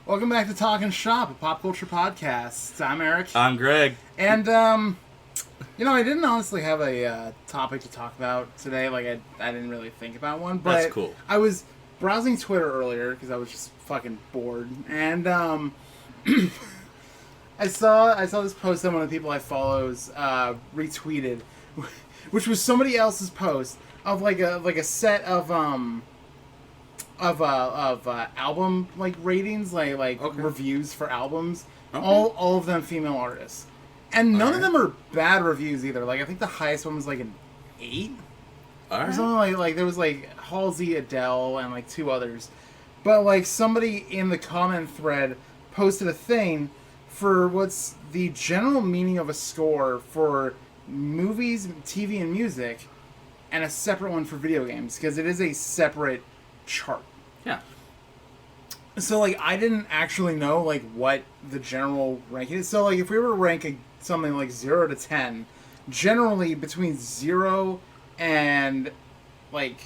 Welcome back to Talkin Shop, a pop culture podcast. I'm Eric. I'm Greg. And, I didn't honestly have a topic to talk about today. Like, I didn't really think about one. But That's cool. I was browsing Twitter earlier because I was just fucking bored. And, I saw this post that one of the people I follows retweeted, which was somebody else's post of like a set of album like ratings, like Okay. reviews for albums. Okay. All of them female artists, and none of them are bad reviews either. Like I think the highest one was like an 8 All or right. something. Like there was like Halsey, Adele, and like 2 others. But like somebody in the comment thread posted a thing for what's the general meaning of a score for movies, TV, and music, and a separate one for video games because it is a separate chart. Yeah. So, like, I didn't actually know, like, what the general ranking is. So, like, if we were ranking something like 0 to 10, generally between 0 and, like,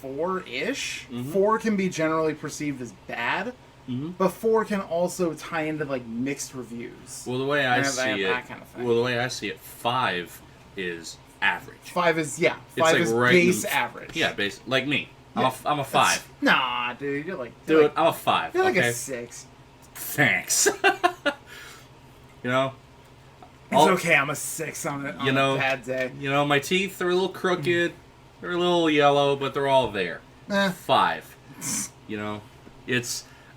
4-ish, 4 can be generally perceived as bad, but 4 can also tie into, like, mixed reviews. Well, the way I And see it, that kind of thing. well, the way I see it, 5 is average. 5 is, yeah, It's 5 like is right base in- average. Yeah, base like me. Yeah, I'm a 5. Nah, dude, you're like... Dude, I'm a 5. You're like okay? a 6. Thanks. You know. It's okay, I'm a 6 on a bad day. You know, my teeth are a little crooked. They're a little yellow, but they're all there. 5. You know,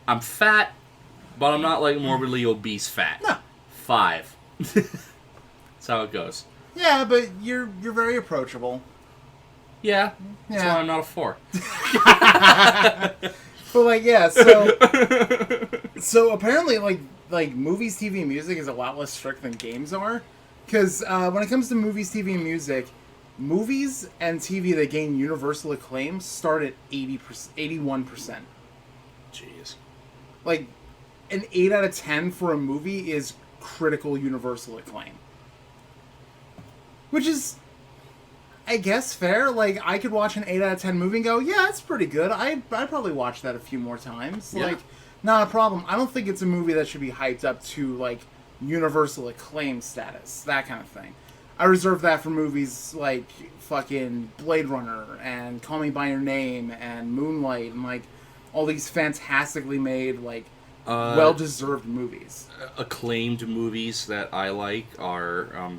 I'm fat, but I'm not like morbidly obese fat. No. 5. That's how it goes. Yeah, but you're very approachable. Yeah. That's Yeah. why I'm not a 4. But like, yeah, so apparently, like movies, TV, and music is a lot less strict than games are, because when it comes to movies, TV, and music, movies and TV that gain universal acclaim start at 81%. Jeez. Like, an 8 out of 10 for a movie is critical universal acclaim, which is, I guess, fair. Like, I could watch an 8 out of 10 movie and go, yeah, it's pretty good. I'd probably watch that a few more times. Yeah. Like, not a problem. I don't think it's a movie that should be hyped up to, like, universal acclaim status. That kind of thing. I reserve that for movies like fucking Blade Runner and Call Me By Your Name and Moonlight and, like, all these fantastically made, like, well-deserved movies. Acclaimed movies that I like are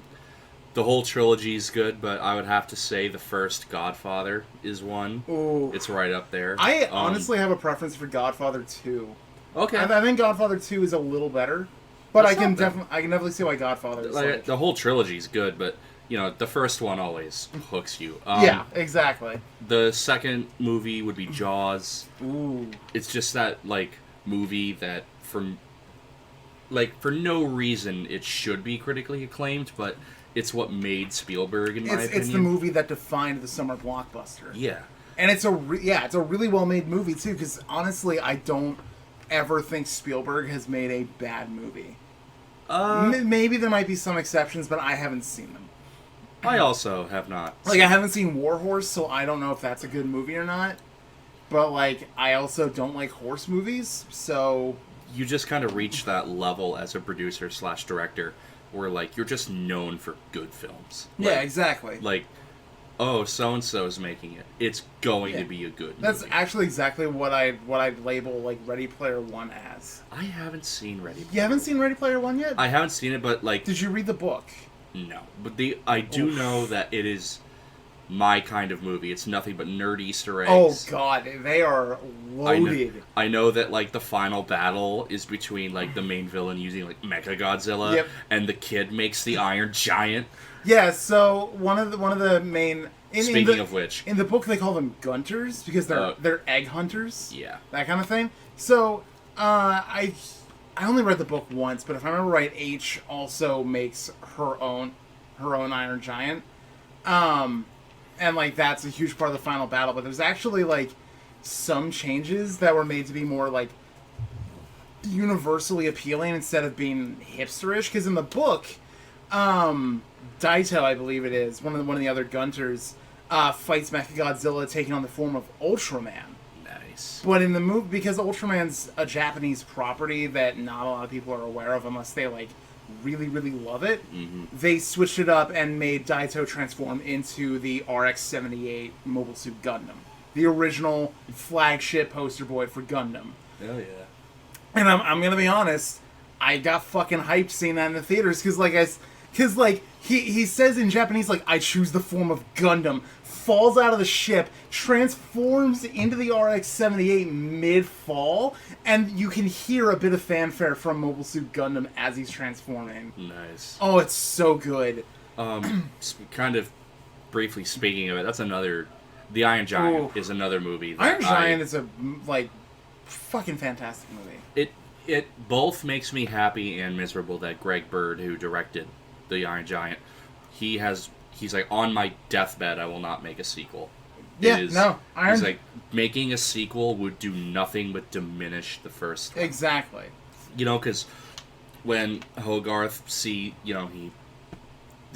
the whole trilogy is good, but I would have to say the first Godfather is one. Ooh. It's right up there. I honestly have a preference for Godfather 2. Okay. I think Godfather 2 is a little better, but That's I can not bad. definitely see why Godfather is like... The whole trilogy is good, but you know the first one always hooks you. Yeah, exactly. The second movie would be Jaws. Ooh. It's just that like movie that for no reason it should be critically acclaimed, but it's what made Spielberg in my opinion. It's the movie that defined the summer blockbuster. Yeah. And it's a really well-made movie, too, because honestly, I don't ever think Spielberg has made a bad movie. Maybe there might be some exceptions, but I haven't seen them. I also have not. Like, I haven't seen War Horse, so I don't know if that's a good movie or not. But, like, I also don't like horse movies, so... You just kind of reach that level as a producer / director where, like, you're just known for good films. Yeah, Like, exactly. Like, oh, so-and-so is making it. It's going to be a good movie. That's actually exactly what I'd label, like, Ready Player One as. I haven't seen Ready Player You haven't seen Ready Player One yet? I haven't seen it, but, like... Did you read the book? No. But I do know that it is my kind of movie. It's nothing but nerd Easter eggs. Oh, God. They are loaded. I know that, like, the final battle is between, like, the main villain using, like, Mechagodzilla, Yep. and the kid makes the Iron Giant. Yeah, so one of the main... Speaking of which... In the book, they call them gunters, because they're egg hunters. Yeah. That kind of thing. So, I only read the book once, but if I remember right, H also makes her own Iron Giant. And, like, that's a huge part of the final battle. But there's actually, like, some changes that were made to be more, like, universally appealing instead of being hipsterish. Because in the book, Daito, I believe it is, one of the other Gunters, fights Mechagodzilla taking on the form of Ultraman. Nice. Nice. But in the movie, because Ultraman's a Japanese property that not a lot of people are aware of unless they like really, really love it, they switched it up and made Daito transform into the RX-78 Mobile Suit Gundam. The original flagship poster boy for Gundam. Hell yeah. And I'm gonna be honest, I got fucking hyped seeing that in the theaters because he says in Japanese like, I choose the form of Gundam, falls out of the ship, transforms into the RX-78 mid-fall, and you can hear a bit of fanfare from Mobile Suit Gundam as he's transforming. Nice. Oh, it's so good. Kind of briefly speaking of it, that's another... The Iron Giant is another movie. That Iron Giant is a, like, fucking fantastic movie. It both makes me happy and miserable that Greg Bird, who directed The Iron Giant, he's like, on my deathbed, I will not make a sequel. He's like, making a sequel would do nothing but diminish the first one. Exactly. You know, because when Hogarth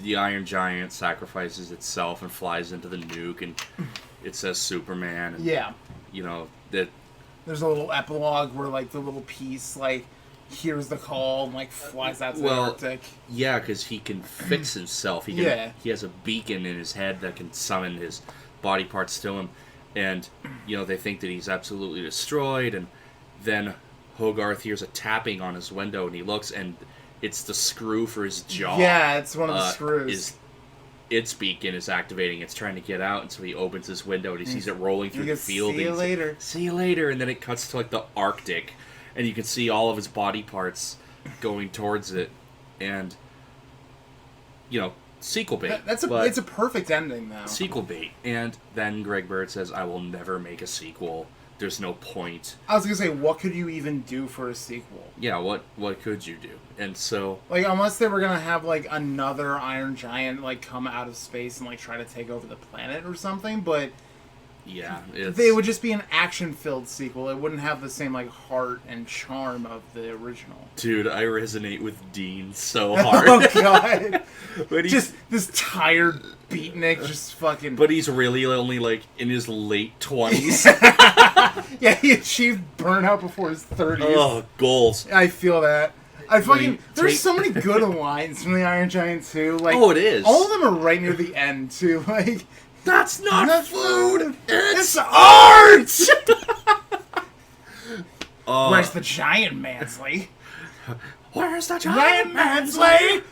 the Iron Giant sacrifices itself and flies into the nuke, and it says Superman. And, you know, that... There's a little epilogue where, like, the little piece, like, hears the call and, like, flies out to the Arctic. Yeah, because he can fix himself. He has a beacon in his head that can summon his body parts to him. And, you know, they think that he's absolutely destroyed. And then Hogarth hears a tapping on his window, and he looks, and it's the screw for his jaw. Yeah, it's one of the screws. Its beacon is activating. It's trying to get out, and so he opens his window, and he sees it rolling through the field. See you later. Like, see you later. And then it cuts to, like, the Arctic, and you can see all of his body parts going towards it. And, you know, sequel bait. It's a perfect ending, though. Sequel bait. And then Greg Bird says, I will never make a sequel. There's no point. I was going to say, what could you even do for a sequel? Yeah, what could you do? And so... Like, unless they were going to have, like, another Iron Giant, like, come out of space and, like, try to take over the planet or something, but... Yeah, it would just be an action-filled sequel. It wouldn't have the same, like, heart and charm of the original. Dude, I resonate with Dean so hard. Oh, God. Just this tired beatnik, just fucking... But he's really only, like, in his late 20s. Yeah, he achieved burnout before his 30s. Oh, goals. I feel that. There's so many good lines from the Iron Giant, too. Like, oh, it is. All of them are right near the end, too. Like... That's not food! It's art! Where's the giant, Mansley? Where's the giant, Mansley?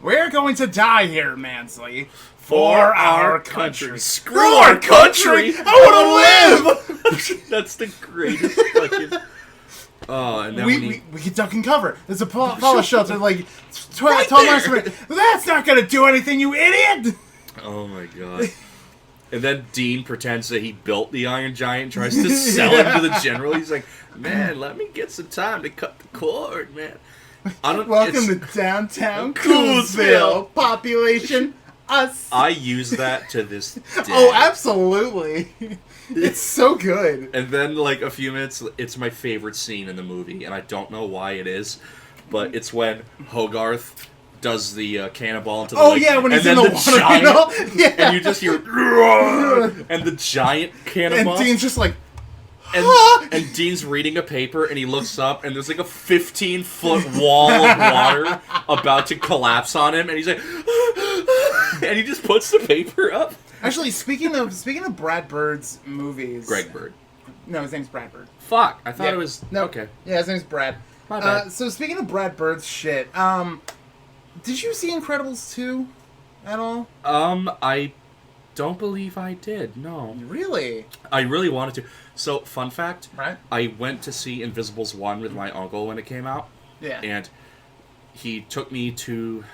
We're going to die here, Mansley. For our country. Screw our country! I want to live! That's the greatest fucking... Oh, and then we can duck and cover. There's a Apollo shelter, like, 12 miles away. That's not going to do anything, you idiot! Oh my god. And then Dean pretends that he built the Iron Giant and tries to sell him to the general. He's like, man, let me get some time to cut the cord, man. Welcome to downtown Coolsville. Population, us. I use that to this day. Oh, absolutely. It's so good. And then, like, a few minutes, it's my favorite scene in the movie, and I don't know why it is, but it's when Hogarth does the cannonball into the lake. Yeah, when he's in the water, giant, yeah. And you just hear and the giant cannonball. And Dean's just like, and Dean's reading a paper, and he looks up, and there's like a 15-foot wall of water about to collapse on him, and he's like, and he just puts the paper up. Actually, speaking of Brad Bird's movies, Greg Bird. No, his name's Brad Bird. Fuck, I thought it was no. Okay. Yeah, his name's Brad. My bad. So speaking of Brad Bird's shit, did you see Incredibles 2 at all? I don't believe I did, no. Really? I really wanted to. So, fun fact, right? I went to see Invisibles 1 with my uncle when it came out. Yeah. And he took me to,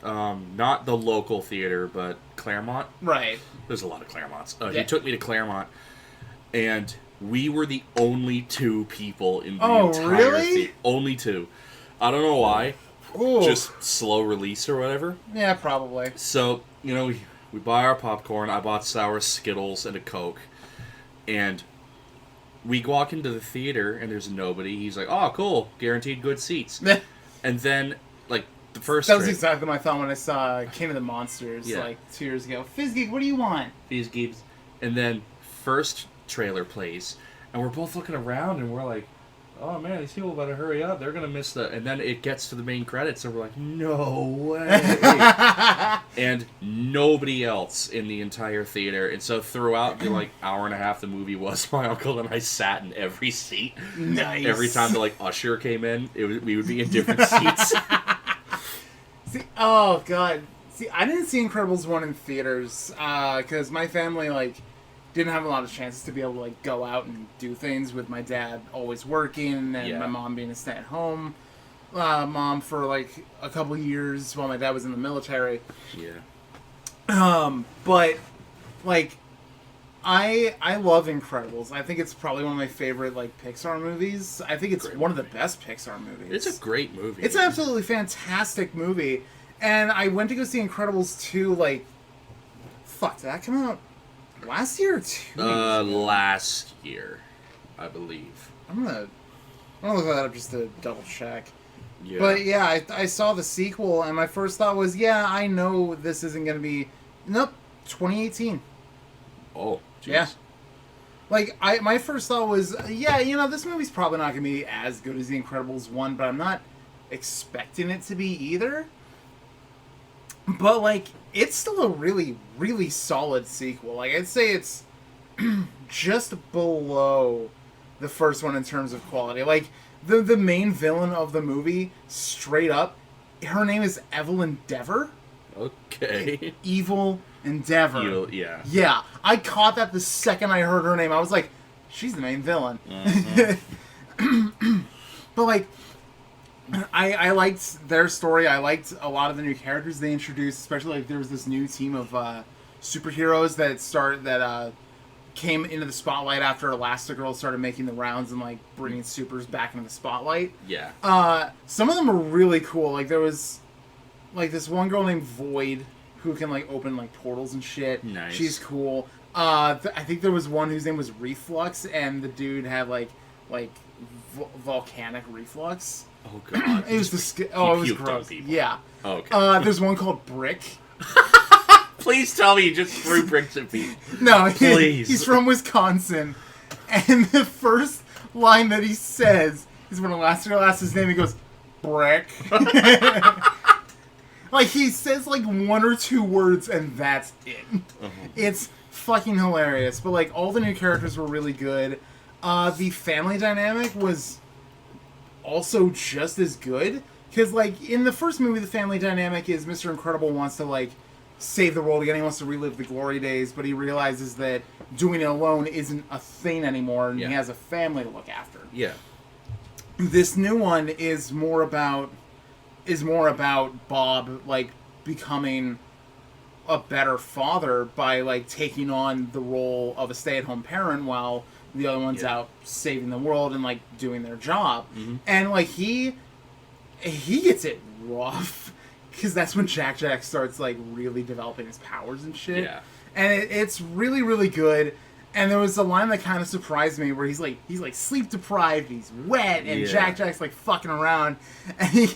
not the local theater, but Claremont. Right. There's a lot of Claremonts. He took me to Claremont, and we were the only two people in the entire theater. Only two. I don't know why. Ooh. Just slow release or whatever. Yeah, probably. So, you know, we buy our popcorn. I bought sour Skittles and a Coke. And we walk into the theater, and there's nobody. He's like, oh, cool. Guaranteed good seats. And then, like, the first That was exactly my thought when I saw King of the Monsters, like, 2 years ago. Fizgeek, what do you want? Fizgeeks. And then, first trailer plays, and we're both looking around, and we're like, oh man, these people better hurry up. They're going to miss the... And then it gets to the main credits, and we're like, no way. And nobody else in the entire theater. And so throughout the, like, hour and a half the movie was, my uncle and I sat in every seat. Nice. Every time the, like, usher came in, we would be in different seats. See, oh, God. See, I didn't see Incredibles 1 in theaters, because my family, like... didn't have a lot of chances to be able to like go out and do things with my dad always working and my mom being a stay-at-home mom for like a couple years while my dad was in the military. But like I love Incredibles. I think it's probably one of my favorite like Pixar movies. I think it's one of the best Pixar movies. It's a great movie. It's an absolutely fantastic movie. And I went to go see Incredibles 2 like fuck, did that come out last year or 2 years ago? Last year, I believe. I'm gonna look that up just to double check. Yeah. But yeah, I saw the sequel, and my first thought was, yeah, I know this isn't gonna be. Nope, 2018. Oh, geez. Yeah. Like my first thought was, yeah, you know, this movie's probably not gonna be as good as The Incredibles 1, but I'm not expecting it to be either. But like, it's still a really, really solid sequel. Like, I'd say it's just below the first one in terms of quality. Like, the main villain of the movie, straight up, her name is Evelyn Dever. Okay. Evil Endeavor. Yeah. Yeah. I caught that the second I heard her name. I was like, she's the main villain. Mm-hmm. But like, I liked their story. I liked a lot of the new characters they introduced, especially like there was this new team of superheroes that came into the spotlight after Elastigirl started making the rounds and like bringing supers back into the spotlight. Yeah. Some of them were really cool. Like there was like this one girl named Void who can like open like portals and shit. Nice. She's cool. I think there was one whose name was Reflux, and the dude had like volcanic reflux. Oh god. It was it was gross. Yeah. Oh, okay. There's one called Brick. Please tell me you just threw bricks at people. No, please. He's from Wisconsin, and the first line that he says is when Elastigirl asks his name, he goes, Brick. Like, he says like one or two words, and that's it. Uh-huh. It's fucking hilarious. But like, all the new characters were really good. The family dynamic was also just as good, because like in the first movie the family dynamic is Mr. Incredible wants to like save the world again, he wants to relive the glory days, but he realizes that doing it alone isn't a thing anymore, and he has a family to look after. This new one is more about Bob like becoming a better father by like taking on the role of a stay-at-home parent while the other one's out saving the world and like doing their job. Mm-hmm. And like he gets it rough, because that's when Jack starts like really developing his powers and shit. Yeah. And it's really, really good. And there was a line that kind of surprised me where he's like sleep deprived, he's wet, and Jack's like fucking around, and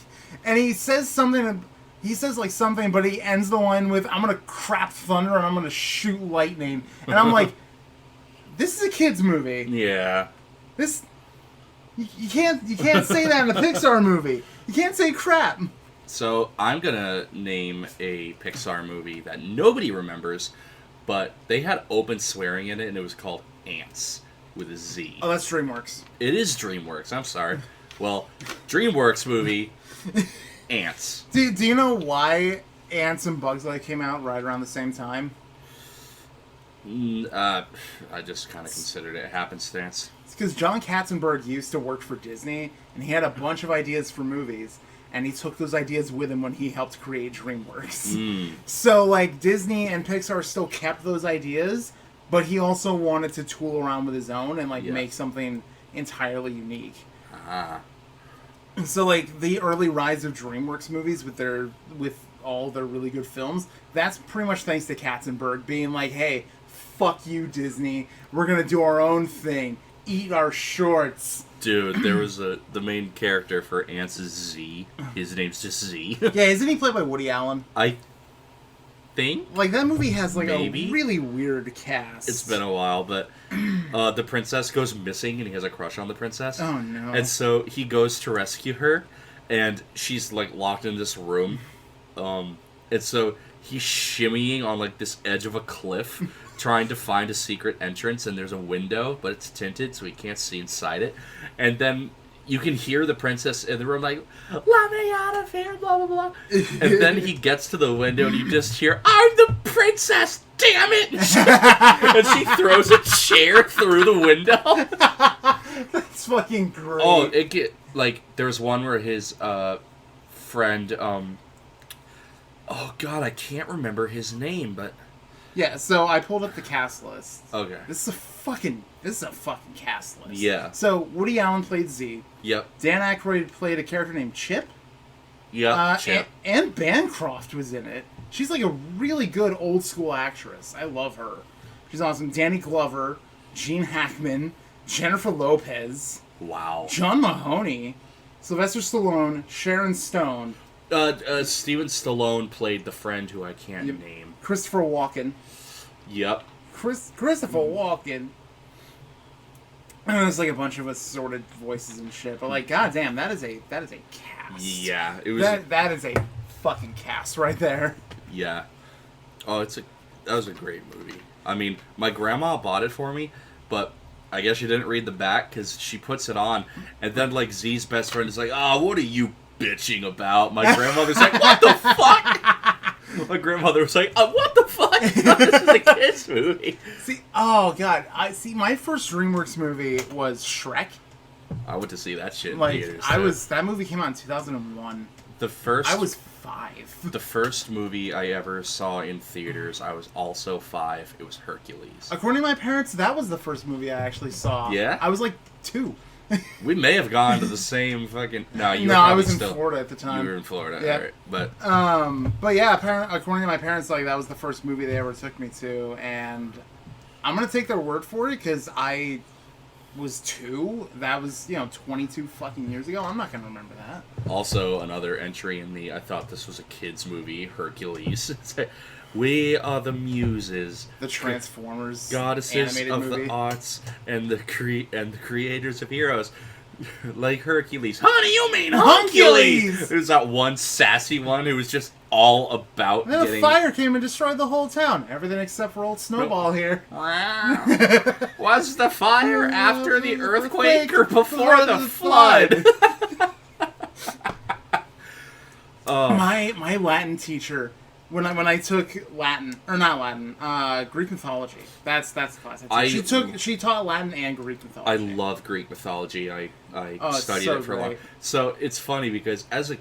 he says something. He says like something, but he ends the line with, "I'm gonna crap thunder and I'm gonna shoot lightning," and I'm like, this is a kids movie. Yeah. This you can't say that in a Pixar movie. You can't say crap. So I'm gonna name a Pixar movie that nobody remembers, but they had open swearing in it, and it was called Ants with a Z. Oh, that's DreamWorks. It is DreamWorks. I'm sorry. Well, DreamWorks movie, Ants. Do you know why Ants and Bugs Life came out right around the same time? I just kind of considered it happenstance. It's because John Katzenberg used to work for Disney, and he had a bunch of ideas for movies, and he took those ideas with him when he helped create DreamWorks. So, like, Disney and Pixar still kept those ideas, but he also wanted to tool around with his own and, like, make something entirely unique. So, like, the early rise of DreamWorks movies with all their really good films, that's pretty much thanks to Katzenberg being like, hey, fuck you, Disney. We're gonna do our own thing. Eat our shorts. Dude, there was the main character for Ants is Z. His name's just Z. Yeah, isn't he played by Woody Allen? think. Like, that movie has, like, maybe. a really weird cast. It's been a while, but the princess goes missing, and he has a crush on the princess. Oh, no. And so he goes to rescue her, and she's, like, locked in this room. And so he's shimmying on, like, this edge of a cliff, trying to find a secret entrance, and there's a window, but it's tinted, so he can't see inside it. And then you can hear the princess in the room like, "Let me out of here," blah, blah, blah. And then he gets to the window, and you just hear, "I'm the princess, damn it!" And she throws a chair through the window. That's fucking great. Oh, there's one where his friend, oh god, I can't remember his name, but... Yeah, so I pulled up the cast list. Okay. This is a fucking cast list. Yeah. So Woody Allen played Z. Yep. Dan Aykroyd played a character named Chip. Yep. Chip. And Bancroft was in it. She's like a really good old school actress. I love her. She's awesome. Danny Glover, Gene Hackman, Jennifer Lopez. Wow. John Mahoney, Sylvester Stallone, Sharon Stone. Steven Stallone played the friend who I can't name. Christopher Walken. Yep. Christopher Walken. And there's like a bunch of assorted voices and shit, but like, goddamn, that is a cast. Yeah, it was. That is a fucking cast right there. Yeah. Oh, that was a great movie. I mean, my grandma bought it for me, but I guess she didn't read the back because she puts it on, and then like Z's best friend is like, "Oh, what are you bitching about?" My grandmother's like, "What the fuck?" My grandmother was like, "What the fuck? This is a kids movie." See, oh god, my first DreamWorks movie was Shrek. I went to see that shit in like theaters. that movie came out in 2001. I was 5. The first movie I ever saw in theaters, I was also 5. It was Hercules. According to my parents, that was the first movie I actually saw. Yeah? I was like 2. We may have gone to the same fucking... No, I was in Florida at the time. You were in Florida, yeah. Alright. But yeah, according to my parents, like, that was the first movie they ever took me to, and I'm gonna take their word for it, because I was 2. That was, 22 fucking years ago. I'm not gonna remember that. Also, another entry in the I thought this was a kid's movie, Hercules. We are the muses, the Transformers, goddesses of movie. the arts, and the creators of heroes, like Hercules. Honey, you mean Hercules? There's that one sassy one who was just all about. And then a fire came and destroyed the whole town. Everything except for old Snowball here. Wow. Was the fire after the earthquake or before the flood? My Latin teacher. When I took Latin, or not Latin, Greek mythology. That's the class I took. She taught Latin and Greek mythology. I love Greek mythology. I studied it for a while. So it's funny because as a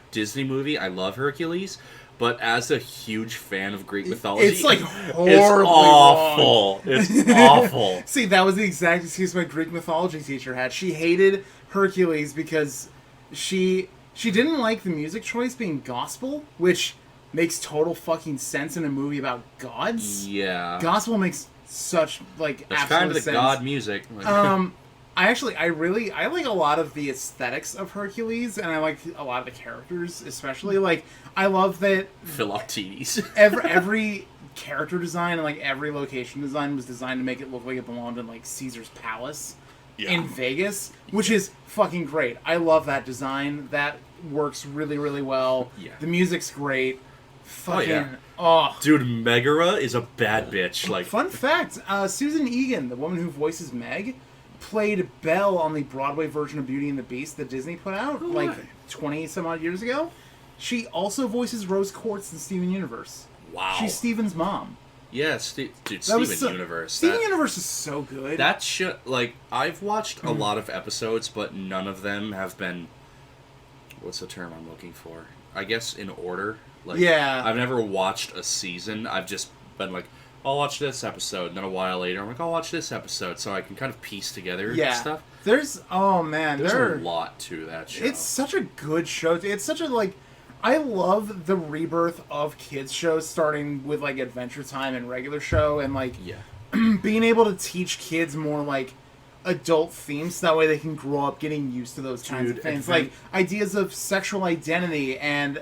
Disney movie, I love Hercules, but as a huge fan of Greek mythology, it's like horribly it's awful. It's awful. See, that was the exact excuse my Greek mythology teacher had. She hated Hercules because she didn't like the music choice being gospel, which makes total fucking sense in a movie about gods. Yeah. Gospel makes such, like, that's absolute kind of the sense. god music. I like a lot of the aesthetics of Hercules, and I like a lot of the characters, especially. Like, I love that Philoctetes. every character design and, like, every location design was designed to make it look like it belonged in, like, Caesar's Palace in Vegas, which is fucking great. I love that design. That works really, really well. Yeah. The music's great. Fucking, dude, Megara is a bad bitch. Like, fun fact: Susan Egan, the woman who voices Meg, played Belle on the Broadway version of Beauty and the Beast that Disney put out 20 some odd years ago. She also voices Rose Quartz in Steven Universe. Wow, she's Steven's mom. Yeah, dude, Steven Universe. Steven Universe is so good. That shit, like, I've watched a lot of episodes, but none of them have been. What's the term I'm looking for? I guess in order. Like, yeah. I've never watched a season. I've just been like, I'll watch this episode, and then a while later, I'm like, I'll watch this episode, so I can kind of piece together stuff. There's a lot to that show. It's such a good show. It's such a, like, I love the rebirth of kids shows, starting with, like, Adventure Time and regular show, and, like, being able to teach kids more, like, adult themes, so that way they can grow up getting used to those kinds of things. Like ideas of sexual identity and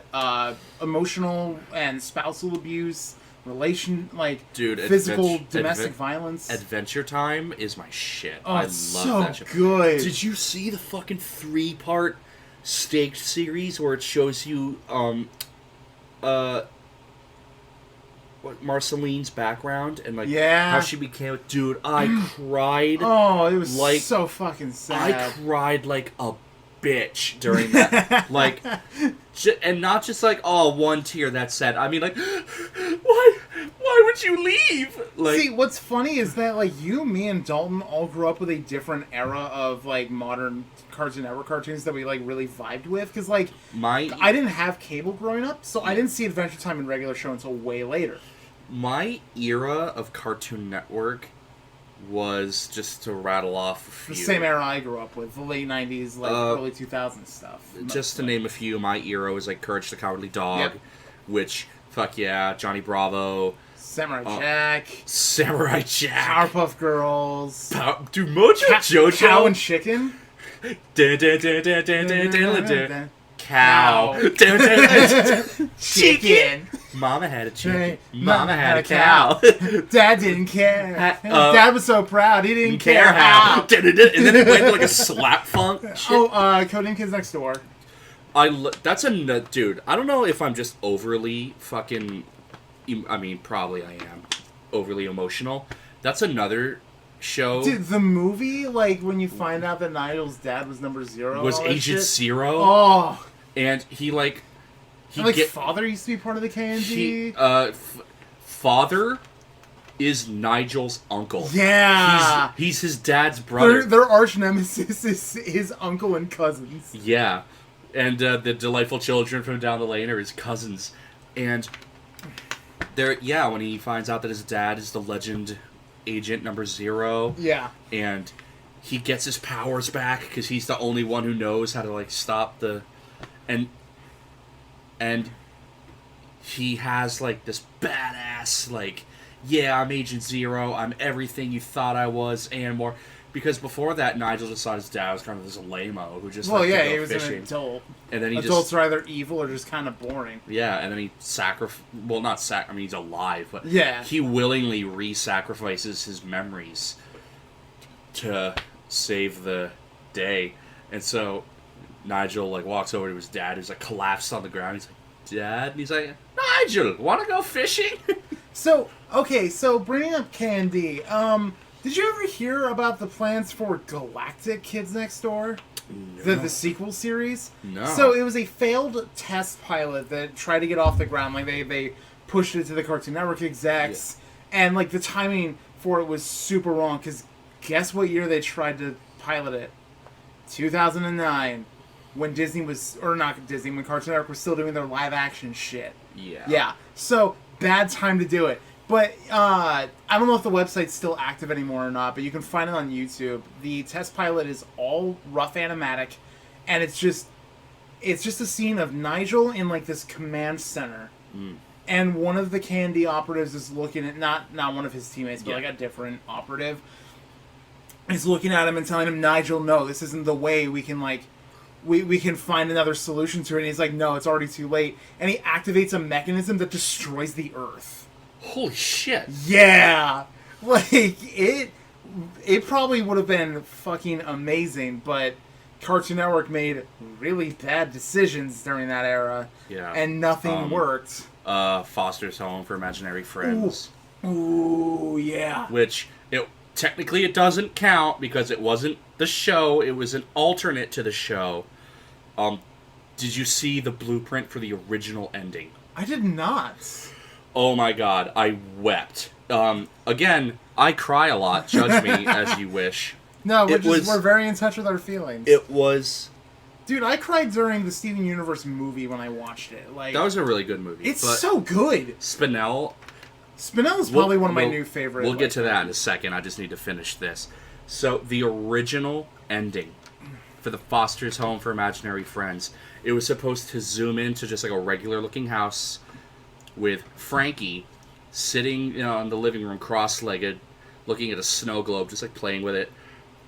emotional and spousal abuse, physical domestic violence. Adventure Time is my shit. Oh, I it's love that so show. good. Did you see the fucking 3-part staked series where it shows you what Marceline's background and how she became? Dude, I cried. Oh, it was so fucking sad. I cried like a bitch during that. And not just one tear, that's sad. I mean, why would you leave? See, what's funny is that me and Dalton all grew up with a different era of modern Cartoon Network cartoons that we really vibed with, because I didn't have cable growing up, so I didn't see Adventure Time and regular show until way later. My era of Cartoon Network was, just to rattle off a few, the same era I grew up with, the late 90s, early 2000s stuff. Just to name a few, my era was Courage the Cowardly Dog, which, fuck yeah, Johnny Bravo, Samurai Jack, Powerpuff Girls, dude, Mojo Jojo, Cow and Chicken, Cow, Chicken. Mama had a chicken. Mama had a cow. Dad didn't care. Dad was so proud. He didn't care how. And then it went a slap funk. Shit. Codename Kids Next Door. That's a dude. I don't know if I'm just overly fucking. I mean, probably I am overly emotional. That's another show. Dude, the movie, when you find out that Nigel's dad was number 0, was Agent Zero. Oh, and he father used to be part of the KND. Father is Nigel's uncle. Yeah, he's his dad's brother. Their arch nemesis is his uncle and cousins. Yeah, and the delightful children from down the lane are his cousins. And when he finds out that his dad is the legend agent number 0. Yeah, and he gets his powers back because he's the only one who knows how to stop the, and he has this badass I'm Agent Zero, I'm everything you thought I was and more. Because before that, Nigel just thought his dad was kind of this lame-o who just he was fishing. An adult. And then adults are either evil or just kind of boring. Yeah, and then he I mean, he's alive, but yeah, he willingly re-sacrifices his memories to save the day. And so Nigel walks over to his dad, who's collapsed on the ground. He's like, "Dad," and he's like, "Nigel, want to go fishing?" So bringing up Candy, did you ever hear about the plans for Galactic Kids Next Door? No. The sequel series? No. So it was a failed test pilot that tried to get off the ground. They pushed it to the Cartoon Network execs, and the timing for it was super wrong, because guess what year they tried to pilot it? 2009. When Disney was, or not Disney, when Cartoon Network was still doing their live action shit. Yeah. Yeah. So, bad time to do it. But, I don't know if the website's still active anymore or not, but you can find it on YouTube. The test pilot is all rough animatic, and it's just a scene of Nigel in, this command center. Mm. And one of the Candy operatives is looking at, not one of his teammates, but a different operative, is looking at him and telling him, "Nigel, no, this isn't the way we can, we can find another solution to it." And he's like, "No, it's already too late." And he activates a mechanism that destroys the Earth. Holy shit. Yeah. It probably would have been fucking amazing, but Cartoon Network made really bad decisions during that era. Yeah. And nothing worked. Foster's Home for Imaginary Friends. Ooh, yeah. Which, technically it doesn't count because it wasn't the show, it was an alternate to the show. Did you see the blueprint for the original ending? I did not. Oh my god, I wept. Again, I cry a lot, judge me as you wish. No, we're very in touch with our feelings. It was... Dude, I cried during the Steven Universe movie when I watched it. That was a really good movie. It's so good. Spinell is probably one of my new favorites. We'll get to that in a second. I just need to finish this. So, the original ending for the Foster's Home for Imaginary Friends, it was supposed to zoom into just a regular-looking house with Frankie sitting in the living room cross-legged, looking at a snow globe, just playing with it.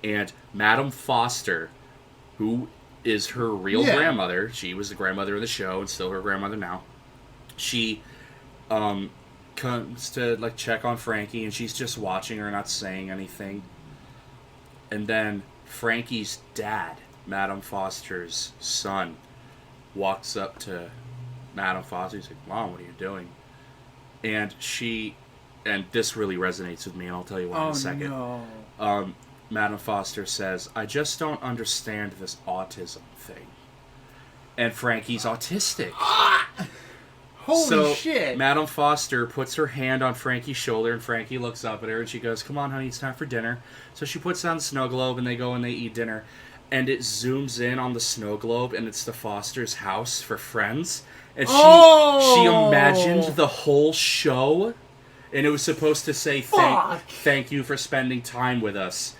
And Madame Foster, who is her real grandmother, she was the grandmother of the show and still her grandmother now, she comes to like check on Frankie, and she's just watching her, not saying anything. And then Frankie's dad, Madame Foster's son, walks up to Madame Foster. He's like, "Mom, what are you doing?" And this really resonates with me, and I'll tell you why in a second. No. Madame Foster says, "I just don't understand this autism thing." And Frankie's autistic. Holy shit. Madame Foster puts her hand on Frankie's shoulder, and Frankie looks up at her, and she goes, "Come on, honey, it's time for dinner." So she puts down the snow globe, and they go and they eat dinner. And it zooms in on the snow globe, and it's the Foster's house for Friends. And she imagined the whole show, and it was supposed to say, thank you for spending time with us.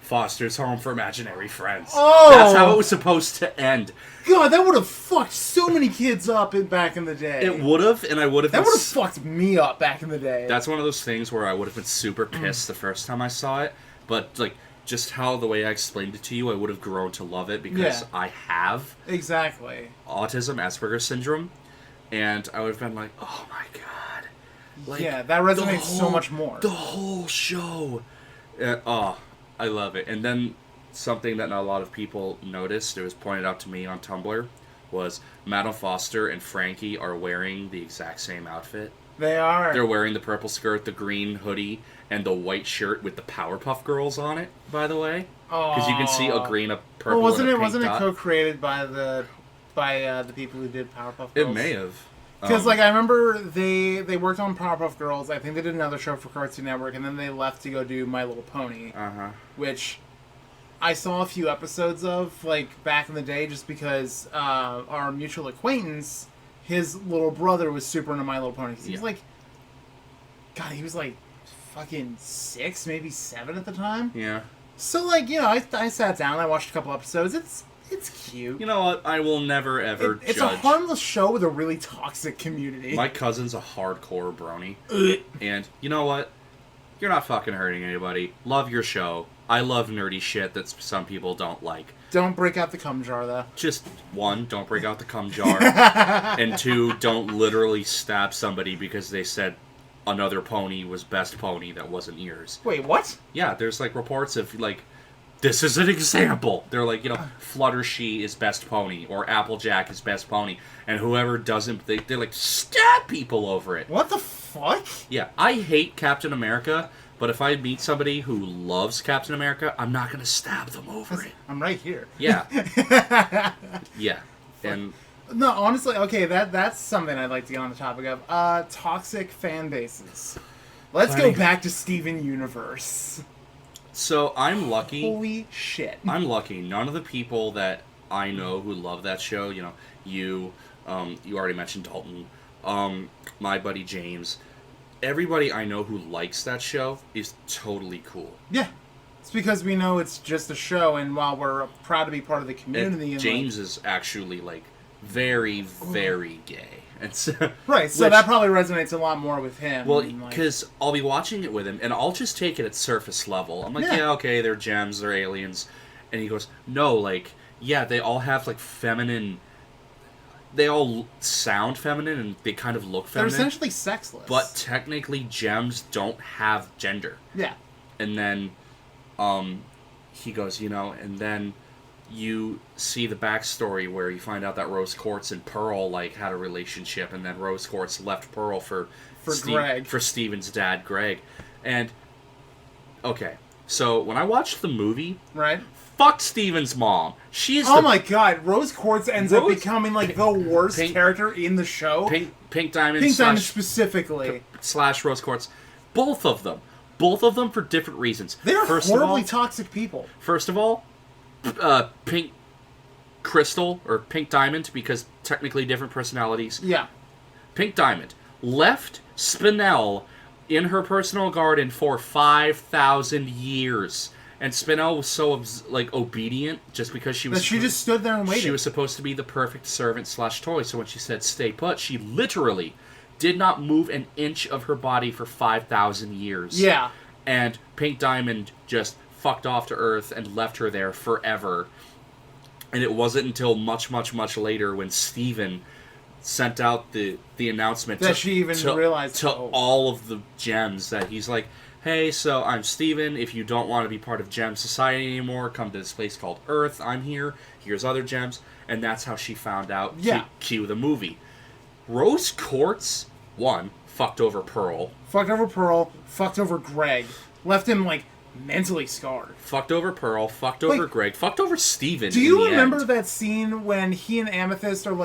Foster's home for imaginary friends. That's how it was supposed to end. God, that would have fucked so many kids up back in the day. It would have, and I would have... That would have fucked me up back in the day. That's one of those things where I would have been super pissed the first time I saw it, but, like, just how the way I explained it to you, I would have grown to love it because I have... Exactly. Autism, Asperger's syndrome, and I would have been like, oh my god. Like, yeah, that resonates so much more. The whole show. I love it. And then something that not a lot of people noticed, it was pointed out to me on Tumblr, was Madame Foster and Frankie are wearing the exact same outfit. They are. They're wearing the purple skirt, the green hoodie, and the white shirt with the Powerpuff Girls on it, by the way. Because you can see a green, a purple, wasn't and a pink it dot. co-created by the people who did Powerpuff Girls? It may have. Because, I remember they worked on Powerpuff Girls. I think they did another show for Cartoon Network, and then they left to go do My Little Pony. Which I saw a few episodes of, like, back in the day, just because our mutual acquaintance, his little brother was super into My Little Pony. He was like... God, he was, like, fucking 6, maybe 7 at the time. Yeah. So, like, you know, I sat down, I watched a couple episodes. It's cute. You know what? I will never, ever judge. It's a harmless show with a really toxic community. My cousin's a hardcore brony. And you know what? You're not fucking hurting anybody. Love your show. I love nerdy shit that some people don't like. Don't break out the cum jar, though. Just, 1, don't break out the cum jar. And 2, don't literally stab somebody because they said another pony was best pony that wasn't yours. Wait, what? Yeah, there's, like, reports of, like... This is an example. They're like, you know, Fluttershy is best pony, or Applejack is best pony, and whoever doesn't, they're like, stab people over it. What the fuck? Yeah, I hate Captain America, but if I meet somebody who loves Captain America, I'm not going to stab them over it. I'm right here. Yeah. Yeah. And... No, honestly, okay, that's something I'd like to get on the topic of. Toxic fan bases. Let's go back to Steven Universe. So, I'm lucky. Holy shit. I'm lucky. None of the people that I know who love that show, you know, you already mentioned Dalton, my buddy James, everybody I know who likes that show is totally cool. Yeah. It's because we know it's just a show, and while we're proud to be part of the community... And James is actually, like, very, very gay. And so, right, so that probably resonates a lot more with him. Well, because I'll be watching it with him, and I'll just take it at surface level. I'm like, yeah, okay, they're gems, they're aliens. And he goes, no, like, yeah, they all have, like, feminine... They all sound feminine, and they kind of look feminine. They're essentially sexless. But technically, gems don't have gender. Yeah. And then, he goes, you know, and then... You see the backstory where you find out that Rose Quartz and Pearl like had a relationship, and then Rose Quartz left Pearl for Greg, for Steven's dad, Greg. And okay, so when I watched the movie, right? Fuck Steven's mom. She's my god, Rose Quartz ends up becoming like the worst character in the show. Pink Diamond. Pink Diamond specifically slash Rose Quartz. Both of them for different reasons. They're horribly toxic people. First of all. Pink Crystal, or Pink Diamond, because technically different personalities. Yeah. Pink Diamond left Spinel in her personal garden for 5,000 years. And Spinel was so, like, obedient just because she was... That she just stood there and waited. She was supposed to be the perfect servant / toy, so when she said stay put, she literally did not move an inch of her body for 5,000 years. Yeah. And Pink Diamond just fucked off to Earth and left her there forever. And it wasn't until much, much, much later when Steven sent out the announcement that she even realized to all of the gems that he's like, hey, so I'm Steven. If you don't want to be part of Gem Society anymore, come to this place called Earth. I'm here. Here's other gems. And that's how she found out. Yeah. Cue the movie. Rose Quartz, one, fucked over Pearl. Fucked over Greg. Left him, like, mentally scarred. Fucked over Pearl, fucked over Greg, fucked over Steven. Do you remember that scene when he and Amethyst are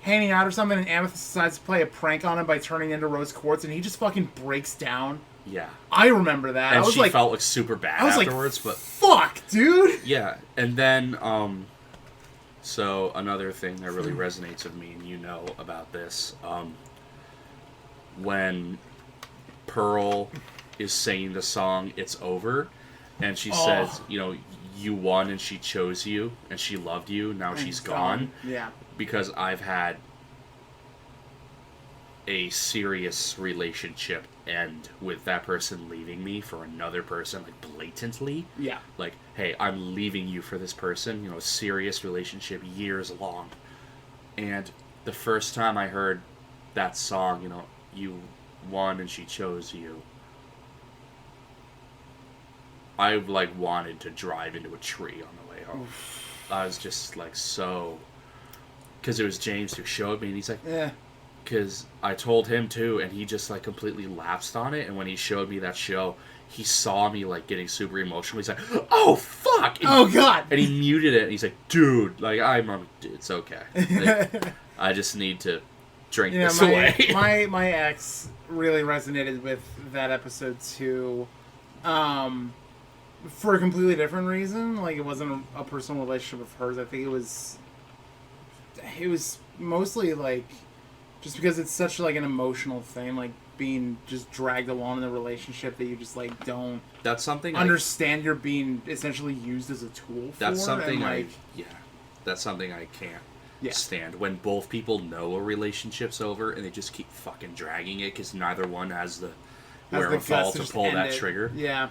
hanging out or something, and Amethyst decides to play a prank on him by turning into Rose Quartz, and he just fucking breaks down? Yeah. I remember that. And I was she felt like super bad afterwards, but fuck, dude. Yeah, and then so another thing that really resonates with me, and you know about this, when Pearl is singing the song "It's Over," and she says, you know, you won and she chose you and she loved you. Now she's gone. Yeah. Because I've had a serious relationship end with that person leaving me for another person, like blatantly. Yeah. Like, hey, I'm leaving you for this person. You know, a serious relationship, years long. And the first time I heard that song, you know, you won and she chose you, I, like, wanted to drive into a tree on the way home. Oof. I was just, like, so... Because it was James who showed me, and he's like... Yeah. Because I told him, too, and he just, like, completely lapsed on it, and when he showed me that show, he saw me, like, getting super emotional. He's like, oh, fuck! And, oh, God! And he muted it, and he's like, dude, like, it's okay. Like, I just need to drink this away. my ex really resonated with that episode, too. For a completely different reason. Like, it wasn't a personal relationship of hers. I think it was mostly, like, just because it's such, like, an emotional thing, like, being just dragged along in a relationship that you just, like, don't... That's something understand you're being essentially used as a tool for. That's something and, like, that's something I can't stand. When both people know a relationship's over and they just keep fucking dragging it because neither one has the wherewithal to pull that trigger. Yeah.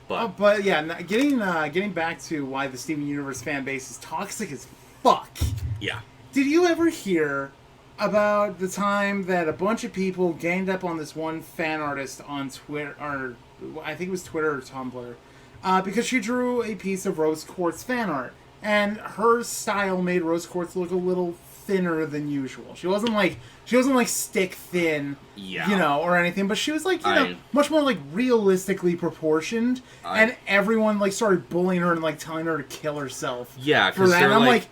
But yeah, getting back to why the Steven Universe fan base is toxic as fuck. Yeah. Did you ever hear about the time that a bunch of people ganged up on this one fan artist on Twitter, or I think it was Twitter or Tumblr, because she drew a piece of Rose Quartz fan art, and her style made Rose Quartz look a little thinner than usual. She wasn't like stick thin, you know, or anything, but she was like, you know, much more like realistically proportioned, and everyone like started bullying her and like telling her to kill herself. Yeah, because they're like,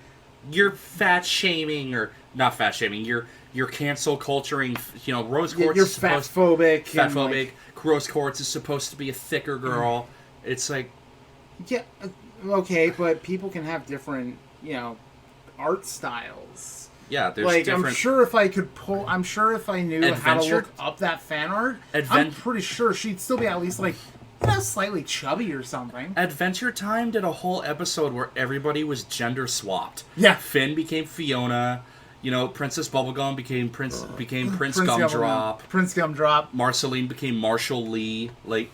you're fat shaming, or not fat shaming, you're cancel culturing, you know, Rose Quartz you're is supposed fatphobic. Like, Rose Quartz is supposed to be a thicker girl. It's like, yeah, okay, but people can have different, you know, art styles. Yeah, there's like, different... I'm sure if I knew how to look up that fan art, I'm pretty sure she'd still be at least, like, you know, slightly chubby or something. Adventure Time did a whole episode where everybody was gender swapped. Yeah. Finn became Fiona, you know, Princess Bubblegum became Prince Gumdrop. Prince Gumdrop. Marceline became Marshall Lee. Like,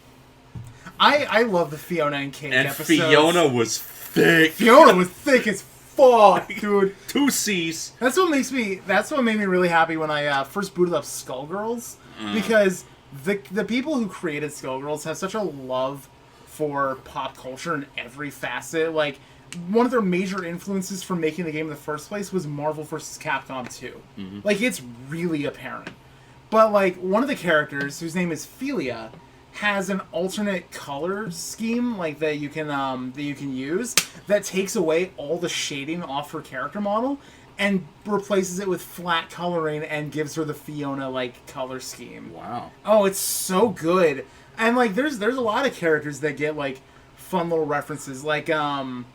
I love the Fiona and Cake episodes. And Fiona was thick. Fiona was thick as fuck, dude. 2 C's. That's what made me really happy when I first booted up Skullgirls, because the people who created Skullgirls have such a love for pop culture in every facet. Like, one of their major influences for making the game in the first place was Marvel vs. Capcom 2. Mm-hmm. Like, it's really apparent. But, like, one of the characters, whose name is Philia, has an alternate color scheme, like, that you can use, that takes away all the shading off her character model and replaces it with flat coloring and gives her the Fiona, like, color scheme. Wow. Oh, it's so good. And, like, there's a lot of characters that get, like, fun little references. Like, I'm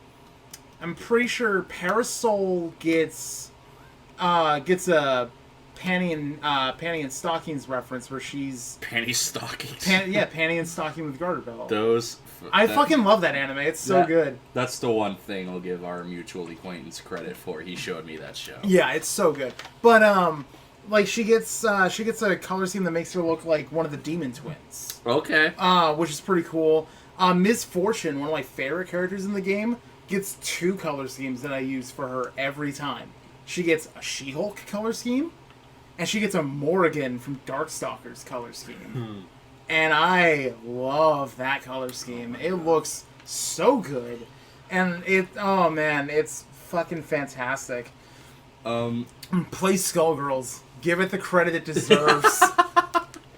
pretty sure Parasol gets a Panty and Stockings reference where she's... Panty Stockings? Panty and Stocking with Garter Belt. I fucking love that anime. It's so good. That's the one thing I'll give our mutual acquaintance credit for. He showed me that show. Yeah, it's so good. But, like, she gets a color scheme that makes her look like one of the Demon Twins. Okay. Which is pretty cool. Miss Fortune, one of my favorite characters in the game, gets 2 color schemes that I use for her every time. She gets a She-Hulk color scheme, and she gets a Morrigan from Darkstalker's color scheme. And I love that color scheme. It looks so good. And oh man, it's fucking fantastic. Play Skullgirls. Give it the credit it deserves.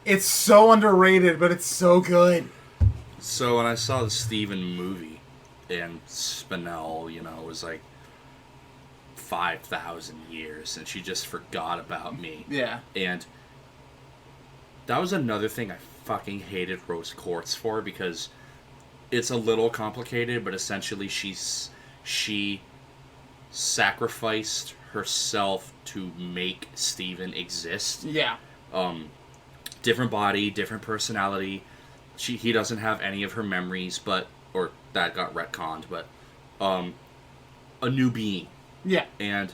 It's so underrated, but it's so good. So when I saw the Steven movie, and Spinel, was like 5,000 years, and she just forgot about me. Yeah. And that was another thing I fucking hated Rose Quartz for, because it's a little complicated, but essentially she sacrificed herself to make Steven exist. Yeah. Different body, different personality. He doesn't have any of her memories, or that got retconned, but a new being. Yeah. And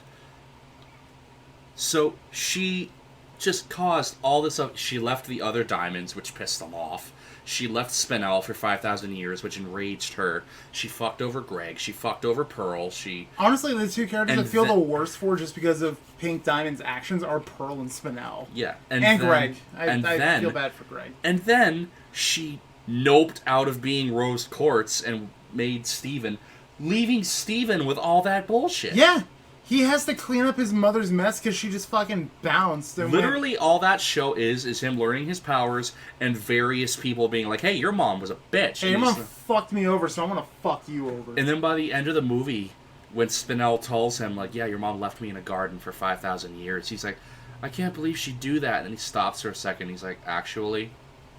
so she just caused all this up. She left the other diamonds, which pissed them off. She left Spinel for 5,000 years, which enraged her. She fucked over Greg. She fucked over Pearl. Honestly, the 2 characters I feel the worst for, just because of Pink Diamond's actions, are Pearl and Spinel. Yeah. And Greg. I feel bad for Greg. And then she noped out of being Rose Quartz and made Steven, leaving Steven with all that bullshit. Yeah. He has to clean up his mother's mess because she just fucking bounced. And literally, all that show is him learning his powers and various people being like, hey, your mom was a bitch. Hey, your mom fucked me over, so I'm going to fuck you over. And then by the end of the movie, when Spinel tells him, like, yeah, your mom left me in a garden for 5,000 years, he's like, I can't believe she'd do that. And then he stops for a second. He's like, actually,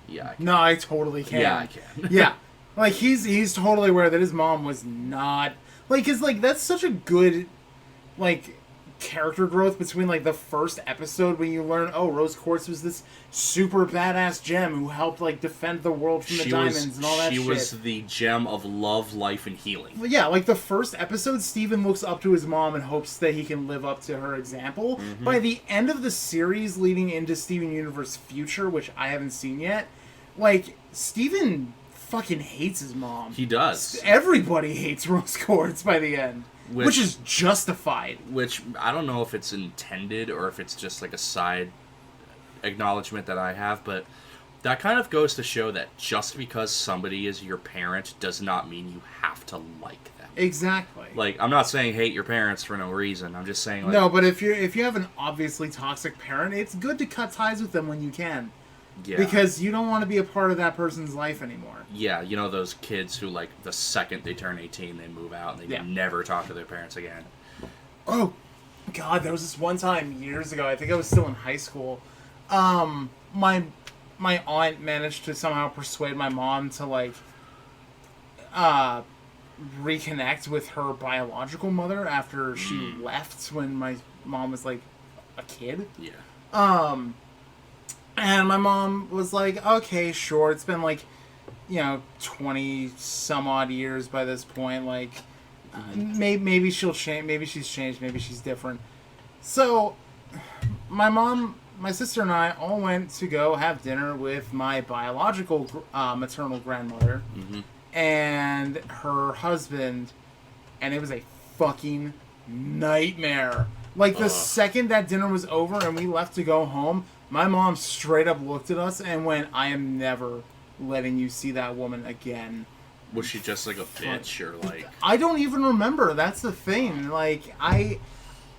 yeah, I can. No, I totally can. Yeah, I can. Yeah. Like, he's totally aware that his mom was not... Like, because, like, that's such a good... like, character growth between, like, the first episode when you learn, oh, Rose Quartz was this super badass gem who helped, like, defend the world from the diamonds and all that shit. She was the gem of love, life, and healing. Well, yeah, like, the first episode, Steven looks up to his mom and hopes that he can live up to her example. Mm-hmm. By the end of the series leading into Steven Universe Future, which I haven't seen yet, like, Steven fucking hates his mom. He does. Everybody hates Rose Quartz by the end. Which is justified. Which, I don't know if it's intended or if it's just like a side acknowledgement that I have, but that kind of goes to show that just because somebody is your parent does not mean you have to like them. Exactly. Like, I'm not saying hate your parents for no reason. I'm just saying, like... No, but if you have an obviously toxic parent, it's good to cut ties with them when you can. Yeah. Because you don't want to be a part of that person's life anymore. Yeah, you know those kids who, like, the second they turn 18, they move out and they never talk to their parents again. Oh, God, there was this one time years ago, I think I was still in high school, my aunt managed to somehow persuade my mom to, like, reconnect with her biological mother after she left when my mom was, like, a kid. Yeah. And my mom was like, okay, sure, it's been, like, 20 some odd years by this point, like, maybe she'll change, maybe she's changed, maybe she's different. So, my mom, my sister and I all went to go have dinner with my biological maternal grandmother and her husband, and it was a fucking nightmare. Like, the second that dinner was over and we left to go home, my mom straight up looked at us and went, I am never letting you see that woman again. Was she just like a bitch or like... I don't even remember. That's the thing. Like, I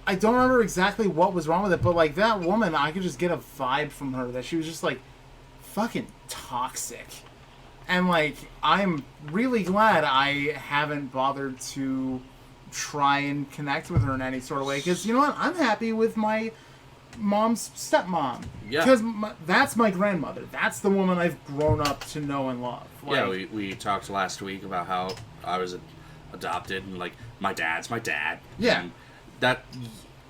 don't remember exactly what was wrong with it, but like that woman, I could just get a vibe from her that she was just like fucking toxic. And like, I'm really glad I haven't bothered to try and connect with her in any sort of way. Because you know what? I'm happy with my mom's stepmom. Yeah. Because that's my grandmother. That's the woman I've grown up to know and love. Like, yeah, we talked last week about how I was adopted and, like, my dad's my dad. Yeah. And that,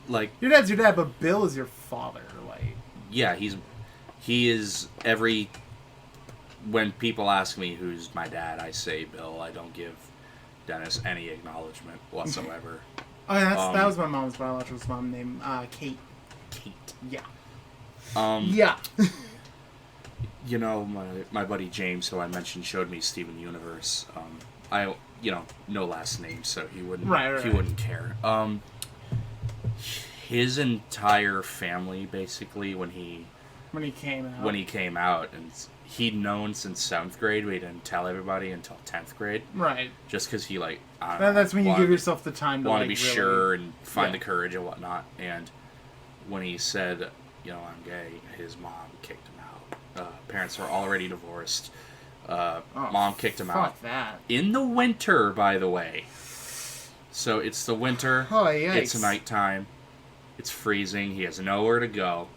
like... Your dad's your dad, but Bill is your father, like... Yeah, he is every... When people ask me who's my dad, I say Bill. I don't give Dennis any acknowledgement whatsoever. Oh, yeah, that was my mom's biological mom named Kate. Kate. Yeah. Yeah. my buddy James, who I mentioned, showed me Steven Universe. I no last name, so he wouldn't he wouldn't care. His entire family, basically, when he came out, and he'd known since 7th grade, but he didn't tell everybody until 10th grade. Right. Just because he that's when you give yourself the time to want to be really sure and find the courage and whatnot. And when he said, I'm gay, his mom kicked him out. Parents were already divorced. Mom kicked him out. Fuck that. In the winter, by the way. So it's the winter. Oh, yikes. It's nighttime. It's freezing. He has nowhere to go.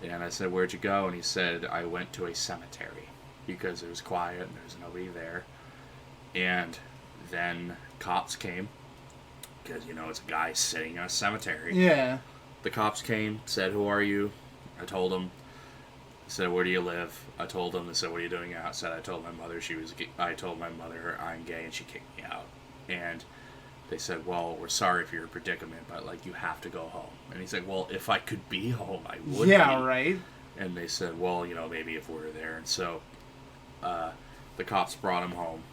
And I said, "Where'd you go?" And he said, "I went to a cemetery because it was quiet and there was nobody there." And then cops came because, it's a guy sitting in a cemetery. Yeah. The cops came, said, "Who are you?" I told them. They said, "Where do you live?" I told them. They said, "What are you doing outside?" I told my mother I told my mother I'm gay, and she kicked me out. And they said, "Well, we're sorry for your predicament, but, you have to go home." And he said, "Well, if I could be home, I would Yeah, be." right. And they said, "Well, maybe if we're there." And so the cops brought him home.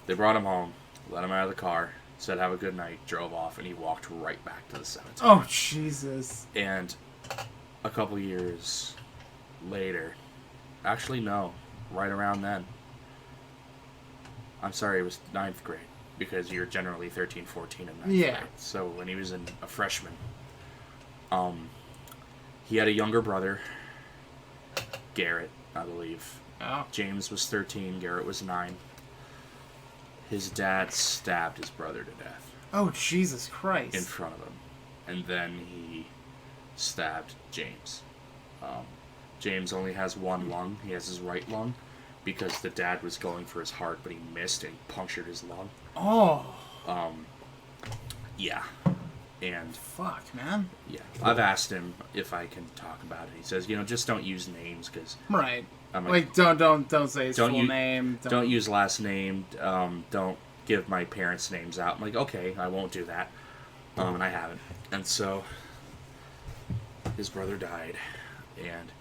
They brought him home, let him out of the car, said, "Have a good night," drove off, and he walked right back to the cemetery. Oh, Jesus. And a couple years later, actually, no, right around then, I'm sorry, it was 9th grade, because you're generally 13, 14 in 9th grade. So when he was a freshman, he had a younger brother, Garrett, I believe. Oh. James was 13, Garrett was 9. His dad stabbed his brother to death. Oh, Jesus Christ. In front of him. And then he stabbed James. James only has one lung. He has his right lung. Because the dad was going for his heart, but he missed and punctured his lung. Oh. Yeah. And... Fuck, man. Yeah. I've asked him if I can talk about it. He says, just don't use names, because... Right. I'm don't say his full name. Don't use last name. Don't give my parents' names out. I'm like, okay, I won't do that. And I haven't. And so... his brother died. And...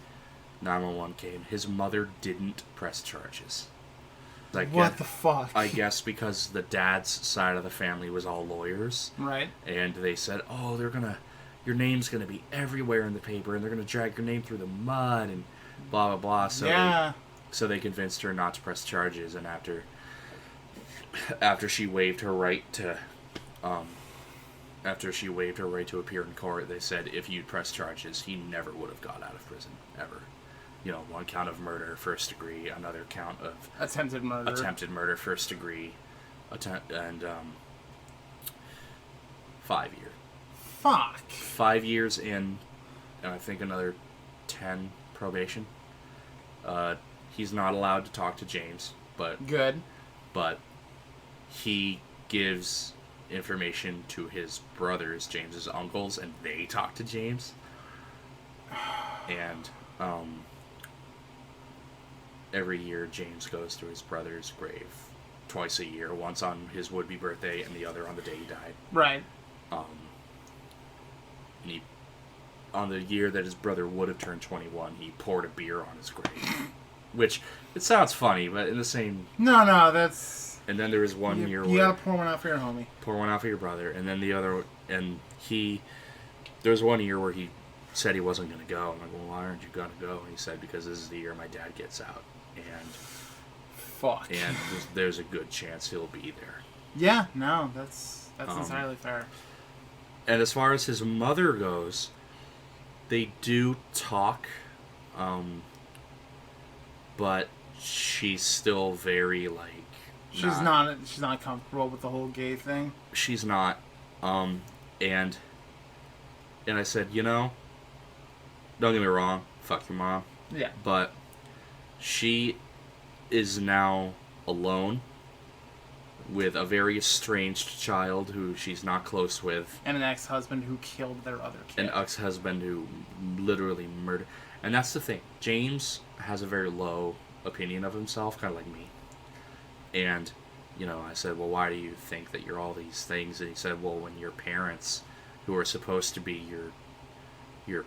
911 came. His mother didn't press charges. What the fuck? I guess because the dad's side of the family was all lawyers. Right. And they said, "Oh, your name's gonna be everywhere in the paper, and they're gonna drag your name through the mud, and blah, blah, blah." So they convinced her not to press charges, and after she waived her right to appear in court, they said if you'd press charges, he never would have got out of prison, ever. One count of murder, 1st degree, another count of... Attempted murder, 1st degree, and 5 years. Fuck. 5 years in, and I think another 10 probation. He's not allowed to talk to James, but... Good. But he gives information to his brothers, James's uncles, and they talk to James. And, every year, James goes to his brother's grave twice a year. Once on his would-be birthday, and the other on the day he died. Right. And on the year that his brother would have turned 21, he poured a beer on his grave. Which, it sounds funny, but in the same... No, that's... And then there was one year where... You gotta pour one out for your homie. Pour one out for your brother. And then the other... And there was one year where he said he wasn't going to go. I'm like, "Well, why aren't you going to go?" And he said, "Because this is the year my dad gets out." And... Fuck. And there's a good chance he'll be there. Yeah, no, that's entirely fair. And as far as his mother goes, they do talk, but she's still very, she's not comfortable with the whole gay thing. She's not. And I said, don't get me wrong, fuck your mom. Yeah. But she is now alone with a very estranged child who she's not close with. And an ex-husband who killed their other kid. An ex-husband who literally murdered... And that's the thing. James has a very low opinion of himself, kind of like me. And, I said, "Well, why do you think that you're all these things?" And he said, "Well, when your parents, who are supposed to be your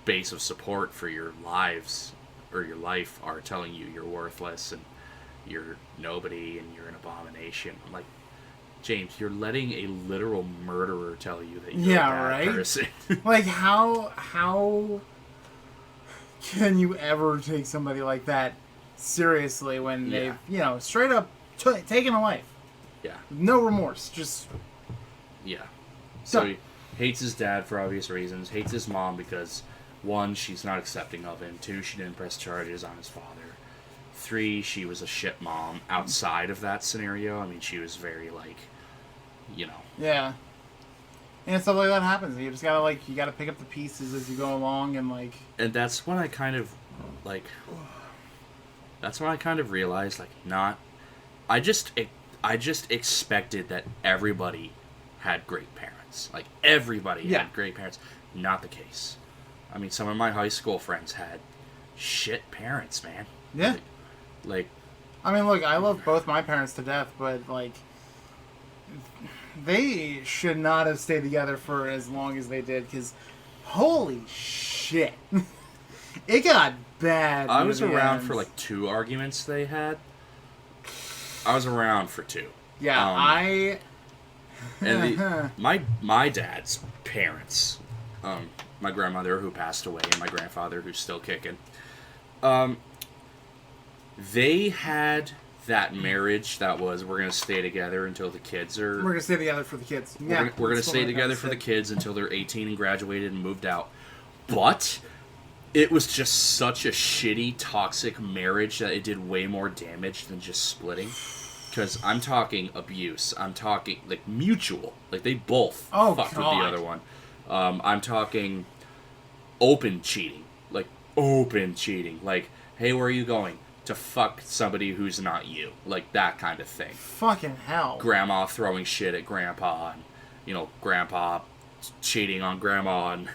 base of support for your lives or your life are telling you you're worthless and you're nobody and you're an abomination. I'm like, James, you're letting a literal murderer tell you that you're a bad person. Like, how can you ever take somebody like that seriously when they've, straight up taken a life? Yeah. No remorse, just... Yeah. So he hates his dad for obvious reasons, hates his mom because, 1, she's not accepting of him, 2, she didn't press charges on his father, 3, she was a shit mom outside of that scenario. I mean, she was very, like, Yeah. And stuff like that happens. You just gotta, you gotta pick up the pieces as you go along and, And that's when I kind of, realized, I just expected that everybody had great parents. Like, everybody had great parents. Not the case. I mean, some of my high school friends had shit parents, man. Yeah. I mean, look, I love both my parents to death, but, they should not have stayed together for as long as they did, because holy shit. It got bad. I was around for, 2 arguments they had. I was around for 2. Yeah, And my dad's parents, my grandmother who passed away and my grandfather who's still kicking, they had that marriage that was, we're going to stay together until the kids are... We're going to stay together for the kids. We're going to stay together for the kids until they're 18 and graduated and moved out. But it was just such a shitty, toxic marriage that it did way more damage than just splitting. Because I'm talking abuse. I'm talking, mutual. They both fucked with the other one. I'm talking open cheating. Open cheating. Hey, where are you going? To fuck somebody who's not you. That kind of thing. Fucking hell. Grandma throwing shit at grandpa and, grandpa cheating on grandma. And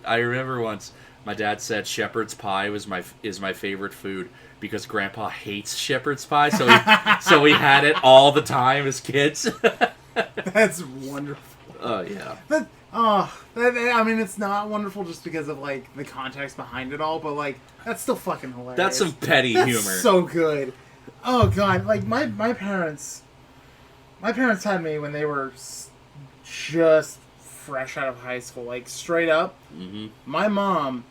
I remember once my dad said shepherd's pie is my favorite food because grandpa hates shepherd's pie, so we had it all the time as kids. That's wonderful. Oh, yeah. I mean, it's not wonderful just because of, the context behind it all, but, that's still fucking hilarious. That's some petty humor. So good. Oh, God. My parents had me when they were just fresh out of high school. Straight up. Mm-hmm. My mom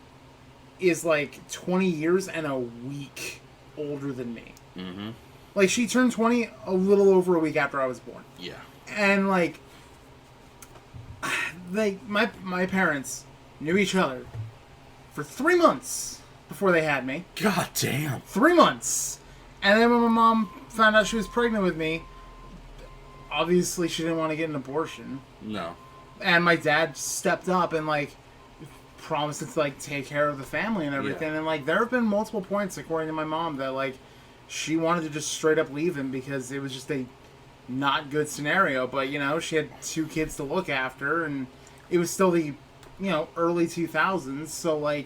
is, 20 years and a week older than me. Mm-hmm. She turned 20 a little over a week after I was born. Yeah. And, my parents knew each other for 3 months before they had me. God damn. 3 months. And then when my mom found out she was pregnant with me, obviously she didn't want to get an abortion. No. And my dad stepped up and, promised to, take care of the family and everything. Yeah. And, there have been multiple points, according to my mom, that, she wanted to just straight up leave him because it was just a not good scenario. But, she had 2 kids to look after, and it was still the, early 2000s. So,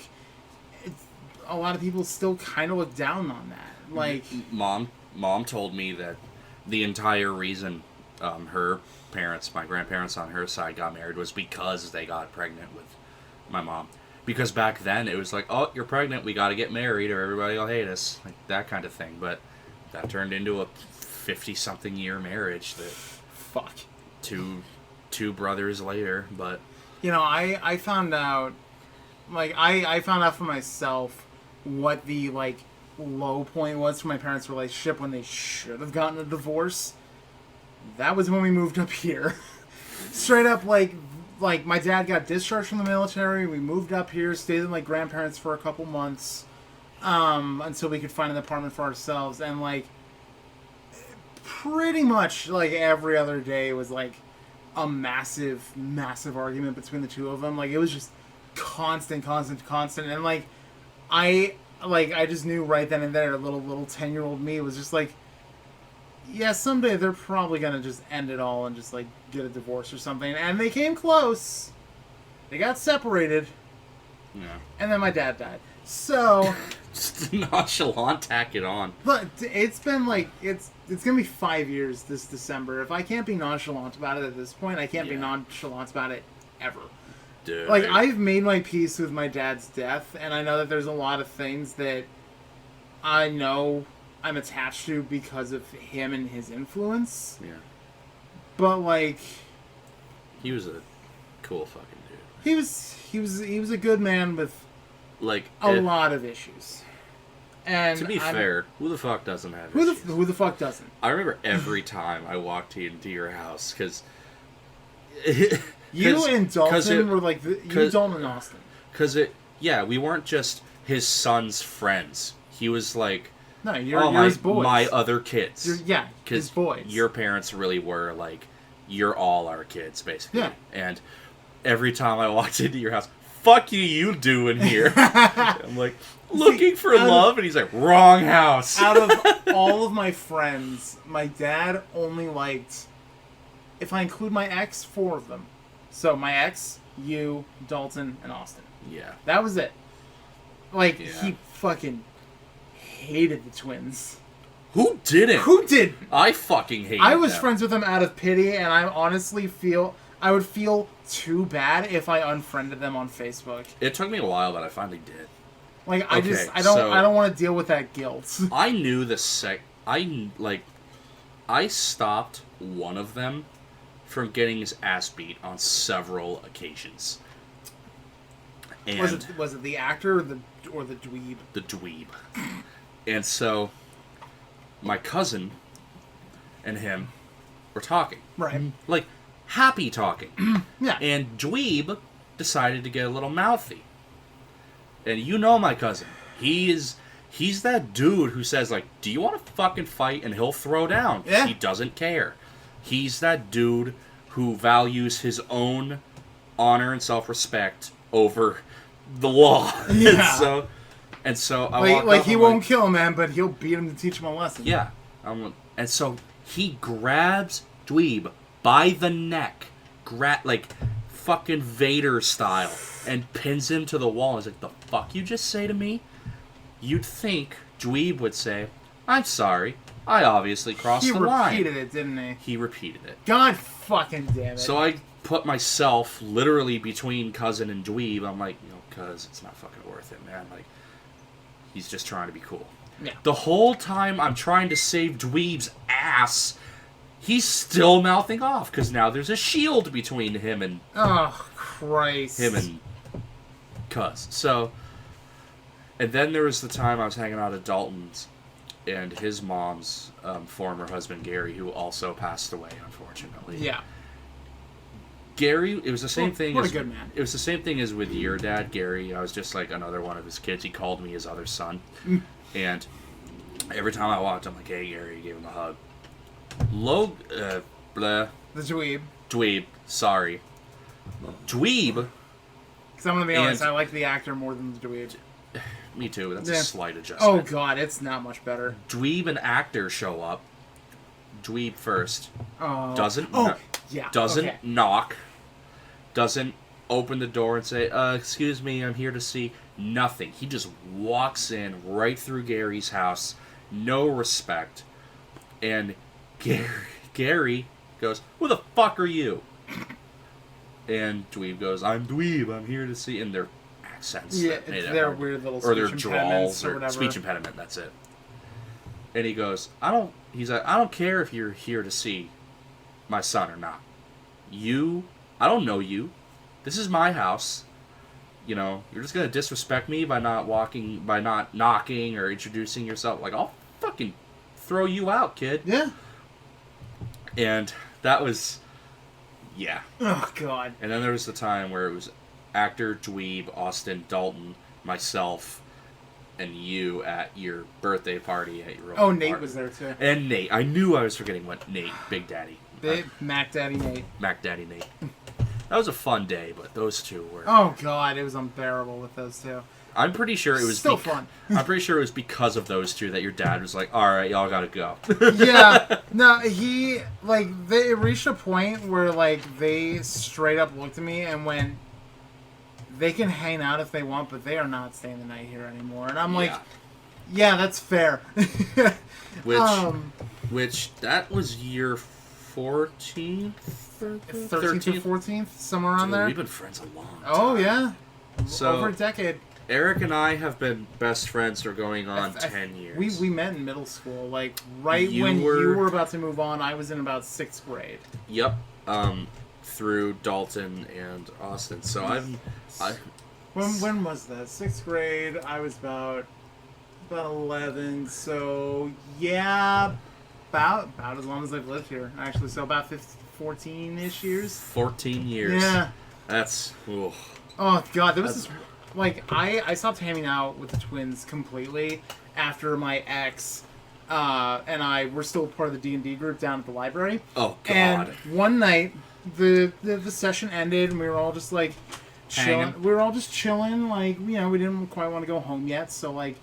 a lot of people still kind of look down on that. Mom told me that the entire reason her parents, my grandparents on her side, got married was because they got pregnant with my mom. Because back then it was oh, you're pregnant, we gotta get married or everybody will hate us. That kind of thing. But that turned into a 50-something year marriage that... Fuck. Two brothers later, but... I found out... I found out for myself what the, low point was for my parents' relationship when they should have gotten a divorce. That was when we moved up here. Straight up, my dad got discharged from the military. We moved up here, stayed with my grandparents for a couple months, until we could find an apartment for ourselves. And, pretty much, every other day was, a massive, massive argument between the two of them. It was just constant. And, I just knew right then and there, little 10-year-old me was just yeah, someday they're probably going to just end it all and just, get a divorce or something. And they came close. They got separated. Yeah. And then my dad died. So... just nonchalant tack it on. But it's been, it's going to be 5 years this December. If I can't be nonchalant about it at this point, I can't be nonchalant about it ever. Dude. Like, I've made my peace with my dad's death, and I know that there's a lot of things that I know I'm attached to because of him and his influence. Yeah. But, like... He was a cool fucking dude. He was a good man with like a lot of issues. And to be fair, who the fuck doesn't have issues? Who the fuck doesn't? I remember every time I walked into your house, because... You and Dalton were like... You, Dalton, and Austin. Because we weren't just his son's friends. He was like... No, you're his boys. My other kids. His boys. Your parents really were like, you're all our kids, basically. Yeah. And every time I walked into your house, fuck you doing here? I'm like, looking for love, and he's like, wrong house. Out of all of my friends, my dad only liked, if I include my ex, 4 of them. So my ex, you, Dalton, and Austin. Yeah. That was it. Like, he fucking hated the twins. Who didn't? Who did? I fucking hated I was them. friends with them out of pity, and I honestly I would feel too bad if I unfriended them on Facebook. It took me a while, but I finally did. Like, I don't want to deal with that guilt. I knew I stopped one of them from getting his ass beat on several occasions. And was it the actor or the dweeb? The dweeb. And so my cousin and him were talking. Right. Like, happy talking. Yeah. And dweeb decided to get a little mouthy. And you know my cousin. He's that dude who says, like, do you want to fucking fight? And he'll throw down. Yeah. He doesn't care. He's that dude who values his own honor and self-respect over the law. Yeah. And so I walked like up, he won't kill him, man, but he'll beat him to teach him a lesson. Yeah. And so he grabs dweeb by the neck, like fucking Vader style, and pins him to the wall. He's like, the fuck you just say to me? You'd think dweeb would say, I'm sorry. I obviously crossed the line. He repeated it, didn't he? He repeated it. God fucking damn it. So I put myself literally between cousin and dweeb. I'm like, cuz, it's not fucking worth it, man. Like, he's just trying to be cool. Yeah. The whole time I'm trying to save dweeb's ass, he's still mouthing off, because now there's a shield between him and... Oh, Christ. Him and cuz. So... And then there was the time I was hanging out at Dalton's, and his mom's former husband, Gary, who also passed away, unfortunately. Yeah. Gary, it was the same thing. What a good man. It was the same thing as with your dad, Gary. I was just like another one of his kids. He called me his other son. And every time I walked, I'm like, hey, Gary, gave him a hug. The dweeb. Dweeb, sorry. Dweeb. Because I'm going to be honest, I like the actor more than the dweeb. Me too. That's a slight adjustment. Oh, God, it's not much better. Dweeb and actor show up. Dweeb first. Doesn't knock. Doesn't open the door and say, excuse me, I'm here to see. Nothing. He just walks in right through Gary's house. No respect. And Gary goes, who the fuck are you? And Dweeb goes, I'm Dweeb. I'm here to see. And their accents. Yeah, it's their weird little or their speech drawls or whatever. Speech impediment, that's it. And he goes, I don't care if you're here to see my son or not. I don't know you. This is my house. You're just gonna disrespect me by not knocking or introducing yourself. Like, I'll fucking throw you out, kid. Yeah. And that was, yeah. Oh, God. And then there was the time where it was actor, dweeb, Austin, Dalton, myself, and you at your birthday party at your own Nate was there too. And Nate. I knew I was forgetting Nate, Big Daddy. Mac Daddy Nate. Mac Daddy Nate. That was a fun day, but those two were... Oh, God, it was unbearable with those two. I'm pretty sure it was... Still fun. I'm pretty sure it was because of those two that your dad was like, alright, y'all gotta go. Yeah. No, they reached a point where, they straight up looked at me and went, they can hang out if they want, but they are not staying the night here anymore. And I'm like, yeah, that's fair. Which that was year 14th? 13th or 14th, somewhere around there. We've been friends a long time. Oh, yeah. So, over a decade. Eric and I have been best friends for going on 10 years. We met in middle school. Like, when you were about to move on, I was in about 6th grade. Yep. Through Dalton and Austin. So When was that? 6th grade, I was about 11. So, yeah, about as long as I've lived here, actually. So, about 14-ish years. 14 years. Yeah. That's... Ooh. Oh, God, there was this... Like, I stopped hanging out with the twins completely after my ex and I were still part of the D&D group down at the library. Oh, God. And one night, the session ended, and we were all just, like, chilling. Hanging. We were all just chilling, like, you know, we didn't quite want to go home yet, so, like,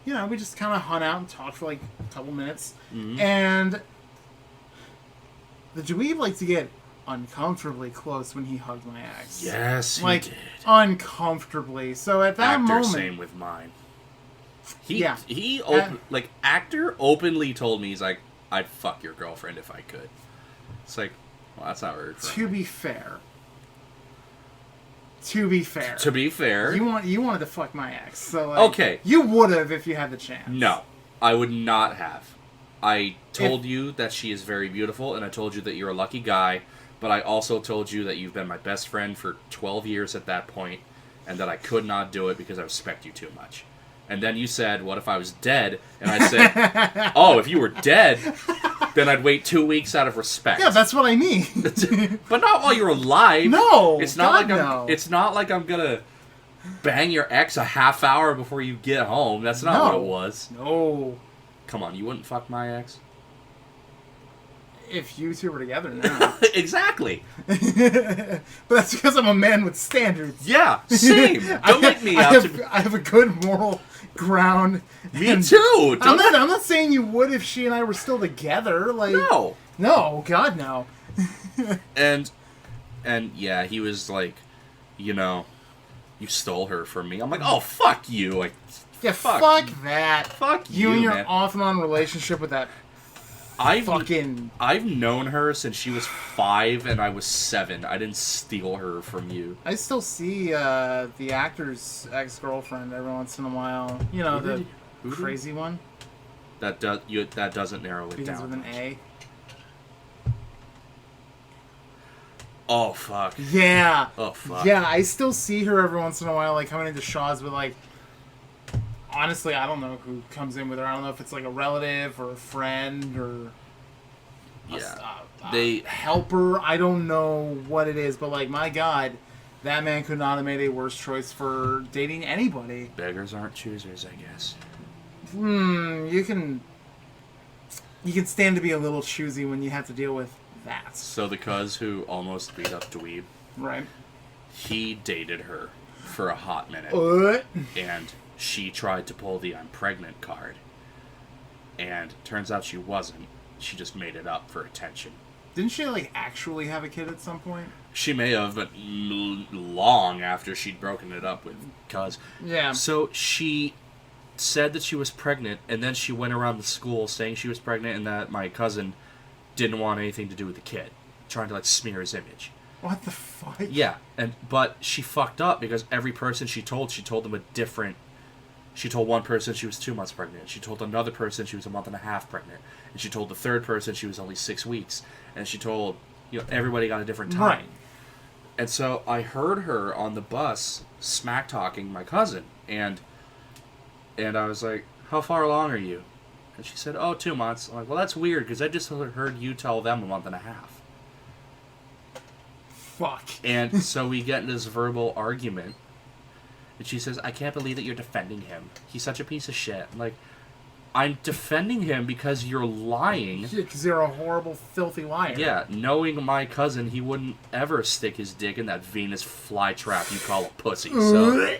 you know, we just kind of hung out and talked for, like, a couple minutes. Mm-hmm. And the dweeb liked to get uncomfortably close when he hugged my ex. Yes, like, he did. Uncomfortably. So at that moment... Same with mine. Actor openly told me, he's like, I'd fuck your girlfriend if I could. It's like, well, that's not very friendly. To be fair. You wanted to fuck my ex. So, like, okay. You would have if you had the chance. No, I would not have. I told you that she is very beautiful, and I told you that you're a lucky guy, but I also told you that you've been my best friend for 12 years at that point, and that I could not do it because I respect you too much. And then you said, what if I was dead? And I said, oh, if you were dead, then I'd wait 2 weeks out of respect. Yeah, that's what I mean. But not while you're alive. No, it's not It's not like I'm gonna bang your ex a half hour before you get home. That's not what it was. No. Come on, you wouldn't fuck my ex? If you two were together now. Exactly. But that's because I'm a man with standards. Yeah, same. Don't make me out to be... I have a good moral ground. Me too. I'm not saying you would if she and I were still together. Like, no, God, no. and yeah, he was like, you know, you stole her from me. I'm like, oh, fuck you. Like, yeah, fuck that. Fuck you, and your man. off and on relationship with that. I've known her since she was 5 and I was 7. I didn't steal her from you. I still see the actor's ex-girlfriend every once in a while. You know, the crazy one. That doesn't narrow it Begins down. with an A. Oh, fuck. Yeah. Oh, fuck. Yeah, I still see her every once in a while, like, coming into Shaw's with, like... Honestly, I don't know who comes in with her. I don't know if it's like a relative or a friend or a helper. I don't know what it is, but like, my God, that man could not have made a worse choice for dating anybody. Beggars aren't choosers, I guess. You can stand to be a little choosy when you have to deal with that. So the cuz who almost beat up Dweeb, right? He dated her for a hot minute, and she tried to pull the I'm pregnant card. And turns out she wasn't. She just made it up for attention. Didn't she, like, actually have a kid at some point? She may have, but long after she'd broken it up with cuz. Yeah. So she said that she was pregnant, and then she went around the school saying she was pregnant and that my cousin didn't want anything to do with the kid. Trying to, like, smear his image. What the fuck? Yeah. But she fucked up because every person she told them a different... She told one person she was 2 months pregnant. She told another person she was a month and a half pregnant. And she told the third person she was only 6 weeks. And she told, everybody got a different time. Right. And so I heard her on the bus smack talking my cousin. And I was like, how far along are you? And she said, 2 months. I'm like, well, that's weird because I just heard you tell them a month and a half. Fuck. And so we get in this verbal argument. And she says, I can't believe that you're defending him. He's such a piece of shit. I'm like, I'm defending him because you're lying. Yeah, because you're a horrible, filthy liar. Yeah, knowing my cousin, he wouldn't ever stick his dick in that Venus flytrap you call a pussy. So,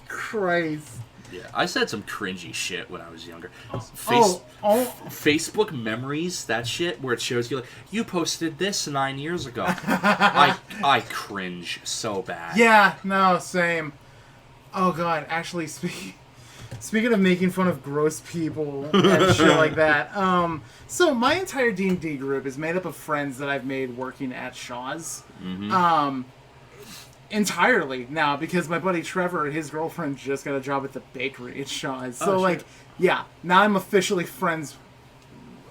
Christ. Yeah, I said some cringy shit when I was younger. Facebook memories, that shit, where it shows you, like, you posted this 9 years ago. I cringe so bad. Yeah, no, same. Oh, God, actually, Speaking of making fun of gross people and shit like that, so my entire D&D group is made up of friends that I've made working at Shaw's. Mm-hmm. Entirely now, because my buddy Trevor and his girlfriend just got a job at the bakery at Shaw's. So, shit. yeah, now I'm officially friends.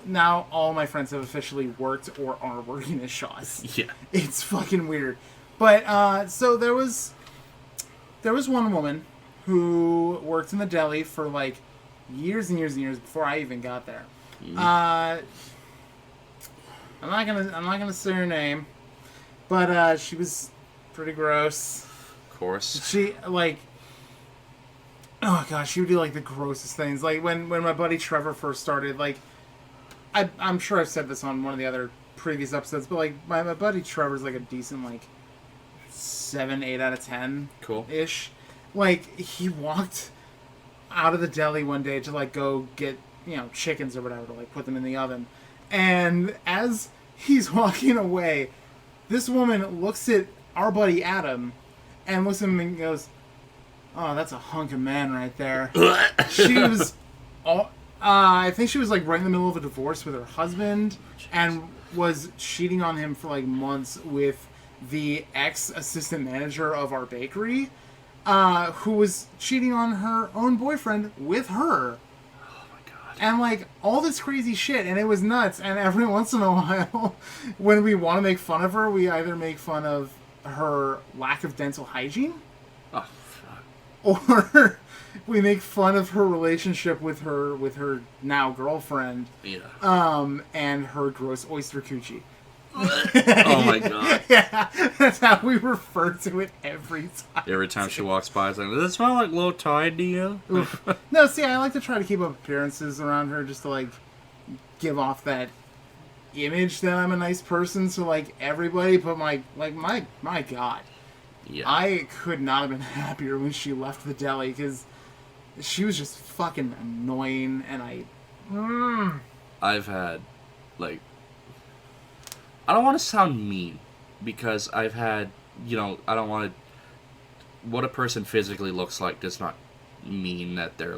Now all my friends have officially worked or are working at Shaw's. Yeah. It's fucking weird. But, so there was one woman who worked in the deli for, years and years and years before I even got there. Mm-hmm. I'm not gonna say her name, but, she was pretty gross. Of course. She, oh gosh, she would do, the grossest things. Like, when my buddy Trevor first started, I'm sure I've said this on one of the other previous episodes, but, my buddy Trevor's, a decent, 7, 8 out of 10 ish. He walked out of the deli one day to go get chickens or whatever to put them in the oven, and as he's walking away, this woman looks at our buddy Adam and looks at him and goes, "Oh, that's a hunk of man right there." She was I think she was right in the middle of a divorce with her husband and was cheating on him for months with the ex-assistant manager of our bakery, who was cheating on her own boyfriend with her. Oh my god. And all this crazy shit, and it was nuts. And every once in a while, when we want to make fun of her, we either make fun of her lack of dental hygiene, Oh fuck. or we make fun of her relationship with her now girlfriend. Yeah. And her gross oyster coochie. Oh my god. Yeah, that's how we refer to it every time. Every time she walks by, it's does it smell like low tide to you? No, see, I like to try to keep up appearances around her just to, give off that image that I'm a nice person to, everybody, but my god. Yeah. I could not have been happier when she left the deli, because she was just fucking annoying, and I've had, I don't want to sound mean, because I've had, I don't want to... What a person physically looks like does not mean that they're,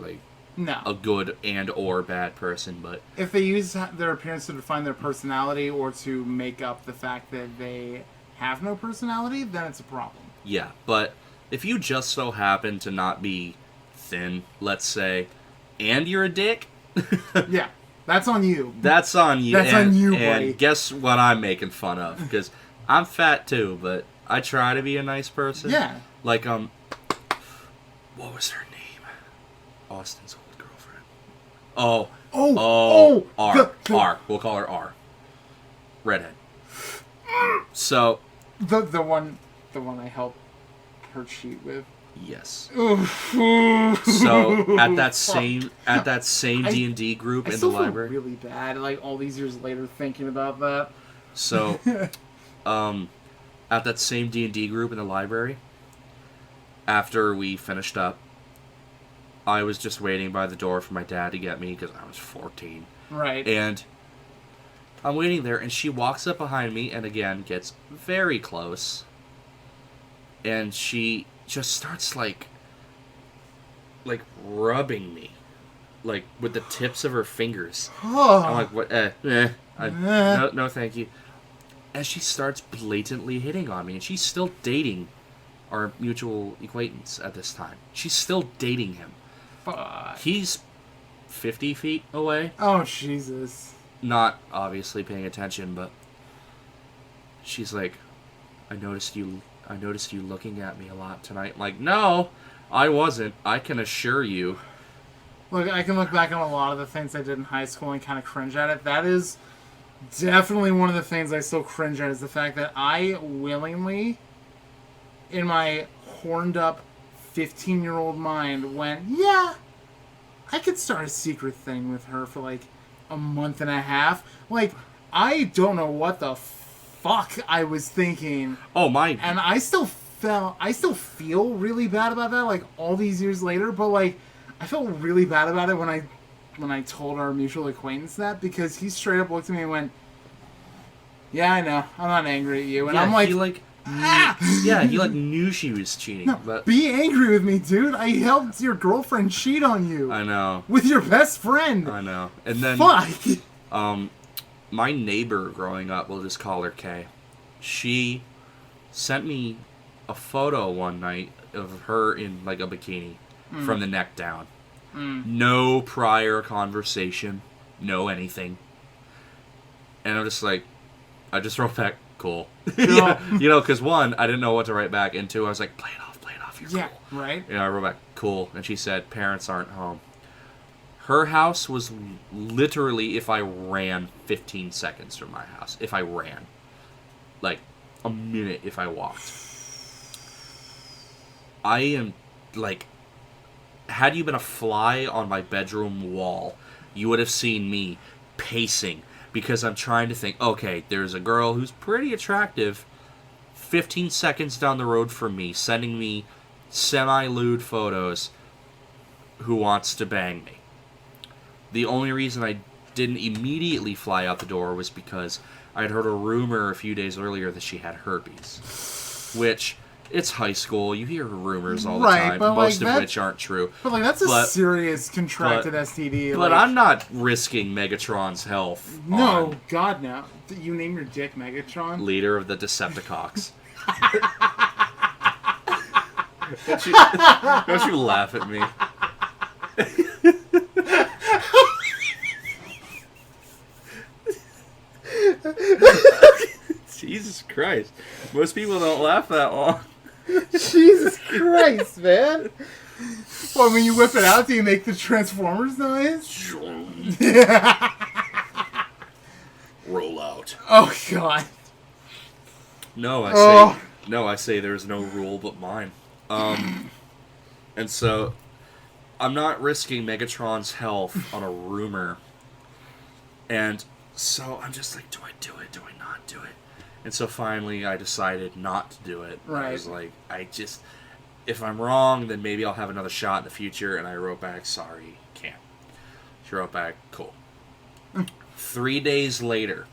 no. a good and or bad person, but... If they use their appearance to define their personality or to make up the fact that they have no personality, then it's a problem. Yeah, but if you just so happen to not be thin, let's say, and you're a dick... Yeah. That's on you. That's on you. That's on you, buddy. And guess what I'm making fun of? Because I'm fat too, but I try to be a nice person. Yeah. What was her name? Austin's old girlfriend. R. R. We'll call her R. Redhead. So. The one I helped her cheat with. Yes. Oof. So at that same D&D group in the library. I feel really bad, all these years later, thinking about that. So, at that same D&D group in the library, after we finished up, I was just waiting by the door for my dad to get me because I was 14. Right. And I'm waiting there, and she walks up behind me and again gets very close, and she just starts rubbing me with the tips of her fingers. Oh. I'm like, what? No thank you. And she starts blatantly hitting on me, and she's still dating our mutual acquaintance at this time. She's still dating him. Fuck. He's 50 feet away. Oh, Jesus. Not obviously paying attention, but she's like, I noticed you looking at me a lot tonight. I'm like, no, I wasn't. I can assure you. Look, I can look back on a lot of the things I did in high school and kind of cringe at it. That is definitely one of the things I still cringe at, is the fact that I willingly, in my horned up 15-year-old mind, went, yeah, I could start a secret thing with her for a month and a half. I don't know what the fuck I was thinking. Oh my! And I still feel really bad about that. All these years later, but I felt really bad about it when I told our mutual acquaintance that, because he straight up looked at me and went, "Yeah, I know. I'm not angry at you." And yeah, I'm like, Yeah, he like knew she was cheating. No, but be angry with me, dude. I helped your girlfriend cheat on you. I know. With your best friend. I know. And then Fuck. My neighbor growing up, we'll just call her Kay. She sent me a photo one night of her in like a bikini from the neck down. No prior conversation, no anything. And I'm just like, I just wrote back, cool. Yeah, you know, because one, I didn't know what to write back, and two, I was like, play it off, you're cool. Right. You know, I wrote back, cool. And she said, parents aren't home. Her house was literally, if I ran 15 seconds from my house. If I ran. Like, a minute if I walked. I am, like, had you been a fly on my bedroom wall, you would have seen me pacing. Because I'm trying to think, okay, there's a girl who's pretty attractive 15 seconds down the road from me, sending me semi-lewd photos who wants to bang me. The only reason I didn't immediately fly out the door was because I'd heard a rumor a few days earlier that she had herpes. Which, it's high school, you hear rumors all the time, most of which aren't true. But like that's a serious contracted STD. But I'm not risking Megatron's health. No, God no. You name your dick Megatron? Leader of the Decepticons. Don't you laugh at me. Jesus Christ. Most people don't laugh that long. Jesus Christ, man. Well, when you whip it out, do you make the Transformers noise? Roll out. Oh, God. No, I say there's no rule but mine. And so, I'm not risking Megatron's health on a rumor. And so, I'm just like, do I do it? Do I not do it? And so finally, I decided not to do it. Right. I was like, if I'm wrong, then maybe I'll have another shot in the future. And I wrote back, sorry, can't. She wrote back, cool. 3 days later,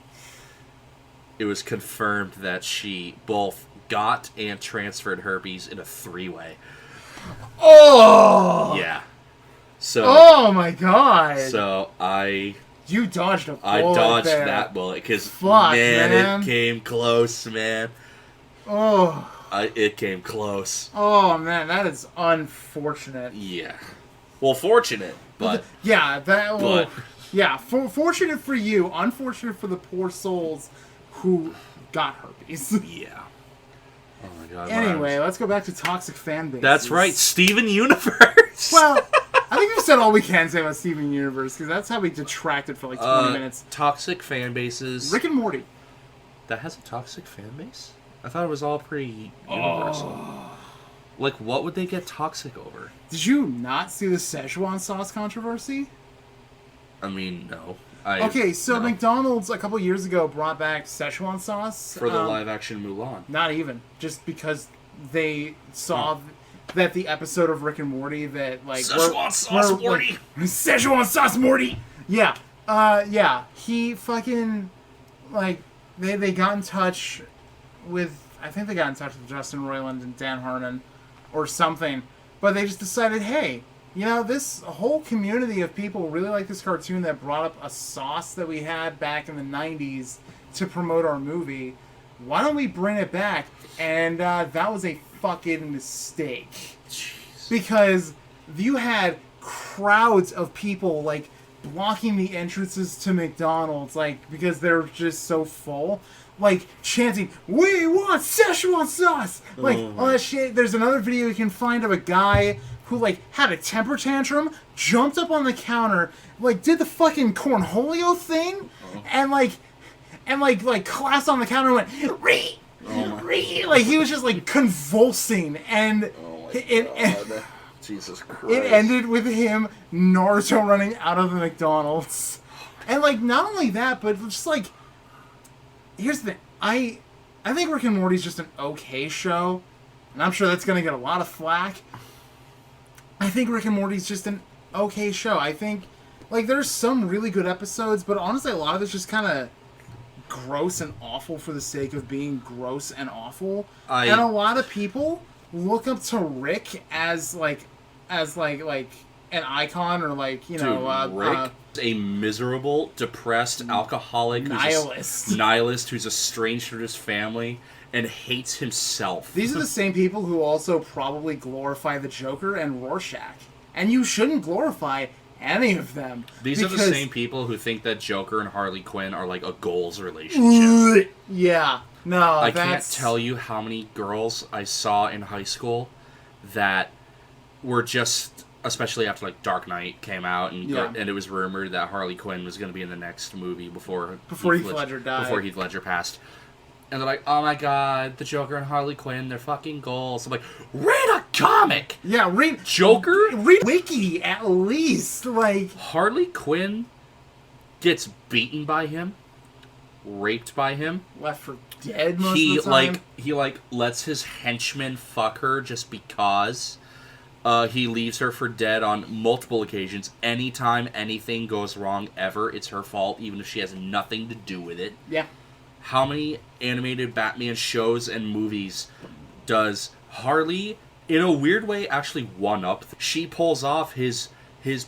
it was confirmed that she both got and transferred herpes in a 3-way. Oh! Yeah. So. Oh my God! So You dodged a bullet. I dodged there. that bullet because man, it came close, man. Oh. It came close. Oh man, that is unfortunate. Yeah. Well, fortunate, but yeah, fortunate for you, unfortunate for the poor souls who got herpes. Yeah. Oh my God. Anyway, let's go back to toxic fan bases. That's right, Steven Universe. Well, I think we've said all we can say about Steven Universe because that's how we detracted for like 20 minutes. Toxic fan bases. Rick and Morty. That has a toxic fan base? I thought it was all pretty universal. Like, what would they get toxic over? Did you not see the Szechuan sauce controversy? I mean, no. Okay, so no. McDonald's a couple years ago brought back Szechuan sauce. For the live-action Mulan. Not even. Just because they saw that the episode of Rick and Morty that, like... Szechuan sauce Morty! Like, Szechuan sauce Morty! Yeah. Yeah. He fucking... Like, they got in touch with... I think they got in touch with Justin Roiland and Dan Harmon or something. But they just decided, hey... You know, this whole community of people really like this cartoon that brought up a sauce that we had back in the 90s to promote our movie. Why don't we bring it back? And that was a fucking mistake. Jeez. Because you had crowds of people, like, blocking the entrances to McDonald's, like, because they're just so full. Like, chanting, "We want Szechuan sauce!" Like, all that shit. There's another video you can find of a guy who, like, had a temper tantrum, jumped up on the counter, like, did the fucking cornholio thing, and collapsed on the counter and went, "Ree! Ree!" Like, he was just, like, convulsing, and Jesus Christ. It ended with him Naruto running out of the McDonald's. And, like, not only that, but just, like, here's the thing. I think Rick and Morty's just an okay show, and I'm sure that's going to get a lot of flack. I think Rick and Morty's just an okay show. I think, like, there's some really good episodes, but honestly, a lot of it's just kind of gross and awful for the sake of being gross and awful. And a lot of people look up to Rick as an icon, or Rick, a miserable, depressed, alcoholic, nihilist who's estranged from his family and hates himself. These are the same people who also probably glorify the Joker and Rorschach, and you shouldn't glorify any of them. These are the same people who think that Joker and Harley Quinn are like a goals relationship. Yeah. No, I can't tell you how many girls I saw in high school that were just, especially after like Dark Knight came out, and it was rumored that Harley Quinn was going to be in the next movie before Heath Ledger died. Before Heath Ledger passed. And they're like, oh my god, the Joker and Harley Quinn, they're fucking goals. I'm like, read a comic! Yeah, read Joker? Read Wiki, at least. Like, Harley Quinn gets beaten by him, raped by him. Left for dead most of the time. He lets his henchmen fuck her just because. He leaves her for dead on multiple occasions. Anytime anything goes wrong ever, it's her fault, even if she has nothing to do with it. Yeah. How many animated Batman shows and movies does Harley, in a weird way, actually one-up? She pulls off his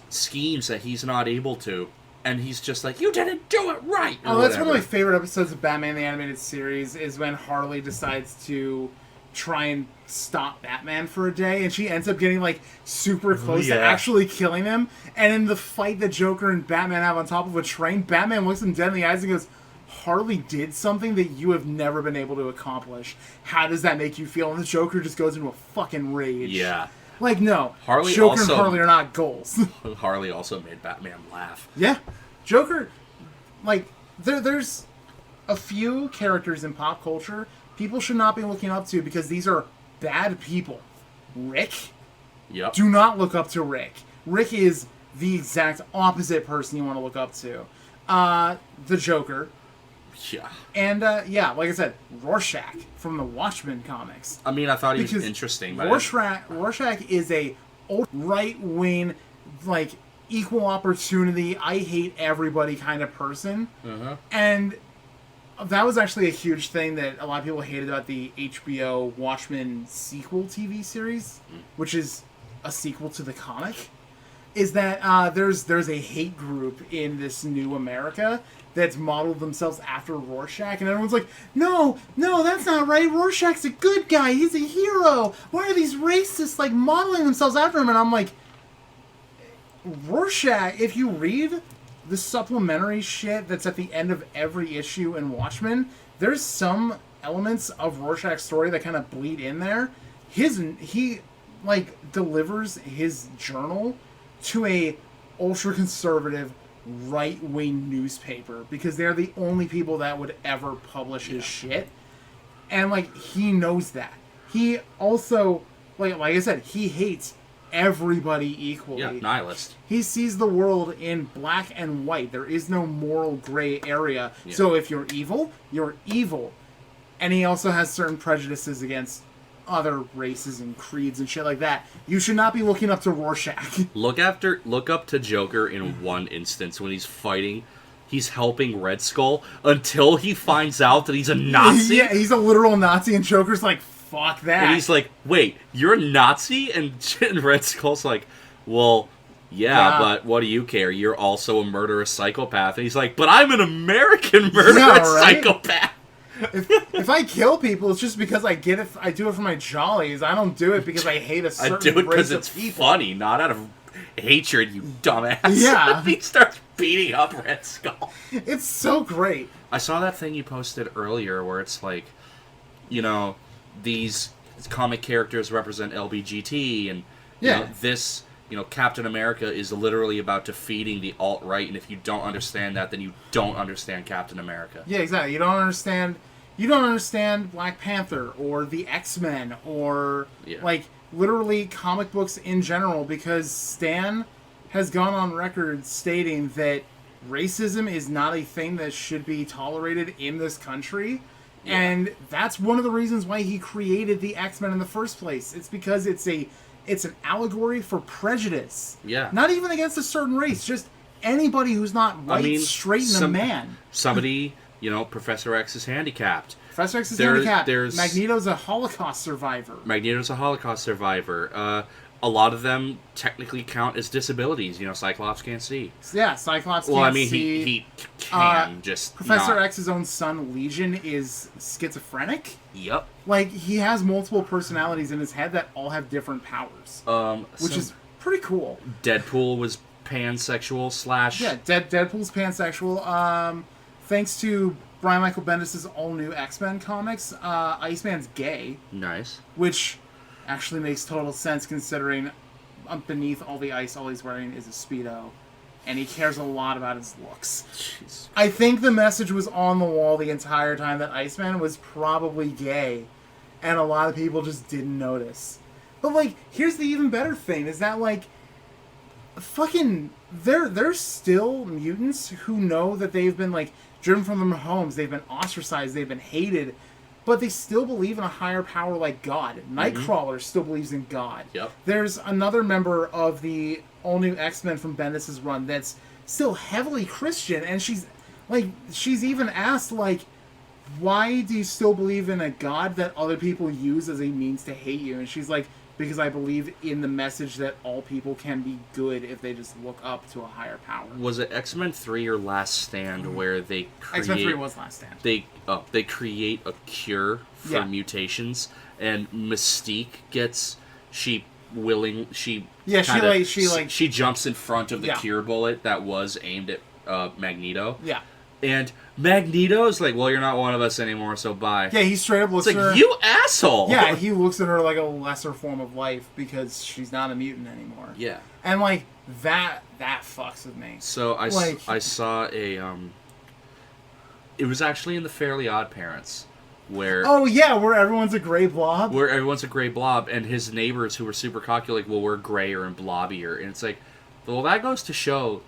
schemes that he's not able to, and he's just like, you didn't do it right! Oh, that's one of my favorite episodes of Batman the Animated Series, is when Harley decides to try and stop Batman for a day, and she ends up getting like super close to actually killing him. And in the fight that Joker and Batman have on top of a train, Batman looks him dead in the eyes and goes, Harley did something that you have never been able to accomplish. How does that make you feel? And the Joker just goes into a fucking rage. Yeah. Like, no. Joker and Harley are not goals. Harley also made Batman laugh. Yeah. Joker, like, there's a few characters in pop culture people should not be looking up to because these are bad people. Rick? Yep. Do not look up to Rick. Rick is the exact opposite person you want to look up to. The Joker. Yeah. And, like I said, Rorschach from the Watchmen comics. I mean, I thought he was interesting. But Rorschach is a right-wing, like, equal opportunity, I hate everybody kind of person. Uh-huh. And that was actually a huge thing that a lot of people hated about the HBO Watchmen sequel TV series, which is a sequel to the comic, is that there's a hate group in this new America that's modeled themselves after Rorschach, and everyone's like, no, that's not right. Rorschach's a good guy. He's a hero. Why are these racists, like, modeling themselves after him? And I'm like, Rorschach, if you read the supplementary shit that's at the end of every issue in Watchmen, there's some elements of Rorschach's story that kind of bleed in there. He delivers his journal to a ultra-conservative right-wing newspaper because they're the only people that would ever publish his shit. And, like, he knows that. He also, like I said, he hates everybody equally. Yeah, nihilist. He sees the world in black and white. There is no moral gray area. Yeah. So if you're evil, you're evil. And he also has certain prejudices against other races and creeds and shit like that. You should not be looking up to Rorschach. Look up to Joker in one instance when he's fighting. He's helping Red Skull until he finds out that he's a Nazi. Yeah, he's a literal Nazi, and Joker's like, fuck that. And he's like, wait, you're a Nazi? And Red Skull's like, well, yeah, but what do you care? You're also a murderous psychopath. And he's like, but I'm an American murderous psychopath. If I kill people, it's just because I do it for my jollies. I don't do it because I hate a certain race of people. I do it because it's funny, not out of hatred, you dumbass. Yeah. He starts beating up Red Skull. It's so great. I saw that thing you posted earlier where it's like, you know, these comic characters represent LBGT, and you know, Captain America is literally about defeating the alt-right, and if you don't understand that, then you don't understand Captain America. Yeah, exactly. You don't understand Black Panther or the X-Men or like literally comic books in general, because Stan has gone on record stating that racism is not a thing that should be tolerated in this country. Yeah. And that's one of the reasons why he created the X-Men in the first place. It's because it's an allegory for prejudice. Yeah. Not even against a certain race, just anybody who's not white, straight, and a man. Somebody Professor X is handicapped. Professor X is handicapped. Magneto's a Holocaust survivor. A lot of them technically count as disabilities. Cyclops can't see. Yeah, Cyclops can't see. He can Professor not. X's own son, Legion, is schizophrenic. Yep. He has multiple personalities in his head that all have different powers. Which is pretty cool. Deadpool was pansexual / Yeah, Deadpool's pansexual. Thanks to Brian Michael Bendis' all-new X-Men comics, Iceman's gay. Nice. Which actually makes total sense considering beneath all the ice, all he's wearing is a Speedo. And he cares a lot about his looks. Jeez. I think the message was on the wall the entire time that Iceman was probably gay. And a lot of people just didn't notice. But, here's the even better thing, is that, there's still mutants who know that they've been, driven from their homes, they've been ostracized, they've been hated, but they still believe in a higher power like God. Nightcrawler still believes in God. Yep. There's another member of the all-new X-Men from Bendis' run that's still heavily Christian, and she's even asked, why do you still believe in a God that other people use as a means to hate you? And she's like, because I believe in the message that all people can be good if they just look up to a higher power. Was it X-Men 3 or Last Stand where they create... X-Men 3 was Last Stand. They create a cure for mutations, and Mystique gets... She jumps in front of the cure bullet that was aimed at Magneto. Yeah. And Magneto's like, well, you're not one of us anymore, so bye. Yeah, he straight up looks at her... you asshole! Yeah, he looks at her like a lesser form of life because she's not a mutant anymore. Yeah. And, that fucks with me. So, I saw a, It was actually in the Fairly Odd Parents, where... Oh, yeah, where everyone's a gray blob? Where everyone's a gray blob, and his neighbors who were super cocky, well, we're grayer and blobbier. And it's well, that goes to show,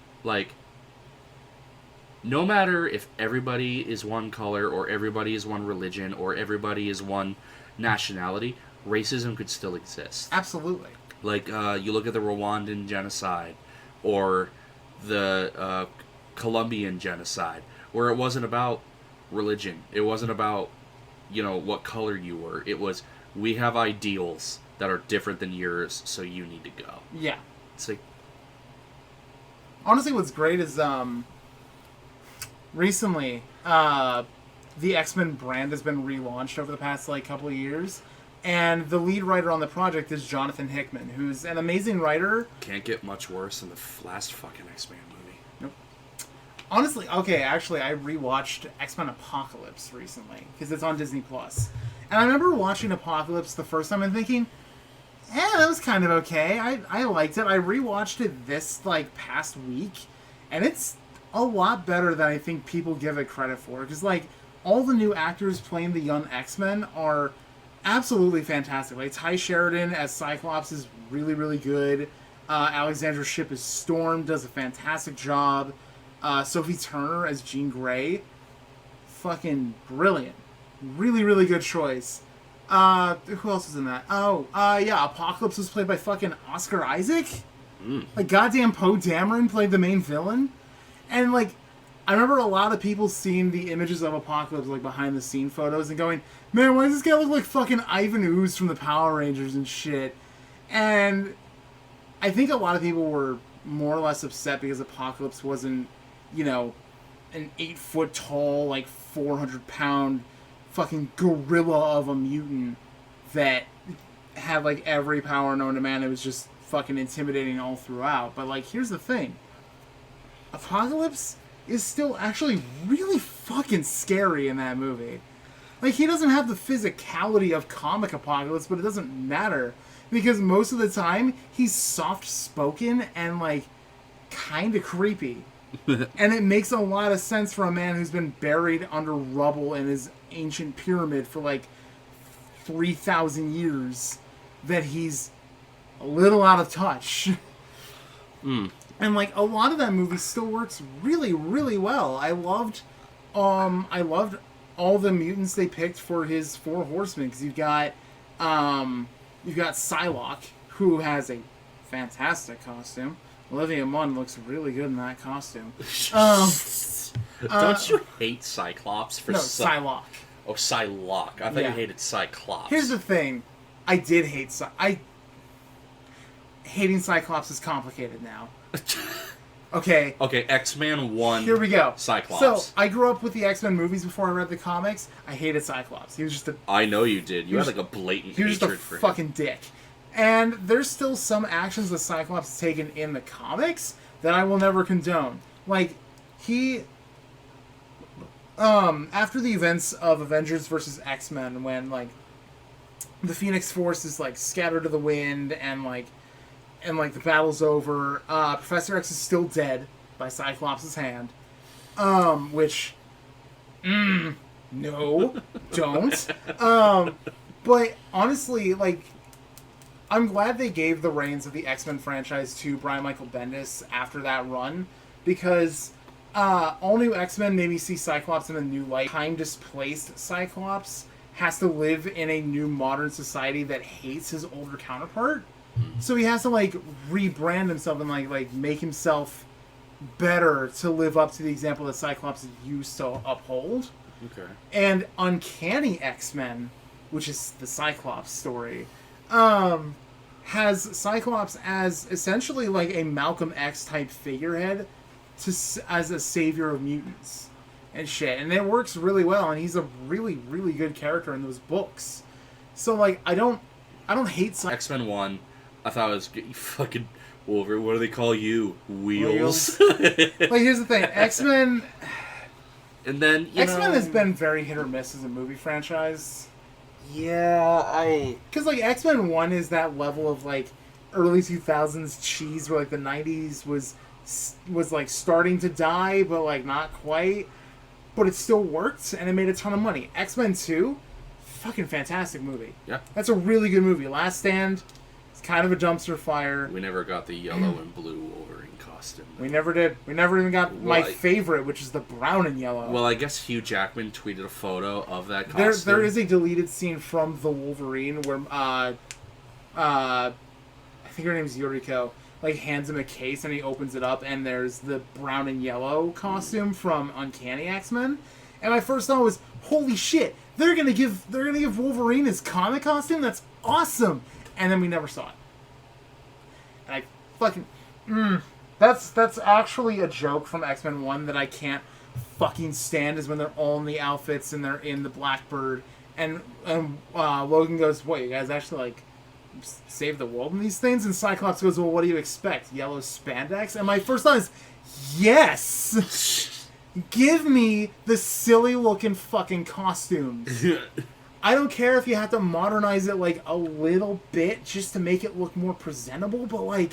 no matter if everybody is one color, or everybody is one religion, or everybody is one nationality, racism could still exist. Absolutely. You look at the Rwandan genocide, or the Colombian genocide, where it wasn't about religion. It wasn't about, what color you were. It was, we have ideals that are different than yours, so you need to go. Yeah. It's honestly, what's great is, recently, the X-Men brand has been relaunched over the past, couple of years, and the lead writer on the project is Jonathan Hickman, who's an amazing writer. Can't get much worse than the last fucking X-Men movie. Nope. Honestly, okay, actually, I rewatched X-Men Apocalypse recently, because it's on Disney+. And I remember watching Apocalypse the first time and thinking, that was kind of okay. I liked it. I rewatched it this, past week, and it's a lot better than I think people give it credit for. Because, all the new actors playing the young X-Men are absolutely fantastic. Ty Sheridan as Cyclops is really, really good. Alexandra Shipp as Storm does a fantastic job. Sophie Turner as Jean Grey, fucking brilliant. Really, really good choice. Who else was in that? Apocalypse was played by fucking Oscar Isaac. Goddamn Poe Dameron played the main villain. And, I remember a lot of people seeing the images of Apocalypse, behind-the-scene photos and going, man, why does this guy look like fucking Ivan Ooze from the Power Rangers and shit? And I think a lot of people were more or less upset because Apocalypse wasn't, an 8-foot-tall, 400-pound fucking gorilla of a mutant that had, every power known to man. It was just fucking intimidating all throughout. But, here's the thing. Apocalypse is still actually really fucking scary in that movie. He doesn't have the physicality of comic Apocalypse, but it doesn't matter. Because most of the time, he's soft-spoken and, kind of creepy. And it makes a lot of sense for a man who's been buried under rubble in his ancient pyramid for, 3,000 years, that he's a little out of touch. And, a lot of that movie still works really, really well. I loved all the mutants they picked for his Four Horsemen, because you've got Psylocke, who has a fantastic costume. Olivia Munn looks really good in that costume. Don't you hate Cyclops for no, Psylocke. Oh, Psylocke. I thought you hated Cyclops. Here's the thing. I did hate hating Cyclops is complicated now. Okay. Okay, X-Men 1. Here we go. Cyclops. So, I grew up with the X-Men movies before I read the comics. I hated Cyclops. He was just a... I know you did. You had like a blatant hatred for him. He was just a fucking dick. And there's still some actions that Cyclops has taken in the comics that I will never condone. Like, he... after the events of Avengers vs. X-Men, when, like, the Phoenix Force is, like, scattered to the wind, and the battle's over, Professor X is still dead by Cyclops' hand. Which... no, don't. But, honestly, like... I'm glad they gave the reins of the X-Men franchise to Brian Michael Bendis after that run, because all new X-Men made me see Cyclops in a new light. Time-displaced Cyclops has to live in a new modern society that hates his older counterpart, so he has to like rebrand himself and like make himself better to live up to the example that Cyclops used to uphold. Okay. And Uncanny X-Men, which is the Cyclops story, has Cyclops as essentially like a Malcolm X type figurehead as a savior of mutants and shit, and it works really well, and he's a really, really good character in those books. So like I don't hate X-Men 1. I thought it was fucking Wolverine. What do they call you? Wheels. Like here's the thing, X-Men. And then X-Men has been very hit or miss as a movie franchise. Yeah, because like X-Men 1 is that level of like early 2000s cheese where like the 90s was like starting to die but like not quite, but it still worked and it made a ton of money. X-Men 2, fucking fantastic movie. Yeah, that's a really good movie. Last Stand, it's kind of a dumpster fire. We never got the yellow and blue Wolverine costume. We never did. We never even got my favorite, which is the brown and yellow. Well, I guess Hugh Jackman tweeted a photo of that costume. There is a deleted scene from The Wolverine where I think her name's Yuriko, like hands him a case and he opens it up and there's the brown and yellow costume from Uncanny X-Men. And my first thought was, holy shit, they're gonna give Wolverine his comic costume? That's awesome! And then we never saw it. And I fucking That's actually a joke from X-Men 1 that I can't fucking stand, is when they're all in the outfits and they're in the Blackbird and Logan goes, what, you guys actually like save the world in these things? And Cyclops goes, well, what do you expect? Yellow spandex? And my first thought is, yes! Give me the silly looking fucking costumes. I don't care if you have to modernize it like a little bit just to make it look more presentable, but like,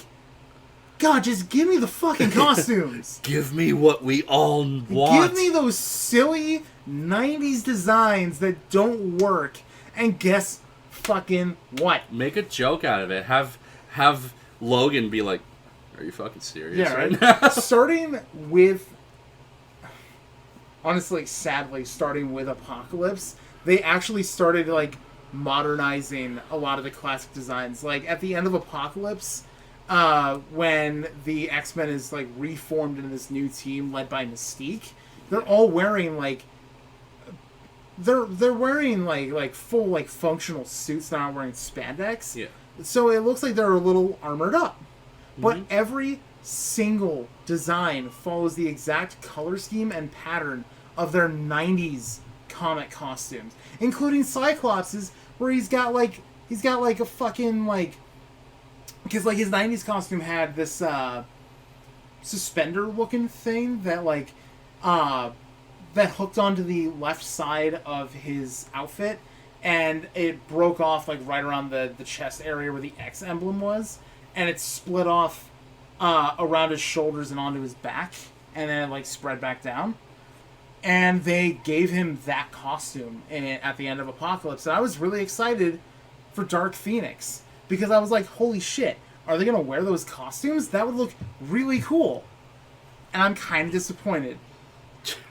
God, just give me the fucking costumes. Give me what we all want. Give me those silly 90s designs that don't work. And guess fucking what? Make a joke out of it. Have Logan be like, are you fucking serious? Yeah, right? Starting with... Honestly, sadly, starting with Apocalypse, they actually started, like, modernizing a lot of the classic designs. Like, at the end of Apocalypse... when the X-Men is like reformed into this new team led by Mystique, they're all wearing like they're wearing like full like functional suits. They're not wearing spandex. Yeah. So it looks like they're a little armored up. But every single design follows the exact color scheme and pattern of their 90s comic costumes, including Cyclops's, where he's got like a fucking like. Because, like, his 90s costume had this, suspender-looking thing that, like, that hooked onto the left side of his outfit, and it broke off, like, right around the chest area where the X emblem was, and it split off, around his shoulders and onto his back, and then it, like, spread back down. And they gave him that costume at the end of Apocalypse, and I was really excited for Dark Phoenix. Because I was like, holy shit, are they going to wear those costumes? That would look really cool. And I'm kind of disappointed.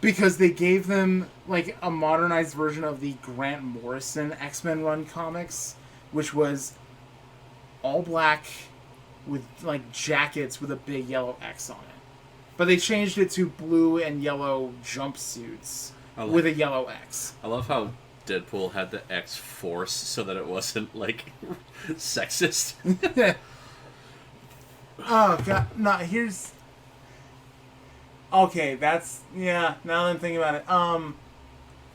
Because they gave them, like, a modernized version of the Grant Morrison X-Men run comics, which was all black with, like, jackets with a big yellow X on it. but they changed it to blue and yellow jumpsuits with a yellow X. I love how Deadpool had the X Force so that it wasn't, like, sexist. Oh, God. No, here's... Okay, that's... Yeah, now that I'm thinking about it.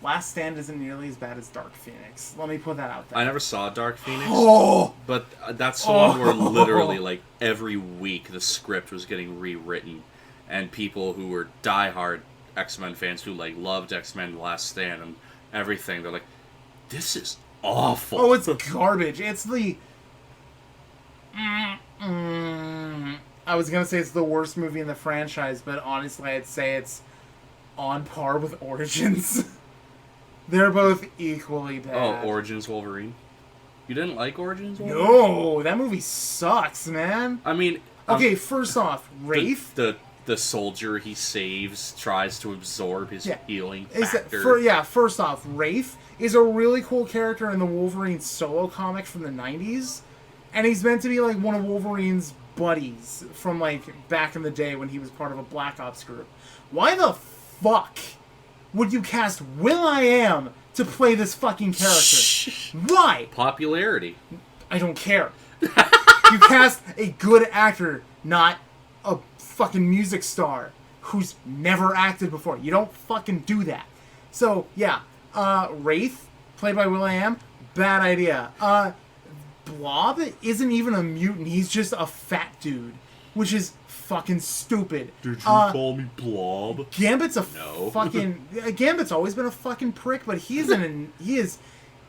Last Stand isn't nearly as bad as Dark Phoenix. Let me put that out there. I never saw Dark Phoenix. Oh! But that's the one where literally, like, every week the script was getting rewritten. And people who were diehard X-Men fans who, like, loved X-Men Last Stand and everything, they're like, this is awful. Oh, it's garbage. It's the... I was going to say it's the worst movie in the franchise, but honestly, I'd say it's on par with Origins. They're both equally bad. Oh, Origins Wolverine? You didn't like Origins Wolverine? No, that movie sucks, man. I mean... Okay, first off, Rafe... The soldier he saves tries to absorb his healing factor. First off, Rafe is a really cool character in the Wolverine solo comic from the 90s. And he's meant to be like one of Wolverine's buddies from like back in the day when he was part of a Black Ops group. Why the fuck would you cast Will.i.am to play this fucking character? Why? Popularity. I don't care. You cast a good actor, not a fucking music star who's never acted before. You don't fucking do that. So, yeah. Wraith, played by Will.i.am, bad idea. Blob isn't even a mutant. He's just a fat dude, which is fucking stupid. Did you call me Blob? Gambit's fucking... Gambit's always been a fucking prick, but he is an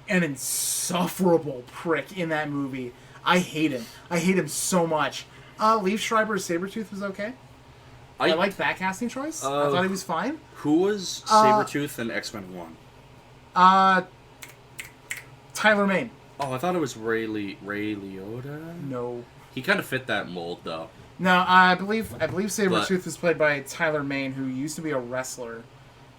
insufferable prick in that movie. I hate him. I hate him so much. Liev Schreiber's Sabretooth was okay. I liked that casting choice. I thought he was fine. Who was Sabretooth in X-Men 1? Tyler Mane. Oh, I thought it was Ray Liotta? No. He kind of fit that mold, though. No, I believe Sabretooth was played by Tyler Mane, who used to be a wrestler.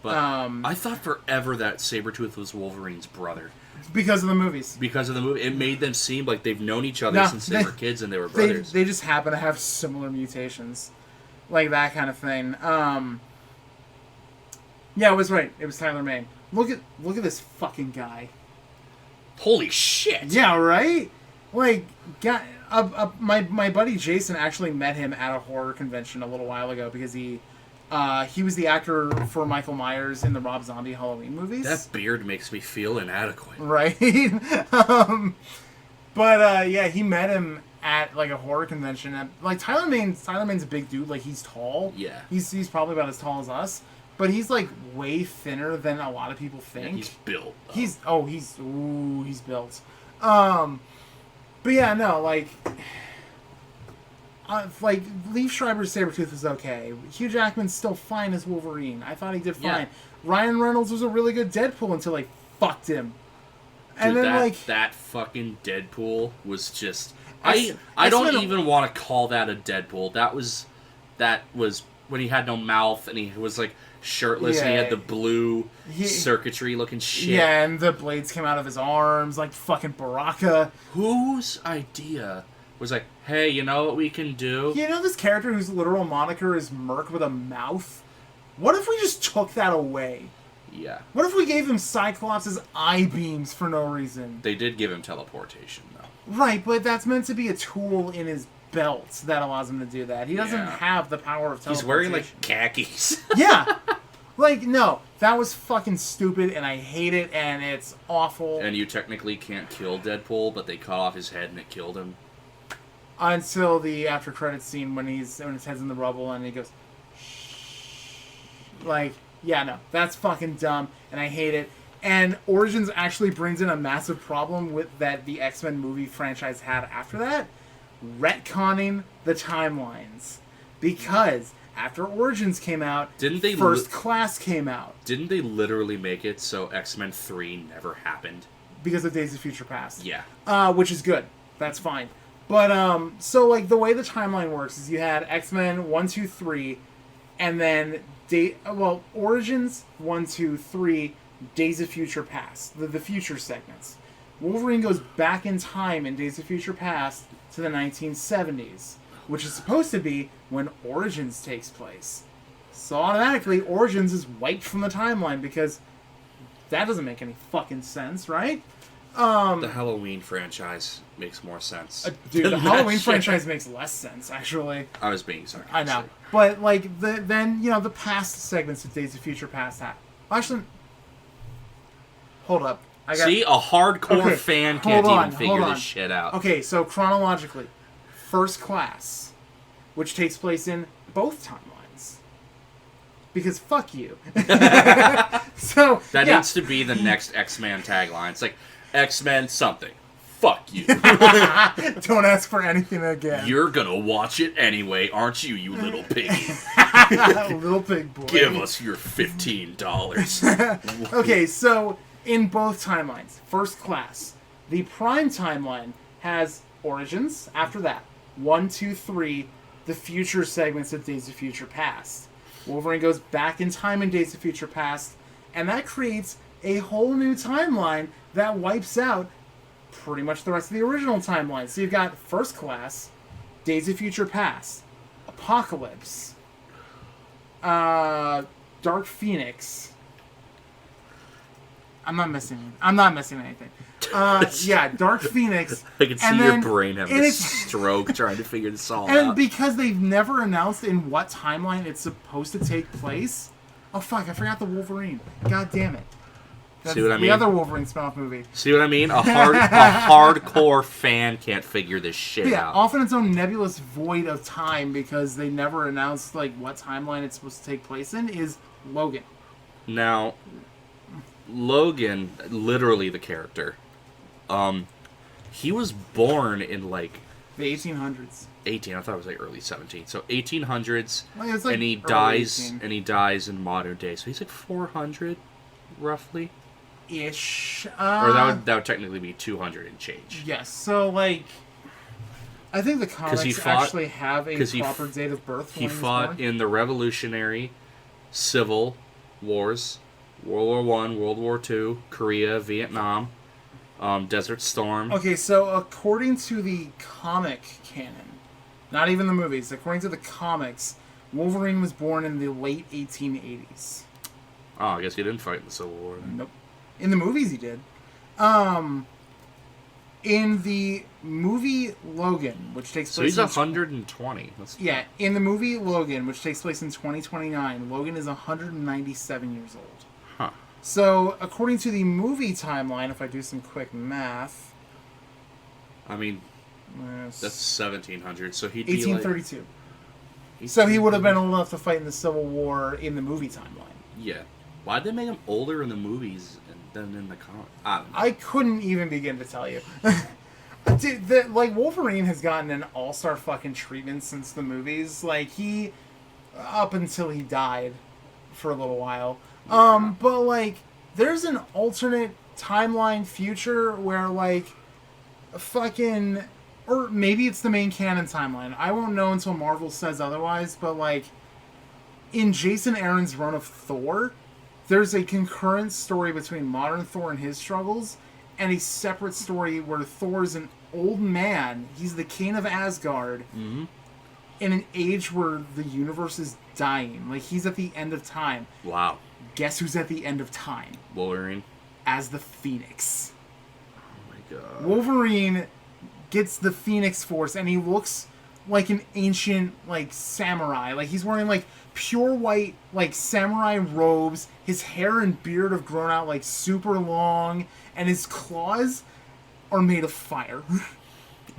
But I thought forever that Sabretooth was Wolverine's brother. Because of the movies. Because of the movie. It made them seem like they've known each other since they were kids and they were brothers. They just happen to have similar mutations. Like that kind of thing. Yeah, it was right. It was Tyler Mane. Look at this fucking guy. Holy shit! Yeah, right? Like, my buddy Jason actually met him at a horror convention a little while ago because he was the actor for Michael Myers in the Rob Zombie Halloween movies. That beard makes me feel inadequate. Right? Yeah, he met him at like a horror convention. And, like Tyler Mane's a big dude. Like he's tall. Yeah. He's probably about as tall as us. But he's like way thinner than a lot of people think. Yeah, he's built. Though. He's built. But yeah, no, like Liev Schreiber's Sabretooth was okay. Hugh Jackman's still fine as Wolverine. I thought he did fine. Yeah. Ryan Reynolds was a really good Deadpool until they fucked him. And dude, then that fucking Deadpool was just I don't even want to call that a Deadpool. That was when he had no mouth and he was like shirtless and he had the blue circuitry looking shit. Yeah, and the blades came out of his arms like fucking Baraka. Whose idea was like, hey, you know what we can do? You know this character whose literal moniker is Merc with a mouth? What if we just took that away? Yeah. What if we gave him Cyclops' eye beams for no reason? They did give him teleportation, though. Right, but that's meant to be a tool in his belt that allows him to do that. He doesn't have the power of teleportation. He's wearing, like, khakis. Yeah. Like, no. That was fucking stupid, and I hate it, and it's awful. And you technically can't kill Deadpool, but they cut off his head and it killed him. Until the after credits scene when his head's in the rubble and he goes, shh. Like, yeah, no. That's fucking dumb, and I hate it. And Origins actually brings in a massive problem with that the X-Men movie franchise had after that. Retconning the timelines. Because after Origins came out, First Class came out. Didn't they literally make it so X-Men 3 never happened? Because of Days of Future Past. Yeah. Which is good. That's fine. But, so, like, the way the timeline works is you had X-Men 1, 2, 3, and then, Origins 1, 2, 3, Days of Future Past. The future segments. Wolverine goes back in time in Days of Future Past to the 1970s. which is supposed to be when Origins takes place. So automatically, Origins is wiped from the timeline because that doesn't make any fucking sense, right? The Halloween franchise makes more sense. Dude, the Halloween franchise makes less sense, actually. I was being sarcastic. I know. But, like, then, the past segments of Days of Future Past actually, hold up. See, a hardcore fan can't even figure this shit out. Okay, so chronologically, First Class, which takes place in both timelines. Because fuck you. So that needs to be the next X-Men tagline. It's like, X-Men something. Fuck you. Don't ask for anything again. You're gonna watch it anyway, aren't you, you little piggy? Little pig boy. Give us your $15. Okay, so in both timelines, First Class, the Prime timeline has Origins. After that, 1, 2, 3, the future segments of Days of Future Past. Wolverine goes back in time in Days of Future Past, and that creates a whole new timeline that wipes out pretty much the rest of the original timeline. So you've got First Class, Days of Future Past, Apocalypse, Dark Phoenix. I'm not missing anything. Yeah, Dark Phoenix. I can see your brain having a stroke trying to figure this all out. And because they've never announced in what timeline it's supposed to take place. Oh fuck, I forgot the Wolverine. God damn it. That's see what I mean? The other Wolverine spin-off movie. See what I mean? A hardcore fan can't figure this shit out. Off in its own nebulous void of time because they never announced like what timeline it's supposed to take place in is Logan. Now, Logan, literally the character, he was born in like the 1800s. 18. I thought it was like early 17. So 1800s, well, like and he dies in modern day. So he's like 400, roughly. Ish. Or that would technically be 200 and change. Yes. So like, I think the comics actually have a proper date of birth. He fought in the Revolutionary, Civil Wars, World War I, World War II, Korea, Vietnam, Desert Storm. Okay, so according to the comic canon, not even the movies, according to the comics, Wolverine was born in the late 1880s. Oh, I guess he didn't fight in the Civil War then. Nope. In the movies he did. In the movie Logan, which takes place... So he's 120. Yeah, in the movie Logan, which takes place in 2029, Logan is 197 years old. Huh. So, according to the movie timeline, if I do some quick math... I mean, that's 1700, so he'd 1832. Be like... So he would have been old enough to fight in the Civil War in the movie timeline. Yeah. Why'd they make him older in the movies than in the comic? I couldn't even begin to tell you. Dude, Wolverine has gotten an all-star fucking treatment since the movies. Like, up until he died for a little while. Yeah. But, like, there's an alternate timeline future where, like, fucking... Or maybe it's the main canon timeline. I won't know until Marvel says otherwise, but, like, in Jason Aaron's run of Thor, there's a concurrent story between modern Thor and his struggles, and a separate story where Thor's an old man. He's the king of Asgard, in an age where the universe is dying. Like, he's at the end of time. Wow. Guess who's at the end of time? Wolverine. As the Phoenix. Oh my god. Wolverine gets the Phoenix Force, and he looks like an ancient, like, samurai. Like, he's wearing, like, pure white, like, samurai robes. His hair and beard have grown out, like, super long. And his claws are made of fire.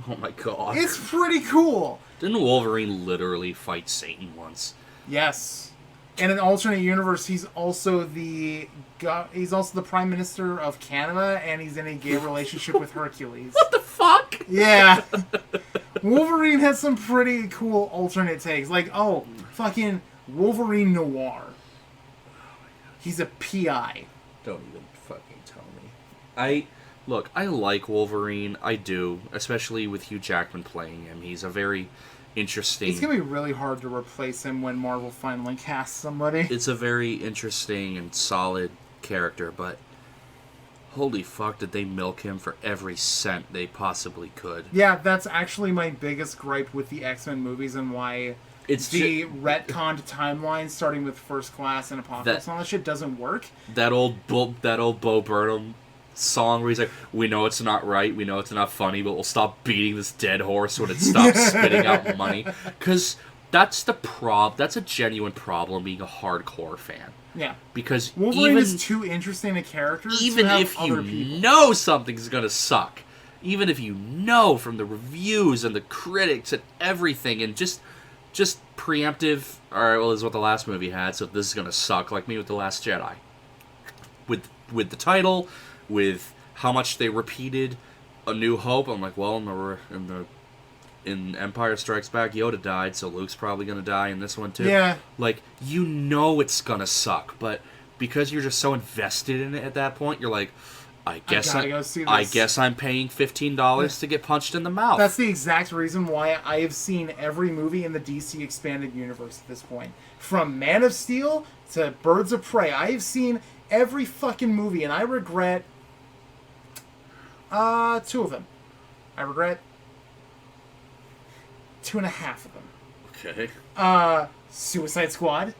Oh my god. It's pretty cool. Didn't Wolverine literally fight Satan once? Yes. In an alternate universe, he's also the Prime Minister of Canada, and he's in a gay relationship with Hercules. What the fuck? Yeah. Wolverine has some pretty cool alternate takes. Like, fucking Wolverine Noir. He's a PI. Don't even fucking tell me. I like Wolverine. I do. Especially with Hugh Jackman playing him. He's a very interesting... It's going to be really hard to replace him when Marvel finally casts somebody. It's a very interesting and solid character, but... holy fuck, did they milk him for every cent they possibly could. Yeah, that's actually my biggest gripe with the X-Men movies and why it's the retconned timeline starting with First Class and Apocalypse and all that shit doesn't work. That old Bo Burnham song where he's like, we know it's not right, we know it's not funny, but we'll stop beating this dead horse when it stops spitting out money. Because that's a genuine problem being a hardcore fan. Yeah. Because Wolverine is too interesting a character even to have if other you people. know something's gonna suck, even if you know from the reviews and the critics and everything, and just preemptive, alright, well, this is what the last movie had, so this is gonna suck, like me with The Last Jedi. With the title, with how much they repeated A New Hope, I'm like, well, in Empire Strikes Back, Yoda died, so Luke's probably gonna die in this one too. Yeah. Like, you know it's gonna suck, but because you're just so invested in it at that point, you're like, I guess I'm paying $15 to get punched in the mouth. That's the exact reason why I have seen every movie in the DC Expanded Universe at this point. From Man of Steel to Birds of Prey. I have seen every fucking movie, and I regret 2 of them. I regret 2.5 of them. Okay. Suicide Squad.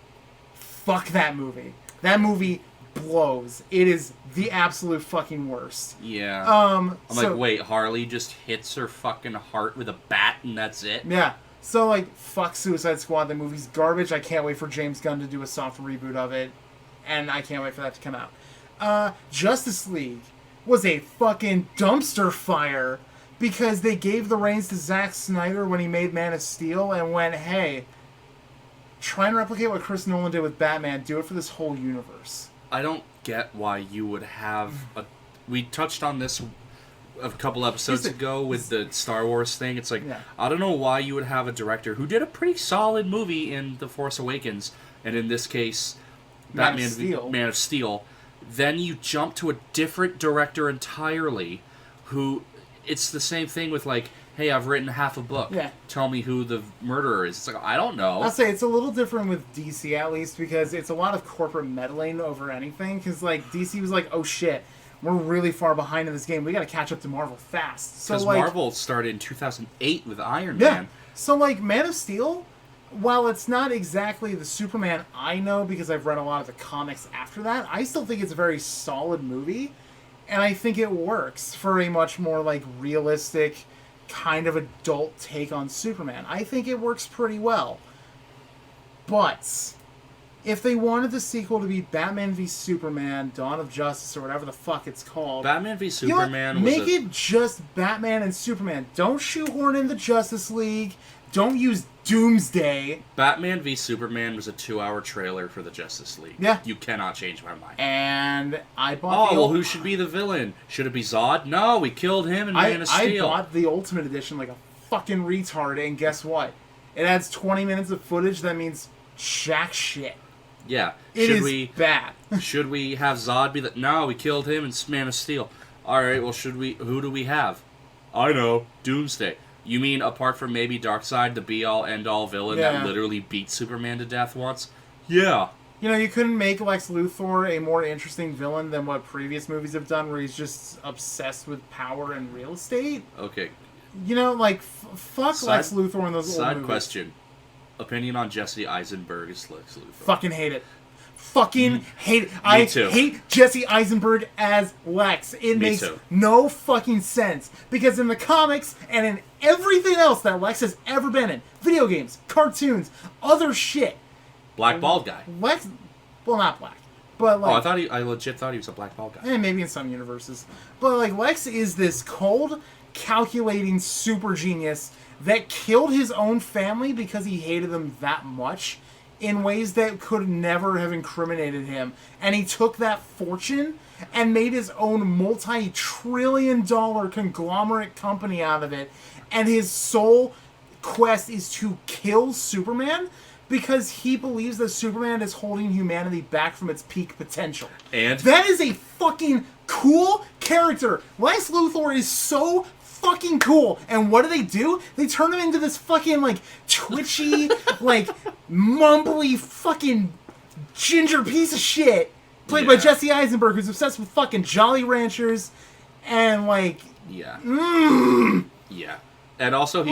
Fuck that movie. That movie blows. It is the absolute fucking worst. Yeah. I'm like, wait, Harley just hits her fucking heart with a bat and that's it? Yeah. So, like, fuck Suicide Squad. The movie's garbage. I can't wait for James Gunn to do a soft reboot of it. And I can't wait for that to come out. Justice League was a fucking dumpster fire because they gave the reins to Zack Snyder when he made Man of Steel and went, hey, try and replicate what Chris Nolan did with Batman. Do it for this whole universe. I don't get why you would have a... We touched on this a couple episodes ago with the Star Wars thing. It's like, I don't know why you would have a director who did a pretty solid movie in The Force Awakens, and in this case, Man of Steel. Then you jump to a different director entirely who... It's the same thing with, like, hey, I've written half a book. Yeah. Tell me who the murderer is. It's like, I don't know. I'll say it's a little different with DC, at least, because it's a lot of corporate meddling over anything. Because, like, DC was like, oh, shit, we're really far behind in this game. We got to catch up to Marvel fast. Because like, Marvel started in 2008 with Iron Man. So, like, Man of Steel, while it's not exactly the Superman I know because I've read a lot of the comics after that, I still think it's a very solid movie. And I think it works for a much more, like, realistic, kind of adult take on Superman. I think it works pretty well. But if they wanted the sequel to be Batman v Superman, Dawn of Justice, or whatever the fuck it's called... Batman v Superman make it just Batman and Superman. Don't shoehorn in the Justice League. Don't use Doomsday. Batman v Superman was a 2-hour trailer for the Justice League. Yeah. You cannot change my mind. And I bought who should be the villain? Should it be Zod? No, we killed him in Man of Steel. I bought the Ultimate Edition like a fucking retard, and guess what? It adds 20 minutes of footage that means jack shit. Yeah. It is bad. Should we have Zod be the... No, we killed him in Man of Steel. Alright, well, who do we have? I know. Doomsday. You mean, apart from maybe Darkseid, the be-all, end-all villain that literally beat Superman to death once? Yeah. You know, you couldn't make Lex Luthor a more interesting villain than what previous movies have done, where he's just obsessed with power and real estate? Okay. You know, like, fuck Lex Luthor in those old movies. Side question. Opinion on Jesse Eisenberg as Lex Luthor. Fucking hate it. Fucking hate it. I hate Jesse Eisenberg as Lex. It makes no fucking sense. Because in the comics and in everything else that Lex has ever been in, video games, cartoons, other shit. Black bald guy. Lex, well, not black. But like, I legit thought he was a black bald guy. Maybe in some universes. But like, Lex is this cold, calculating super genius that killed his own family because he hated them that much in ways that could never have incriminated him. And he took that fortune and made his own multi-trillion-dollar conglomerate company out of it. And his sole quest is to kill Superman because he believes that Superman is holding humanity back from its peak potential. And that is a fucking cool character. Lex Luthor is so fucking cool. And what do? They turn him into this fucking, like, twitchy, like, mumbly fucking ginger piece of shit played by Jesse Eisenberg, who's obsessed with fucking Jolly Ranchers, and like, yeah, mm, yeah. And also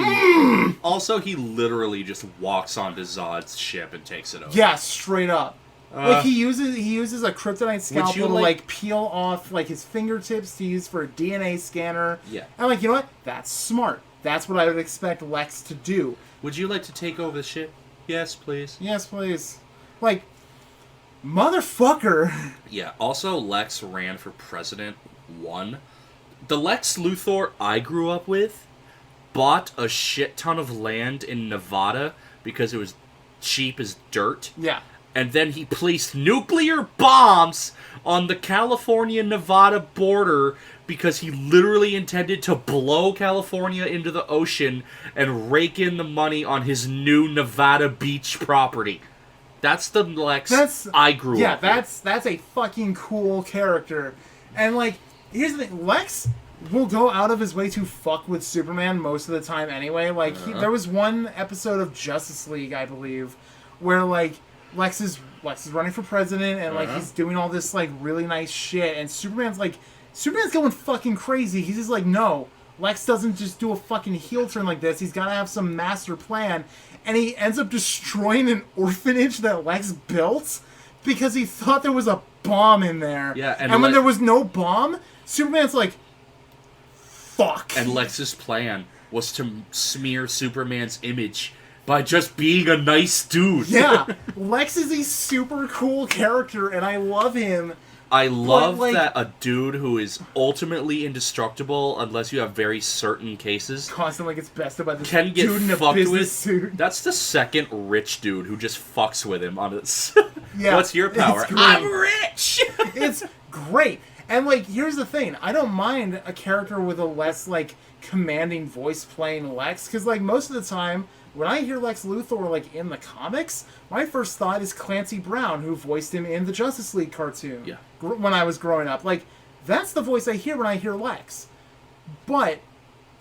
he literally just walks onto Zod's ship and takes it over. Yeah, straight up. Like he uses a kryptonite scalpel to like peel off like his fingertips to use for a DNA scanner. Yeah. And like, you know what? That's smart. That's what I would expect Lex to do. Would you like to take over the ship? Yes, please. Yes, please. Like, motherfucker. Yeah. Also, Lex ran for president. The Lex Luthor I grew up with bought a shit ton of land in Nevada because it was cheap as dirt. Yeah. And then he placed nuclear bombs on the California-Nevada border because he literally intended to blow California into the ocean and rake in the money on his new Nevada beach property. That's the Lex I grew up with. That's a fucking cool character. And, like, here's the thing. Lex will go out of his way to fuck with Superman most of the time anyway. Like, there was one episode of Justice League, I believe, where, like, Lex is running for president, and like he's doing all this like really nice shit, and Superman's going fucking crazy. He's just like, no, Lex doesn't just do a fucking heel turn like this. He's got to have some master plan, and he ends up destroying an orphanage that Lex built because he thought there was a bomb in there. Yeah, and when there was no bomb, Superman's like, fuck. And Lex's plan was to smear Superman's image by just being a nice dude. Yeah. Lex is a super cool character, and I love him. I love that a dude who is ultimately indestructible, unless you have very certain cases, constantly gets bested by this can get dude in a fucked business with. suit. That's the second rich dude who just fucks with him on it. Yeah, what's your power? I'm rich! It's great. And, like, here's the thing. I don't mind a character with a less, like, commanding voice playing Lex, because, like, most of the time, when I hear Lex Luthor, like, in the comics, my first thought is Clancy Brown, who voiced him in the Justice League cartoon. Yeah. When I was growing up. Like, that's the voice I hear when I hear Lex. But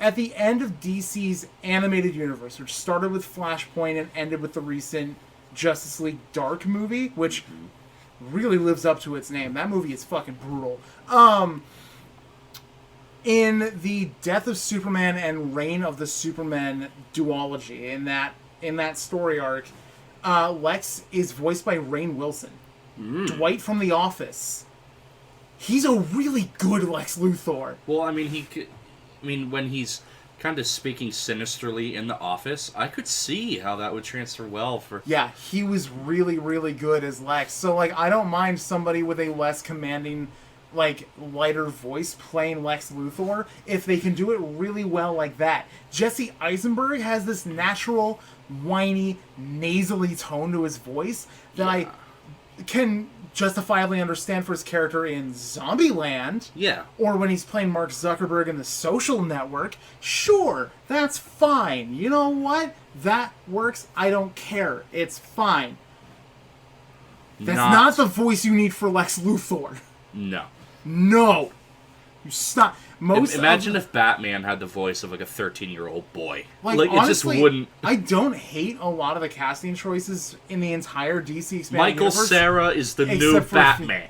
at the end of DC's animated universe, which started with Flashpoint and ended with the recent Justice League Dark movie, which really lives up to its name. That movie is fucking brutal. In the Death of Superman and Reign of the Supermen duology, in that story arc, Lex is voiced by Rainn Wilson. Dwight from The Office. He's a really good Lex Luthor. Well, I mean, when he's kind of speaking sinisterly in The Office, I could see how that would transfer well for... Yeah, he was really, really good as Lex. So, like, I don't mind somebody with a less commanding, like, lighter voice playing Lex Luthor if they can do it really well like that. Jesse Eisenberg has this natural, whiny, nasally tone to his voice that I can justifiably understand for his character in Zombieland. Yeah. Or when he's playing Mark Zuckerberg in The Social Network. Sure, that's fine. You know what? That works. I don't care. It's fine. That's not the voice you need for Lex Luthor. No. No. You stop. Imagine if Batman had the voice of like a 13-year-old boy. Like honestly, it just wouldn't. I don't hate a lot of the casting choices in the entire DC expanded Michael universe. Cera is the new Batman.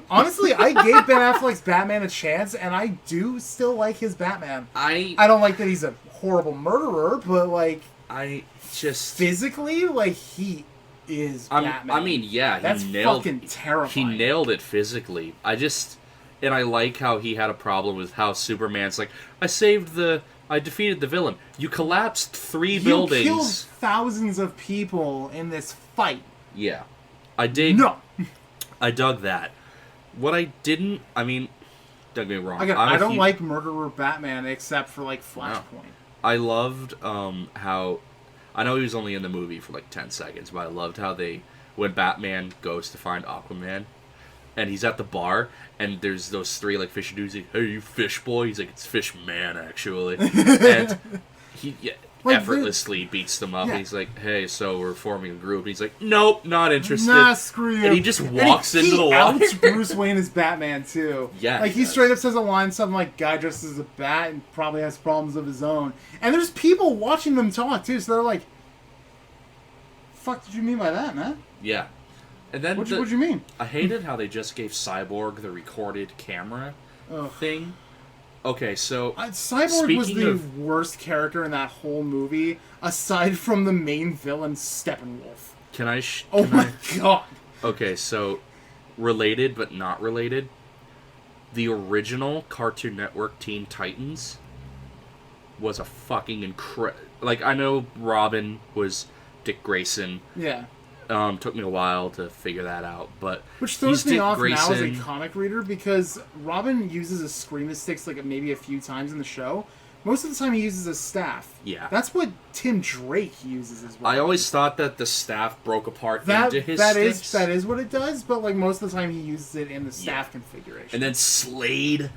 Honestly, I gave Ben Affleck's Batman a chance, and I do still like his Batman. I don't like that he's a horrible murderer, but like I just physically, like he is Batman. I mean, yeah, that's fucking terrifying. He nailed it physically. And I like how he had a problem with how Superman's like, I defeated the villain. You collapsed 3 buildings. You killed thousands of people in this fight. Yeah. I did. No. I dug that. What I didn't, don't get me wrong. Again, I don't like Murderer Batman except for, like, Flashpoint. No. I loved how, I know he was only in the movie for like 10 seconds, but I loved how when Batman goes to find Aquaman, and he's at the bar, and there's those 3 like fish dudes. Like, hey, you fish boy? He's like, it's fish man actually, and he effortlessly beats them up. Yeah. And he's like, hey, so we're forming a group. And he's like, nope, not interested. Nah, screw you. And he just walks into the water. He outs Bruce Wayne as Batman too. Yeah, like he straight up says a line, something like, "Guy dressed as a bat and probably has problems of his own." And there's people watching them talk too, so they're like, "Fuck, did you mean by that, man?" Yeah. And then What you mean? I hated how they just gave Cyborg the recorded camera thing. Okay, so Cyborg was the worst character in that whole movie, aside from the main villain Steppenwolf. Oh my god! Okay, so related but not related. The original Cartoon Network Teen Titans was a fucking incredible. Like, I know Robin was Dick Grayson. Yeah. Took me a while to figure that out, but which throws me off now as a comic reader because Robin uses his scream-sticks like maybe a few times in the show. Most of the time he uses a staff. Yeah. That's what Tim Drake uses as well. I always thought that the staff broke apart into his sticks. That is what it does, but like most of the time he uses it in the staff configuration. And then Slade,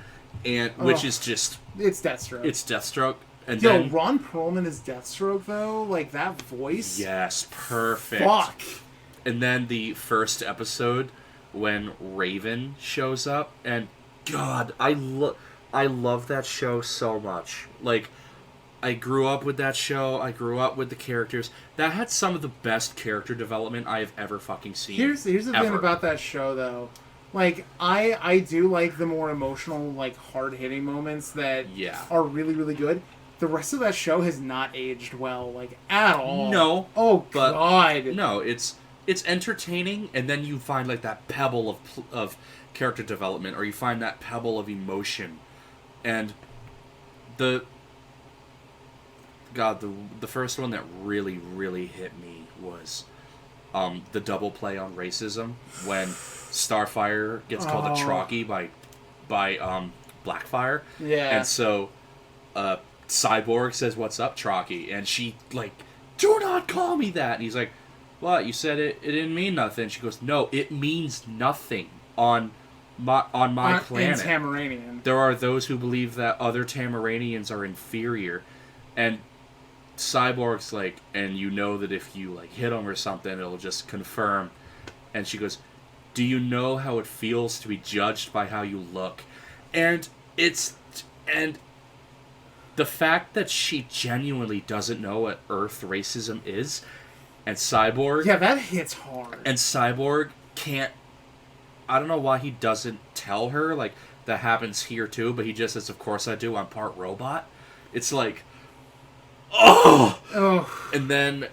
which is just... It's Deathstroke. It's Deathstroke. And then Ron Perlman is Deathstroke, though. Like, that voice. Yes, perfect. Fuck. And then the first episode when Raven shows up, and God, I love that show so much. Like, I grew up with that show. I grew up with the characters. That had some of the best character development I have ever fucking seen. Here's the thing about that show, though. Like, I do like the more emotional, like, hard-hitting moments that are really, really good. The rest of that show has not aged well, like, at all. No. Oh, God. No, it's entertaining, and then you find, like, that pebble of character development, or you find that pebble of emotion. And the first one that really, really hit me was the double play on racism, when Starfire gets called a Trockie by Blackfire. Yeah. And so Cyborg says, "What's up, Trockie?" And she, like, "Do not call me that." And he's like, "What? You said it didn't mean nothing." She goes, "No, it means nothing on my planet. In Tamaranian. There are those who believe that other Tamaranians are inferior." And Cyborg's like, "And you know that if you, like, hit him or something, it'll just confirm." And she goes, "Do you know how it feels to be judged by how you look?" And the fact that she genuinely doesn't know what Earth racism is, and Cyborg... Yeah, that hits hard. And Cyborg can't... I don't know why he doesn't tell her, like, that happens here too, but he just says, "Of course I do, I'm part robot." It's like... Oh! And then,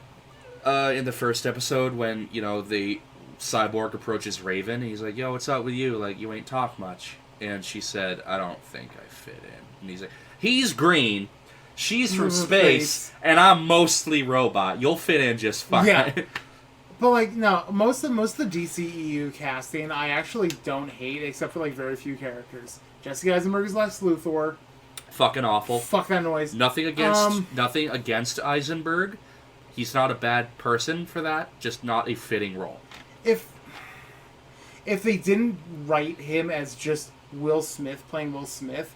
in the first episode, when, the Cyborg approaches Raven, he's like, "Yo, what's up with you? Like, you ain't talk much." And she said, "I don't think I fit in." And he's like... He's green, she's from space, and I'm mostly robot. You'll fit in just fine. Yeah. But, like, no, most of the DCEU casting I actually don't hate, except for, like, very few characters. Jesse Eisenberg is Lex Luthor. Fucking awful. Fuck that noise. Nothing against Eisenberg. He's not a bad person for that, just not a fitting role. If they didn't write him as just Will Smith playing Will Smith,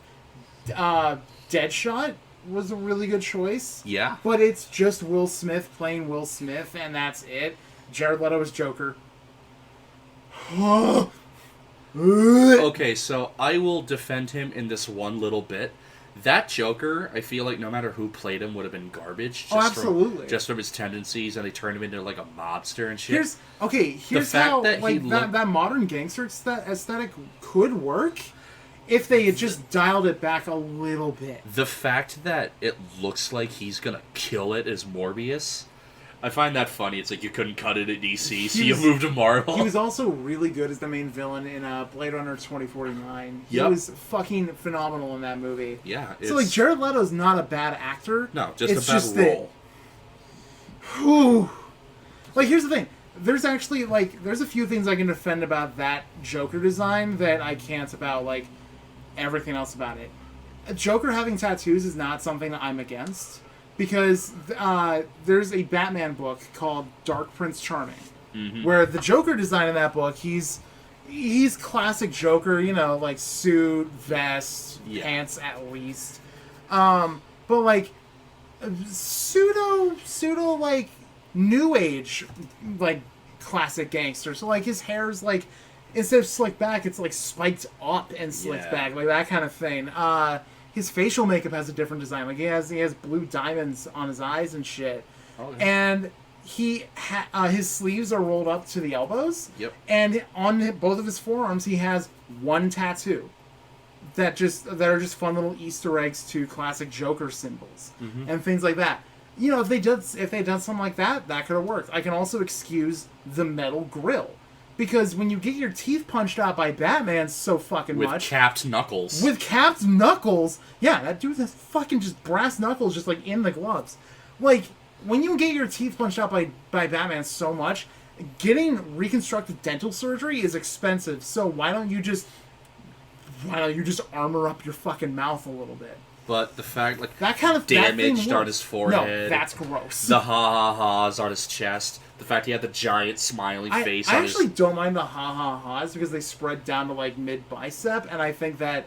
Deadshot was a really good choice. Yeah. But it's just Will Smith playing Will Smith, and that's it. Jared Leto is Joker. Okay, so I will defend him in this one little bit. That Joker, I feel like no matter who played him, would have been garbage. Absolutely. Just from his tendencies, and they turned him into, like, a mobster and shit. Here's how that modern gangster aesthetic could work if they had just dialed it back a little bit. The fact that it looks like he's gonna kill it as Morbius, I find that funny. It's like you couldn't cut it at DC, so you moved to Marvel. He was also really good as the main villain in Blade Runner 2049. He Yep. was fucking phenomenal in that movie. Yeah. So, like, Jared Leto's not a bad actor. No, just a bad role. Like, here's the thing. There's actually, like, there's a few things I can defend about that Joker design that I can't about, like, everything else about it. Joker having tattoos is not something that I'm against, because there's a Batman book called Dark Prince Charming, where the Joker design in that book, he's classic Joker, like suit, vest, pants at least, but like pseudo like new age like classic gangster. So like his hair's like, instead of slicked back, it's like spiked up and slicked back, like that kind of thing. His facial makeup has a different design. Like he has blue diamonds on his eyes and shit. Okay. And his sleeves are rolled up to the elbows. Yep. And on both of his forearms, he has one tattoo that are just fun little Easter eggs to classic Joker symbols and things like that. You know, if they'd done something like that, that could have worked. I can also excuse the metal grill. Because when you get your teeth punched out by Batman so fucking much... With capped knuckles. With capped knuckles? Yeah, that dude has fucking just brass knuckles just, like, in the gloves. Like, when you get your teeth punched out by Batman so much, getting reconstructive dental surgery is expensive. So why don't you just armor up your fucking mouth a little bit? But the fact, like, that kind of damaged on his forehead. No, that's gross. The ha-ha-ha's on his chest. The fact he had the giant smiling face on his... I actually don't mind the ha-ha-ha's because they spread down to, like, mid-bicep, and I think that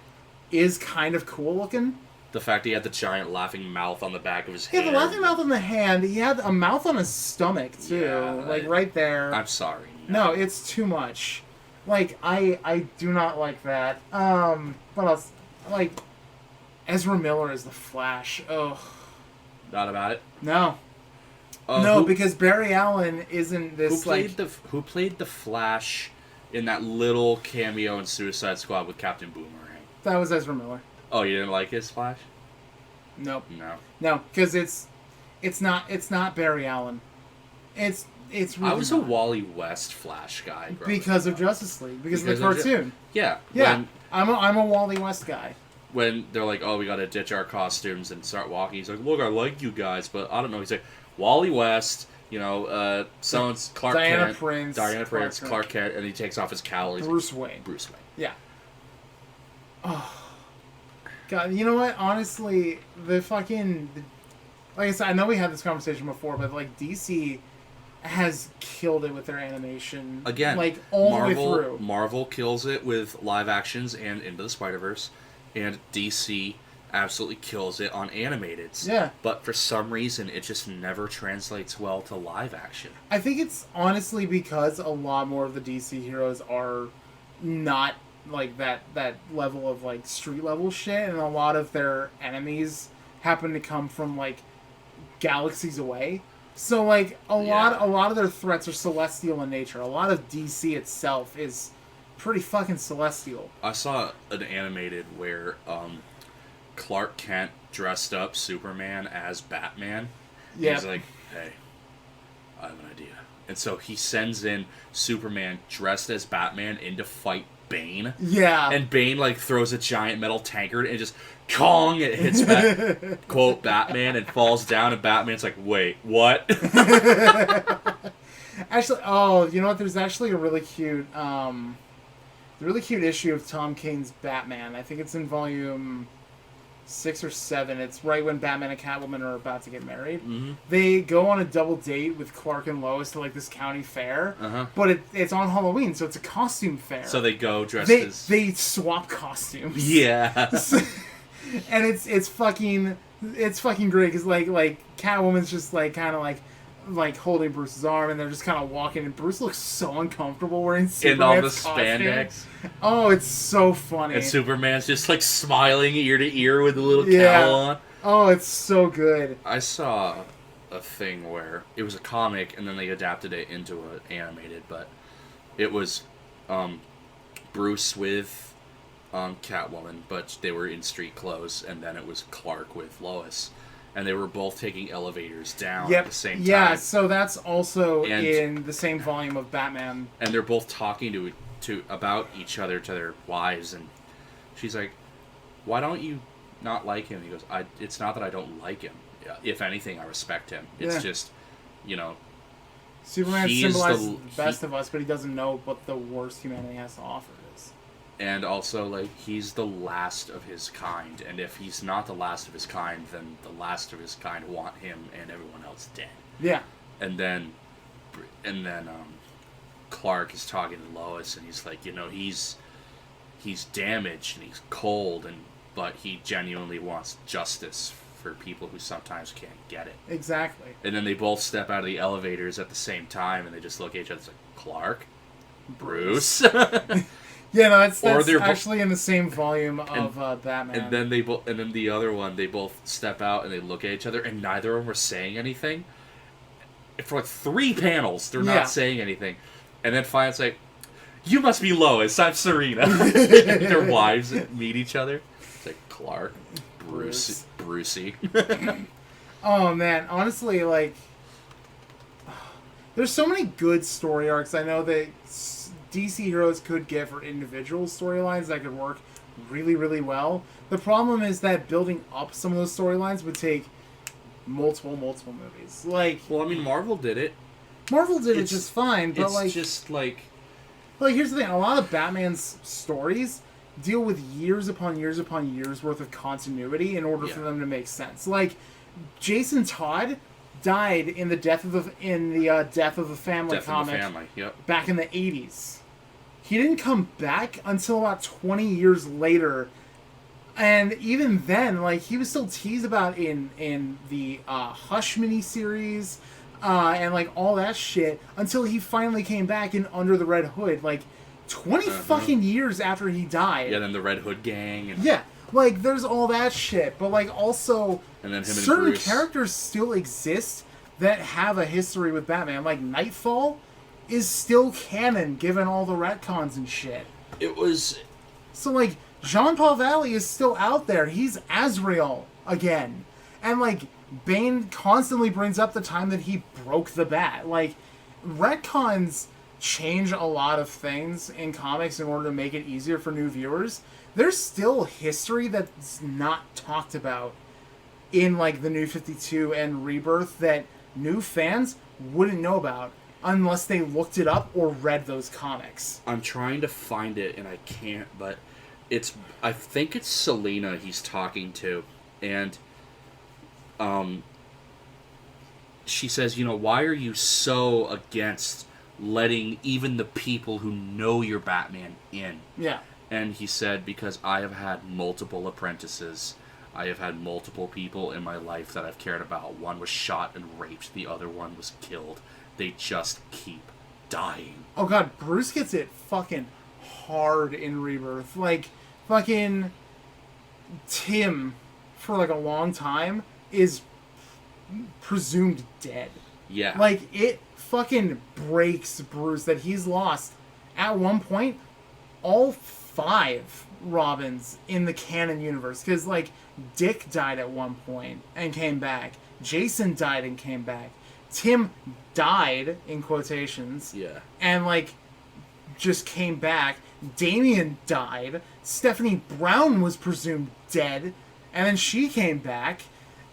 is kind of cool looking. The fact he had the giant laughing mouth on the back of his hand. Yeah, the laughing mouth on the hand. He had a mouth on his stomach, too. Yeah, like, right there. I'm sorry. No, it's too much. Like, I do not like that. What else? Like, Ezra Miller is the Flash. Ugh. Not about it? No. No, because Barry Allen isn't this, Who played the Flash in that little cameo in Suicide Squad with Captain Boomerang? That was Ezra Miller. Oh, you didn't like his Flash? Nope. No, because it's not Barry Allen. It's really I was a Wally West Flash guy because of Justice League, because of the cartoon. Yeah. I'm a Wally West guy. When they're like, "Oh, we gotta ditch our costumes and start walking," he's like, "Look, I like you guys, but I don't know." He's like, "Wally West, you know, someone's Clark Kent, Diana Prince, Clark Kent," and he takes off his cowl. Bruce Wayne. Yeah. Oh. God, you know what? Honestly, like I said, I know we had this conversation before, but like DC has killed it with their animation. Again, like all the way through. Marvel kills it with live actions and Into the Spider-Verse, and DC absolutely kills it on animateds. Yeah. But for some reason, it just never translates well to live action. I think it's honestly because a lot more of the DC heroes are not like that level of like street level shit, and a lot of their enemies happen to come from like galaxies away. So like a lot of their threats are celestial in nature. A lot of DC itself is pretty fucking celestial. I saw an animated where Clark Kent dressed up Superman as Batman. Yeah. He's like, "Hey, I have an idea." And so he sends in Superman dressed as Batman in to fight Bane. Yeah. And Bane like throws a giant metal tankard and just Kong, it hits quote Batman and falls down, and Batman's like, "Wait, what?" Actually, you know what? There's actually a really cute issue of Tom King's Batman. I think it's in volume 6 or 7. It's right when Batman and Catwoman are about to get married. Mm-hmm. They go on a double date with Clark and Lois to like this county fair, but it's on Halloween, so it's a costume fair. So they go dressed as... They swap costumes. Yeah. And it's fucking great because like Catwoman's just like kind of like holding Bruce's arm, and they're just kind of walking, and Bruce looks so uncomfortable wearing Superman's all the costume. spandex. Oh, it's so funny. And Superman's just like smiling ear to ear with a little cowl on. Oh, it's so good. I saw a thing where it was a comic, and then they adapted it into an animated, but it was Bruce with Catwoman, but they were in street clothes, and then it was Clark with Lois. And they were both taking elevators down at the same time. Yeah, so that's also in the same volume of Batman. And they're both talking to about each other to their wives, and she's like, "Why don't you not like him?" He goes, "It's not that I don't like him. If anything, I respect him. It's just, you know, Superman symbolizes the best of us, but he doesn't know what the worst humanity has to offer is." And also, like, he's the last of his kind, and if he's not the last of his kind, then the last of his kind want him and everyone else dead. Yeah. And then Clark is talking to Lois, and he's like, you know, he's damaged and he's cold, but he genuinely wants justice for people who sometimes can't get it. Exactly. And then they both step out of the elevators at the same time, and they just look at each other. It's like, Clark, Bruce. Yeah, no, that's actually in the same volume of Batman. And then then the other one, they both step out and they look at each other, and neither of them are saying anything. for like 3 panels, they're not saying anything. And then finally it's like, you must be Lois, I'm Serena. Their wives meet each other. It's like, Clark, Brucey. Oh, man. Honestly, like, there's so many good story arcs I know that DC heroes could get for individual storylines that could work really, really well. The problem is that building up some of those storylines would take multiple movies. Like, well, I mean, Marvel did it. Marvel did it just fine, but it's like, just like, here's the thing: a lot of Batman's stories deal with years upon years upon years worth of continuity in order for them to make sense. Like, Jason Todd died in the death of the Death of the Family comic back in the 80s. He didn't come back until about 20 years later. And even then, like, he was still teased about in the Hush miniseries and, like, all that shit until he finally came back in Under the Red Hood, like, 20 fucking years after he died. Yeah, then the Red Hood gang. And... yeah, like, there's all that shit. But, like, also, and then certain characters still exist that have a history with Batman. Like, Nightfall is still canon, given all the retcons and shit. It was... So, like... Jean-Paul Valley is still out there. He's Azrael again. And, like, Bane constantly brings up the time that he broke the bat. Like, retcons change a lot of things in comics in order to make it easier for new viewers. There's still history that's not talked about in, like, the New 52 and Rebirth that new fans wouldn't know about unless they looked it up or read those comics. I'm trying to find it, and I can't, but... I think it's Selena he's talking to, and she says, why are you so against letting even the people who know you're Batman in? Yeah. And he said, because I have had multiple apprentices. I have had multiple people in my life that I've cared about. One was shot and raped. The other one was killed. They just keep dying. Oh god, Bruce gets it fucking hard in Rebirth. Like, fucking Tim, for like a long time, is presumed dead. Yeah. Like, it fucking breaks Bruce that he's lost, at one point, all 5 Robins in the canon universe. Because, like, Dick died at one point and came back. Jason died and came back. Tim died, in quotations. Yeah. And, like, just came back. Damian died. Stephanie Brown was presumed dead. And then she came back.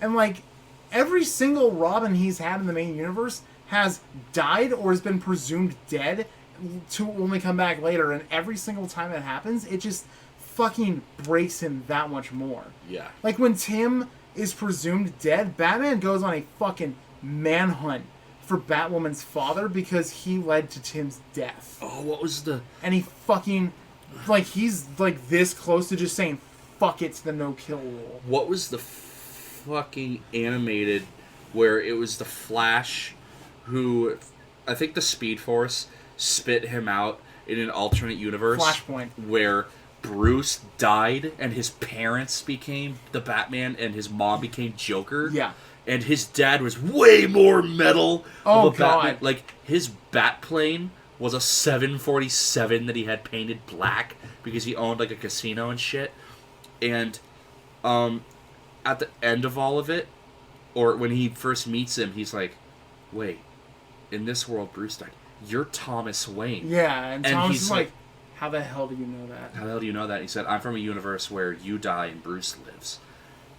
And, like, every single Robin he's had in the main universe has died or has been presumed dead to only come back later. And every single time that happens, it just fucking breaks him that much more. Yeah. Like, when Tim is presumed dead, Batman goes on a fucking manhunt for Batwoman's father because he led to Tim's death. Oh, what was the... And he fucking... like, he's, like, this close to just saying, fuck it to the no-kill rule. What was the fucking animated where it was the Flash who... I think the Speed Force spit him out in an alternate universe. Flashpoint. Where Bruce died and his parents became the Batman and his mom became Joker. Yeah. And his dad was way more metal. Oh, of a God. Batman. Like, his Batplane was a 747 that he had painted black because he owned, like, a casino and shit. And at the end of all of it, or when he first meets him, he's like, wait, in this world, Bruce died. You're Thomas Wayne. Yeah, and Thomas is like, how the hell do you know that? How the hell do you know that? He said, I'm from a universe where you die and Bruce lives.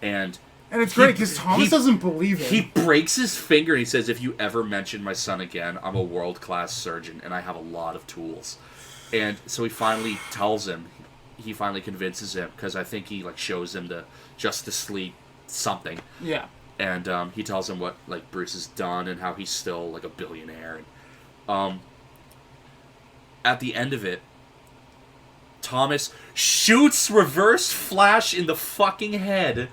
And it's great because Thomas doesn't believe it. He breaks his finger and he says, if you ever mention my son again, I'm a world-class surgeon and I have a lot of tools. And so he finally tells him, he finally convinces him, because I think he, like, shows him the Justice League something. Yeah. And he tells him what, like, Bruce has done and how he's still, like, a billionaire. And at the end of it, Thomas shoots Reverse Flash in the fucking head.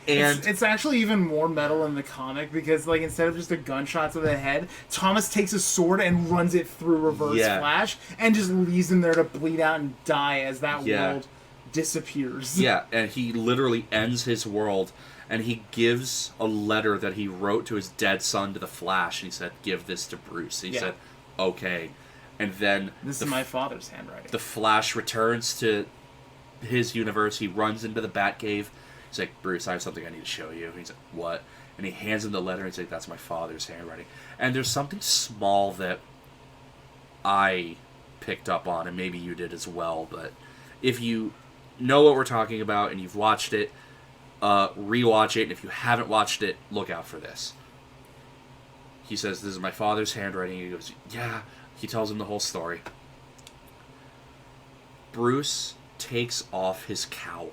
And it's actually even more metal in the comic because, like, instead of just a gunshot to the head, Thomas takes a sword and runs it through Reverse Flash and just leaves him there to bleed out and die as that world disappears. Yeah, and he literally ends his world, and he gives a letter that he wrote to his dead son to the Flash, and he said, give this to Bruce. And he said, okay. And then... This is my father's handwriting. The Flash returns to his universe. He runs into the Batcave. He's like, Bruce, I have something I need to show you. And he's like, what? And he hands him the letter, and he's like, that's my father's handwriting. And there's something small that I picked up on, and maybe you did as well, but if you know what we're talking about and you've watched it, rewatch it, and if you haven't watched it, look out for this. He says, this is my father's handwriting. He goes, yeah. He tells him the whole story. Bruce takes off his cowl.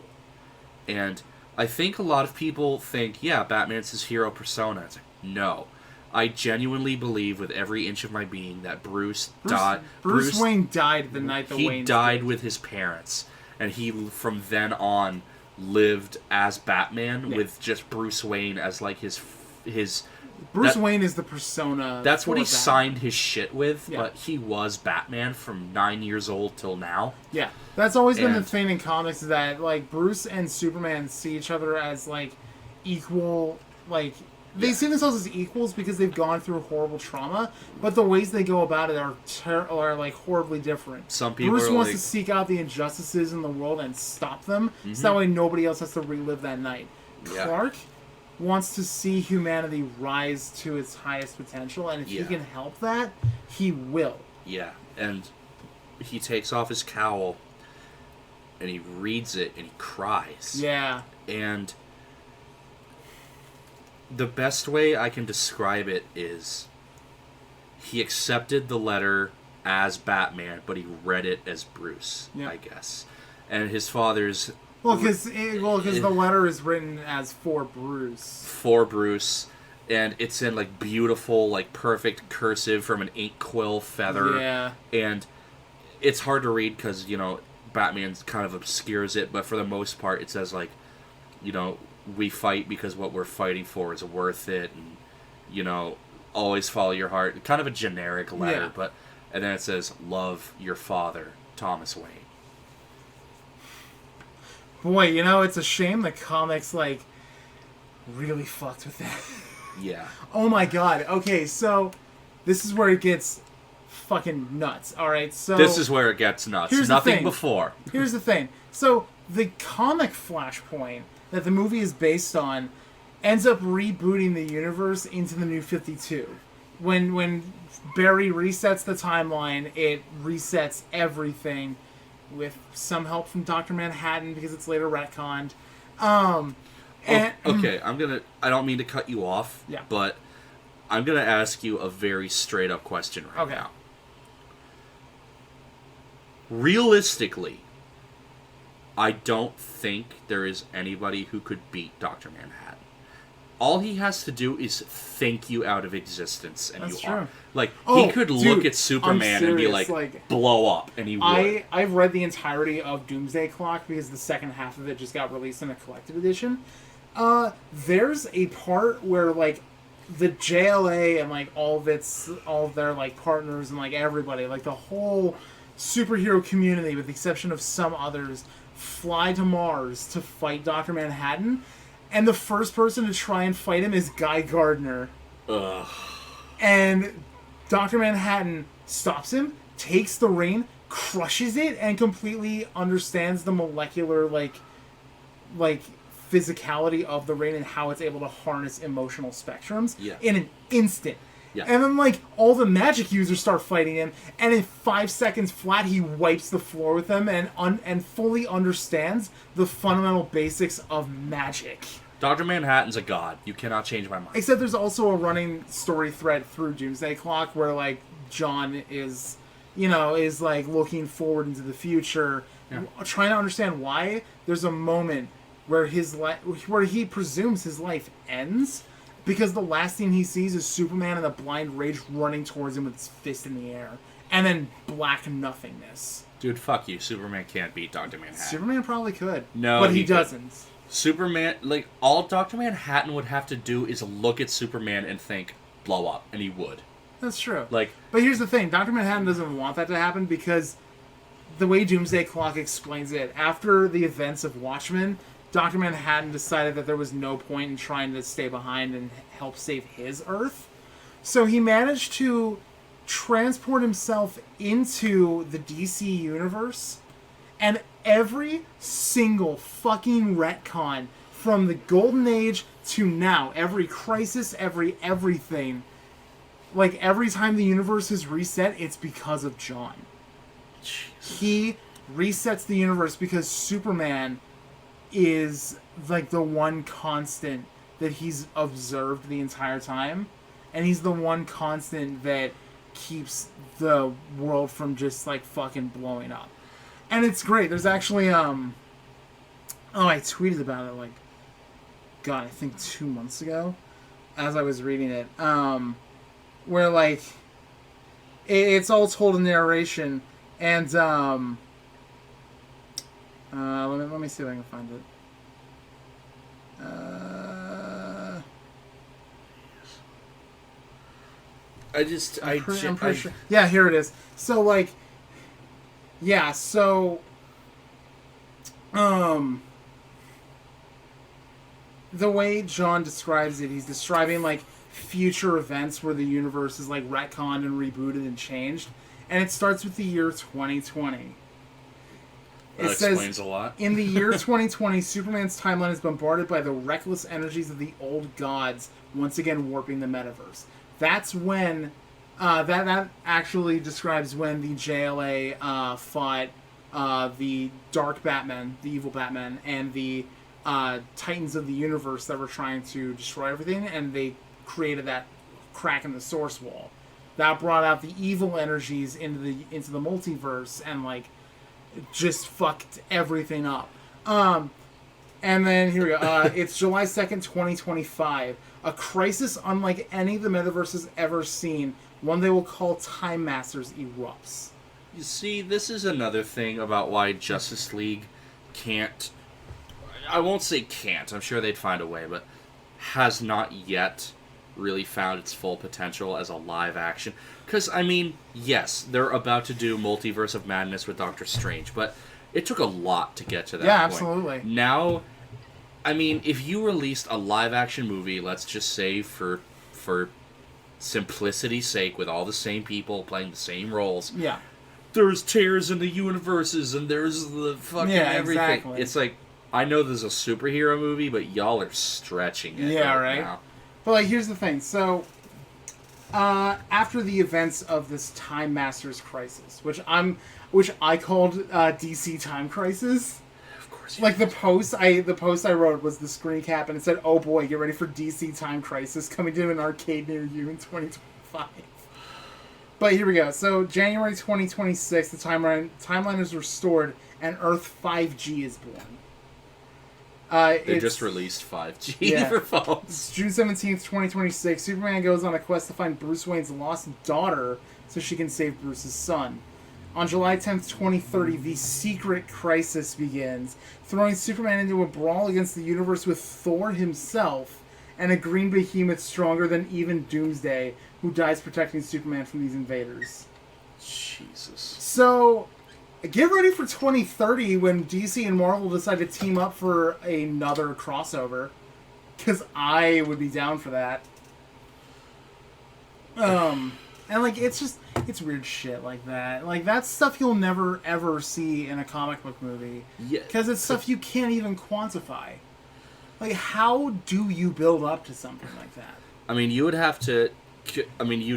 And I think a lot of people think, yeah, Batman's his hero persona. It's like, no. I genuinely believe with every inch of my being that Bruce died. Bruce Wayne died the night the Wayne died with his parents. And he, from then on, lived as Batman with just Bruce Wayne as, like, his Bruce Wayne is the persona. That's what he signed his shit with, but he was Batman from 9 years old till now. Yeah. That's always been the thing in comics, is that, like, Bruce and Superman see each other as, like, equal, like... They see themselves as equals because they've gone through horrible trauma, but the ways they go about it are like horribly different. Some people Bruce wants to seek out the injustices in the world and stop them, so that way nobody else has to relive that night. Yeah. Clark wants to see humanity rise to its highest potential, and if he can help that, he will. Yeah, and he takes off his cowl, and he reads it, and he cries. Yeah. And the best way I can describe it is he accepted the letter as Batman, but he read it as Bruce, I guess. And his father's... Well, because the letter is written as for Bruce. For Bruce, and it's in, like, beautiful, like, perfect cursive from an ink quill feather. Yeah. And it's hard to read because, you know, Batman kind of obscures it, but for the most part it says, like, you know, we fight because what we're fighting for is worth it, and, you know, always follow your heart. Kind of a generic letter, but... And then it says, love your father, Thomas Wayne. Boy, you know, it's a shame the comics, like, really fucked with that. Yeah. Oh my god. Okay, so this is where it gets fucking nuts. Alright, so... This is where it gets nuts. Nothing before. Here's the thing. So, the comic Flashpoint that the movie is based on ends up rebooting the universe into the New 52. When Barry resets the timeline, it resets everything with some help from Dr. Manhattan because it's later retconned. Okay, I don't mean to cut you off, but I'm going to ask you a very straight up question right now. Realistically, I don't think there is anybody who could beat Dr. Manhattan. All he has to do is think you out of existence, and That's you true. are. Like, he could look at Superman and be like, blow up, and he would. I've read the entirety of Doomsday Clock because the second half of it just got released in a collected edition. There's a part where, like, the JLA and, like, all of their, like, partners and, like, everybody, like, the whole superhero community, with the exception of some others, fly to Mars to fight Dr. Manhattan. And the first person to try and fight him is Guy Gardner. Ugh. And Dr. Manhattan stops him, takes the ring, crushes it, and completely understands the molecular, like physicality of the ring and how it's able to harness emotional spectrums in an instant. Yeah. And then, like, all the magic users start fighting him, and in 5 seconds flat, he wipes the floor with them and fully understands the fundamental basics of magic. Dr. Manhattan's a god. You cannot change my mind. Except there's also a running story thread through Doomsday Clock where, like, John is, like, looking forward into the future, trying to understand why there's a moment where where he presumes his life ends. Because the last thing he sees is Superman in a blind rage running towards him with his fist in the air. And then black nothingness. Dude, fuck you. Superman can't beat Dr. Manhattan. Superman probably could. No, but he doesn't. Superman, like, all Dr. Manhattan would have to do is look at Superman and think, blow up. And he would. That's true. Like, but here's the thing. Dr. Manhattan doesn't want that to happen because the way Doomsday Clock explains it, after the events of Watchmen, Dr. Manhattan decided that there was no point in trying to stay behind and help save his Earth. So he managed to transport himself into the DC universe, and every single fucking retcon from the Golden Age to now, every crisis, every everything, like every time the universe is reset, it's because of John. Jesus. He resets the universe because Superman is like the one constant that he's observed the entire time, and he's the one constant that keeps the world from just like fucking blowing up. And it's great. There's actually I tweeted about it like God, I think 2 months ago as I was reading it, where like it's all told in narration, and let me see if I can find it. I'm pretty sure. Yeah, here it is. So like, yeah, so the way John describes it, he's describing like future events where the universe is like retconned and rebooted and changed, and it starts with the year 2020. That explains a lot. In the year 2020, Superman's timeline is bombarded by the reckless energies of the old gods, once again warping the metaverse. That's when, that actually describes when the JLA fought the Dark Batman, the evil Batman, and the Titans of the universe that were trying to destroy everything, and they created that crack in the source wall. That brought out the evil energies into the multiverse, and like just fucked everything up. And then here we go. It's July 2nd, 2025. A crisis unlike any the metaverse has ever seen. One they will call Time Masters erupts. You see, this is another thing about why Justice League can't... I won't say can't. I'm sure they'd find a way, but has not yet really found its full potential as a live action. Because, I mean, yes, they're about to do Multiverse of Madness with Doctor Strange, but it took a lot to get to that point. Yeah, absolutely. Now, I mean, if you released a live action movie, let's just say for simplicity's sake, with all the same people playing the same roles, yeah, there's tears in the universes and there's the fucking everything. Exactly. It's like, I know there's a superhero movie, but y'all are stretching it. Yeah, right. Now. But like, here's the thing. So, after the events of this Time Masters crisis, which I called DC Time Crisis. Of course. Like the post I wrote was the screen cap, and it said, "Oh boy, get ready for DC Time Crisis coming to an arcade near you in 2025." But here we go. So January 2026, the timeline is restored, and Earth 5G is born. They just released 5G for phones. It's June 17th, 2026. Superman goes on a quest to find Bruce Wayne's lost daughter so she can save Bruce's son. On July 10th, 2030, the Secret Crisis begins, throwing Superman into a brawl against the universe with Thor himself and a green behemoth stronger than even Doomsday, who dies protecting Superman from these invaders. Jesus. So, get ready for 2030 when DC and Marvel decide to team up for another crossover, because I would be down for that. And like, it's weird shit like that. Like, that's stuff you'll never ever see in a comic book movie. Yeah. Because it's stuff you can't even quantify. Like, how do you build up to something like that? I mean, you'd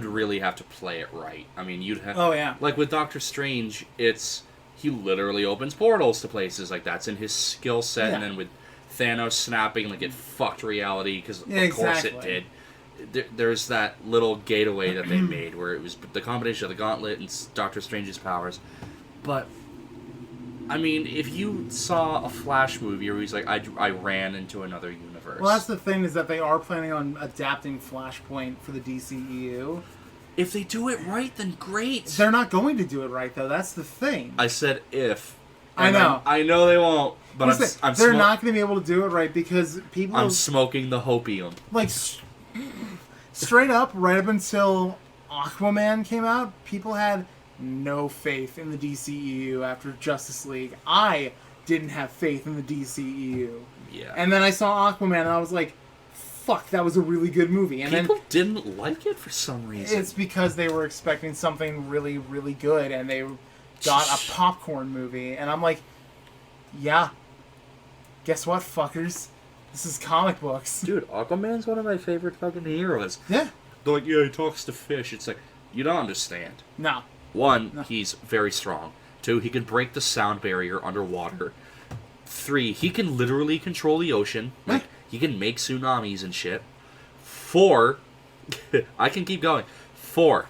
really have to play it right. I mean, you'd have... Oh, yeah. Like, with Doctor Strange, he literally opens portals to places like that's in his skill set, and then with Thanos snapping, like, it fucked reality, because of course it did. There's that little gateway that they made where it was the combination of the Gauntlet and Doctor Strange's powers. But, I mean, if you saw a Flash movie where he's like, I ran into another universe. Well, that's the thing, is that they are planning on adapting Flashpoint for the DCEU. If they do it right, then great. They're not going to do it right, though. That's the thing. I said if. I know. I know they won't, but they're not going to be able to do it right because people... I'm smoking the hopium. Like, straight up, right up until Aquaman came out, people had no faith in the DCEU after Justice League. I didn't have faith in the DCEU. Yeah. And then I saw Aquaman, and I was like, fuck, that was a really good movie. And people didn't like it for some reason. It's because they were expecting something really, really good, and they got a popcorn movie. And I'm like, yeah, guess what, fuckers? This is comic books. Dude, Aquaman's one of my favorite fucking heroes. Yeah. They're like, yeah, he talks to fish. It's like, you don't understand. No. One, he's very strong. Two, he can break the sound barrier underwater. Three, he can literally control the ocean. Like, he can make tsunamis and shit. Four, I can keep going. Four,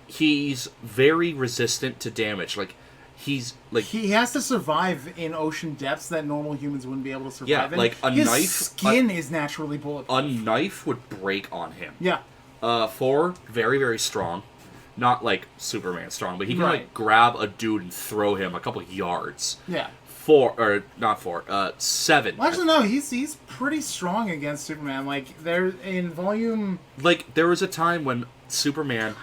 he's very resistant to damage. Like, he's like he has to survive in ocean depths that normal humans wouldn't be able to survive in. Like His knife. Skin is naturally bulletproof. A knife would break on him. Yeah. Four, very, very strong. Not like Superman strong, but he can like grab a dude and throw him a couple of yards. Yeah. Seven. Well, actually, no, he's pretty strong against Superman. Like, there in volume. Like, there was a time when Superman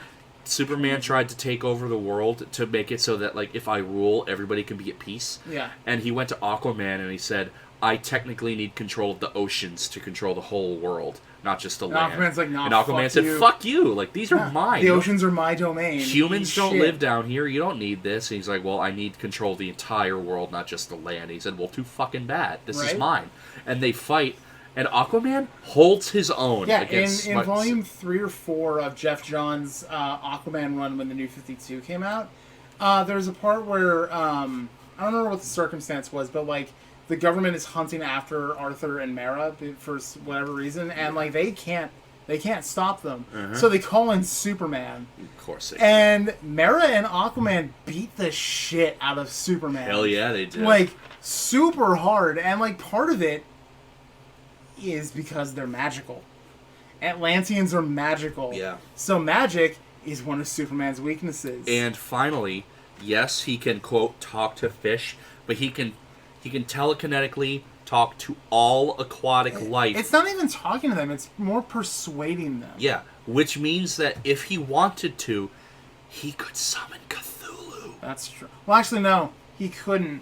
tried to take over the world to make it so that, like, if I rule, everybody can be at peace. Yeah. And he went to Aquaman and he said, I technically need control of the oceans to control the whole world, not just the land. Aquaman's like, nah, and Aquaman said, fuck you. Like, these are mine. The oceans are my domain. Humans don't live down here. You don't need this. And he's like, well, I need control of the entire world, not just the land. He said, well, too fucking bad. This is mine. And they fight. And Aquaman holds his own against... in volume 3 or 4 of Jeff Johns' Aquaman run when the New 52 came out, there's a part where, I don't remember what the circumstance was, but, like, the government is hunting after Arthur and Mera for whatever reason, and, like, they can't stop them. So they call in Superman. Of course they And Mera and Aquaman beat the shit out of Superman. Hell yeah, they did. Like, super hard, and, like, part of it is because they're magical. Atlanteans are magical. Yeah. So magic is one of Superman's weaknesses. And finally, yes, he can, quote, talk to fish, but he can telekinetically talk to all aquatic life. It's not even talking to them, it's more persuading them. Yeah, which means that if he wanted to, he could summon Cthulhu. That's true. Well, actually, no, he couldn't,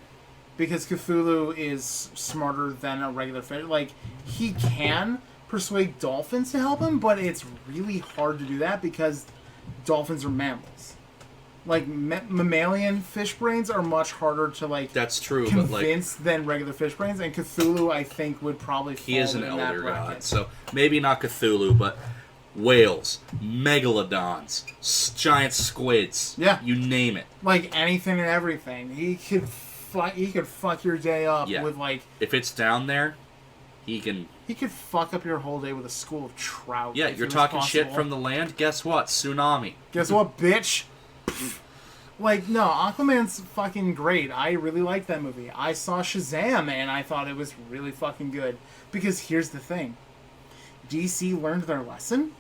because Cthulhu is smarter than a regular fish. Like, he can persuade dolphins to help him, but it's really hard to do that because dolphins are mammals. Like, mammalian fish brains are much harder to, like, that's true, convince than regular fish brains, and Cthulhu, I think, would probably fall he is an in elder that bracket. god, so maybe not Cthulhu, but whales, megalodons, giant squids, you name it. Like, anything and everything. He could fuck your day up with, like... If it's down there, he can... He could fuck up your whole day with a school of trout. Yeah, you're talking shit from the land? Guess what? Tsunami. Guess what, bitch? Like, no, Aquaman's fucking great. I really like that movie. I saw Shazam, and I thought it was really fucking good. Because here's the thing. DC learned their lesson,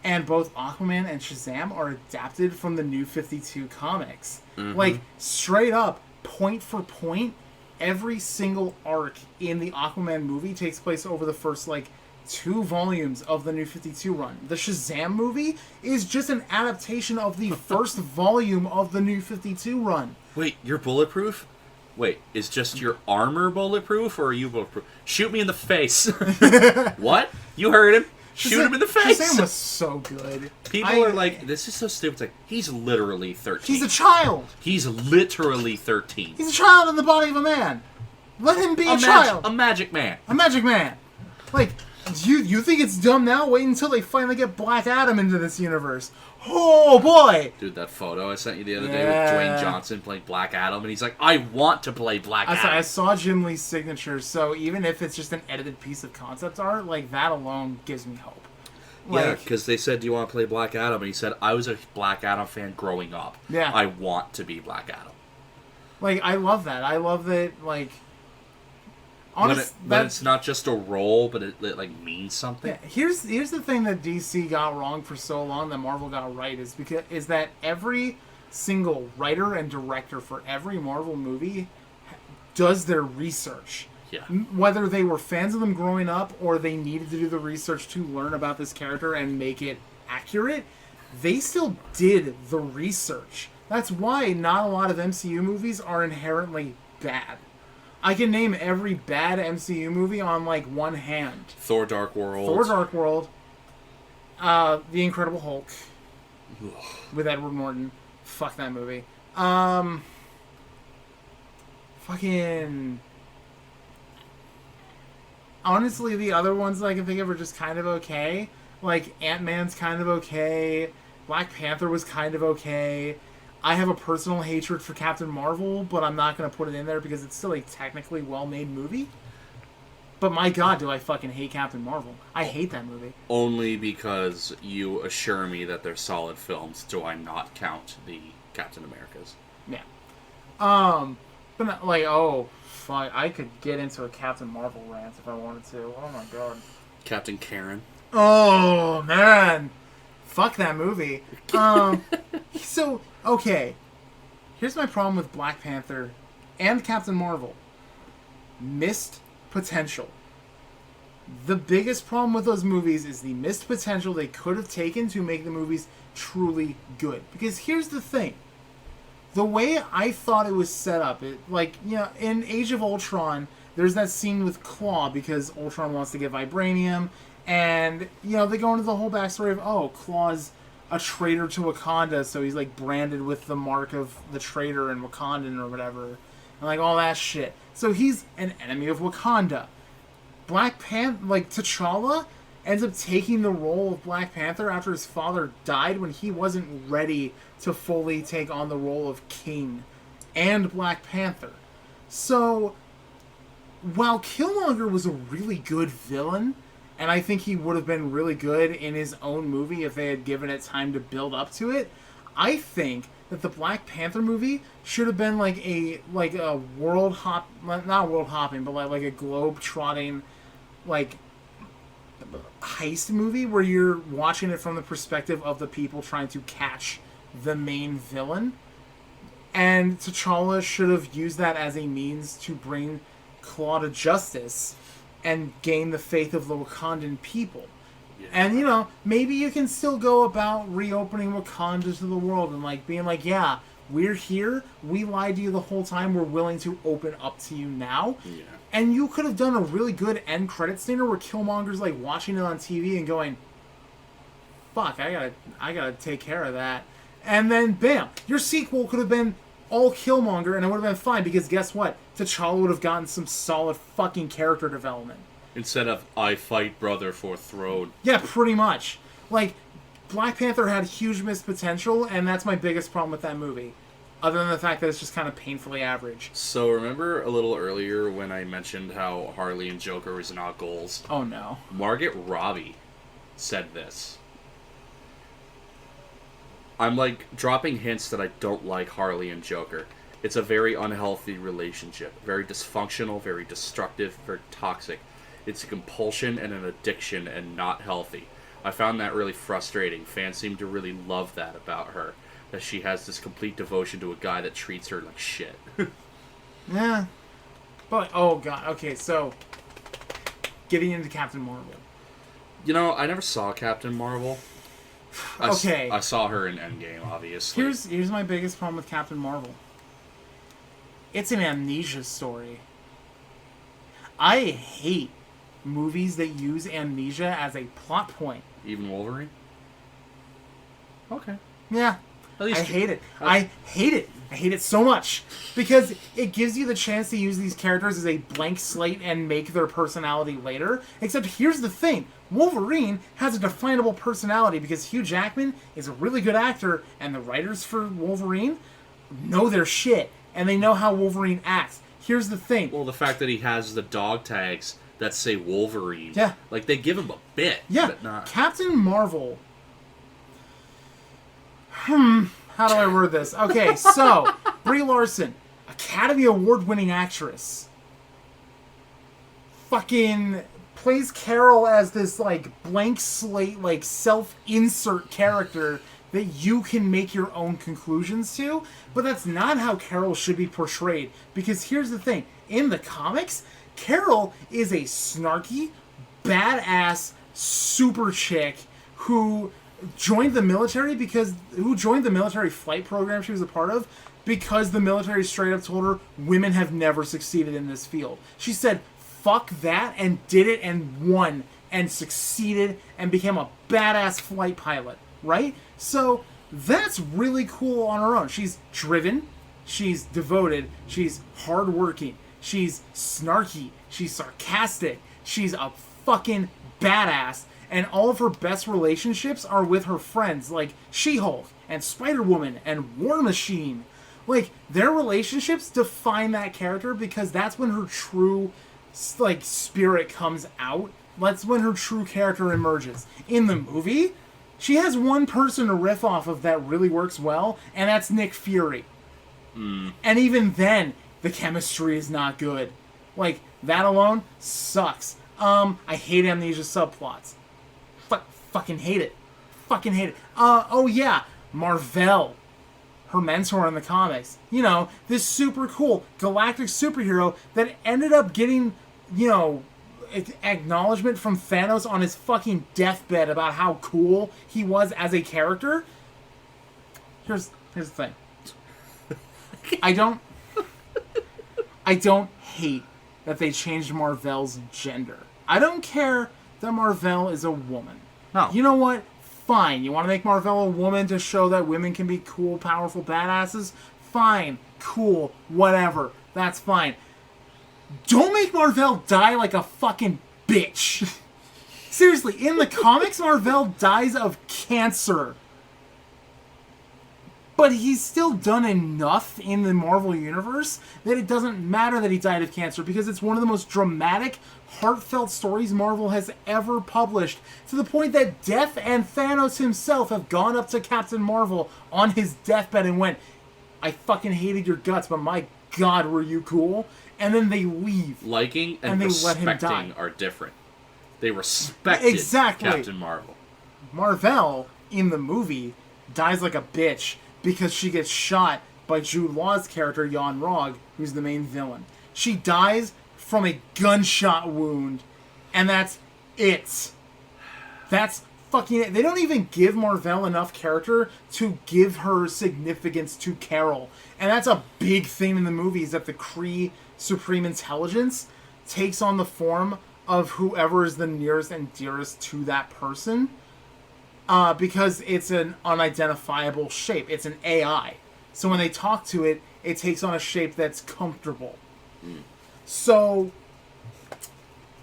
and both Aquaman and Shazam are adapted from the New 52 comics. Like, straight up, point for point, every single arc in the Aquaman movie takes place over the first, like, 2 volumes of the New 52 run. The Shazam movie is just an adaptation of the first volume of the New 52 run. Wait, you're bulletproof? Wait, is just your armor bulletproof, or are you bulletproof? Shoot me in the face. What? You heard him. Shoot him in the face. Shazam was so good. People are like, this is so stupid. It's like, he's literally 13. He's a child. He's literally 13. He's a child in the body of a man. Let him be a child. A magic man. A magic man. Like, you think it's dumb now? Wait until they finally get Black Adam into this universe. Oh, boy. Dude, that photo I sent you the other day with Dwayne Johnson playing Black Adam, and he's like, I want to play Black Adam. I saw Jim Lee's signature, so even if it's just an edited piece of concept art, like, that alone gives me hope. Like, yeah, because they said, do you want to play Black Adam? And he said, I was a Black Adam fan growing up. Yeah. I want to be Black Adam. Like, I love that. I love that, like... When it's not just a role, but it like means something. Yeah, here's the thing that DC got wrong for so long that Marvel got right is that every single writer and director for every Marvel movie does their research. Yeah. Whether they were fans of them growing up or they needed to do the research to learn about this character and make it accurate, they still did the research. That's why not a lot of MCU movies are inherently bad. I can name every bad MCU movie on, like, one hand. Thor Dark World. The Incredible Hulk. With Edward Norton. Fuck that movie. Fucking... Honestly, the other ones that I can think of are just kind of okay. Like, Ant-Man's kind of okay. Black Panther was kind of okay. I have a personal hatred for Captain Marvel, but I'm not going to put it in there because it's still a technically well-made movie. But my god, do I fucking hate Captain Marvel. I hate that movie. Only because you assure me that they're solid films do I not count the Captain Americas. Yeah. But not, like, oh, fuck, I could get into a Captain Marvel rant if I wanted to. Oh my god. Captain Karen. Oh, man. Fuck that movie. So, okay. Here's my problem with Black Panther and Captain Marvel. Missed potential. The biggest problem with those movies is the missed potential they could have taken to make the movies truly good. Because here's the thing. The way I thought it was set up, in Age of Ultron, there's that scene with Claw because Ultron wants to get vibranium, and, they go into the whole backstory of, Claw's a traitor to Wakanda, so he's, like, branded with the mark of the traitor in Wakandan or whatever, and, like, all that shit. So he's an enemy of Wakanda. T'Challa ends up taking the role of Black Panther after his father died when he wasn't ready to fully take on the role of King and Black Panther. So, while Killmonger was a really good villain, and I think he would have been really good in his own movie if they had given it time to build up to it, I think that the Black Panther movie should have been like a world hop, not world hopping, but like a globe trotting, like, heist movie where you're watching it from the perspective of the people trying to catch the main villain. And T'Challa should have used that as a means to bring Claw to justice and gain the faith of the Wakandan people. Yeah. And, maybe you can still go about reopening Wakanda to the world and, like, being like, yeah, we're here, we lied to you the whole time, we're willing to open up to you now. Yeah. And you could have done a really good end credit scener where Killmonger's, like, watching it on TV and going, fuck, I gotta take care of that. And then, bam, your sequel could have been all Killmonger, and it would have been fine, because guess what? T'Challa would have gotten some solid fucking character development. Instead of, I fight brother for throne. Yeah, pretty much. Like, Black Panther had huge missed potential, and that's my biggest problem with that movie. Other than the fact that it's just kind of painfully average. So, remember a little earlier when I mentioned how Harley and Joker was not goals? Oh, no. Margot Robbie said this. I'm, like, dropping hints that I don't like Harley and Joker. It's a very unhealthy relationship. Very dysfunctional, very destructive, very toxic. It's a compulsion and an addiction and not healthy. I found that really frustrating. Fans seem to really love that about her. That she has this complete devotion to a guy that treats her like shit. Yeah. But, oh god, okay, so, getting into Captain Marvel. I never saw Captain Marvel. Okay. I saw her in Endgame, obviously. Here's my biggest problem with Captain Marvel. It's an amnesia story. I hate movies that use amnesia as a plot point. Even Wolverine? Okay. Yeah. I hate it. I hate it. I hate it so much. Because it gives you the chance to use these characters as a blank slate and make their personality later. Except here's the thing. Wolverine has a definable personality because Hugh Jackman is a really good actor, and the writers for Wolverine know their shit, and they know how Wolverine acts. Here's the thing. Well, the fact that he has the dog tags that say Wolverine. Yeah. Like, they give him a bit. Yeah. But not... Captain Marvel... How do I word this? Okay, so, Brie Larson, Academy Award-winning actress. Fucking plays Carol as this, like, blank slate, like, self-insert character that you can make your own conclusions to, but that's not how Carol should be portrayed. Because here's the thing. In the comics, Carol is a snarky, badass, super chick who joined the military who joined the military flight program she was a part of because the military straight up told her women have never succeeded in this field. She said, fuck that, and did it and won and succeeded and became a badass flight pilot, right? So that's really cool on her own. She's driven, she's devoted, she's hardworking, she's snarky, she's sarcastic, she's a fucking badass, and all of her best relationships are with her friends like She-Hulk and Spider-Woman and War Machine. Like, their relationships define that character because that's when her true, like, spirit comes out. That's when her true character emerges. In the movie, she has one person to riff off of that really works well, and that's Nick Fury. And even then, the chemistry is not good. Like, that alone sucks. I hate Amnesia subplots. Fucking hate it. Fucking hate it. Oh yeah, Marvel. Her mentor in the comics. You know, this super cool galactic superhero that ended up getting, you know, acknowledgement from Thanos on his fucking deathbed about how cool he was as a character. Here's the thing. I don't hate that they changed Marvel's gender. I don't care that Marvel is a woman. No. You know what? Fine. You want to make Marvel a woman to show that women can be cool, powerful badasses? Fine. Cool. Whatever. That's fine. Don't make Marvel die like a fucking bitch. Seriously, in the comics, Marvel dies of cancer. But he's still done enough in the Marvel Universe that it doesn't matter that he died of cancer because it's one of the most dramatic, heartfelt stories Marvel has ever published, to the point that Death and Thanos himself have gone up to Captain Marvel on his deathbed and went, I fucking hated your guts, but my God, were you cool? And then they leave. Liking and they let him die. respecting are different. They respected Captain Marvel. Marvel, in the movie, dies like a bitch because she gets shot by Jude Law's character, Jan Rog, who's the main villain. She dies from a gunshot wound, and that's it. That's fucking it. They don't even give Marvel enough character to give her significance to Carol. And that's a big thing in the movie, is that the Kree Supreme Intelligence takes on the form of whoever is the nearest and dearest to that person. Because it's an unidentifiable shape. It's an AI. So when they talk to it, it takes on a shape that's comfortable. So,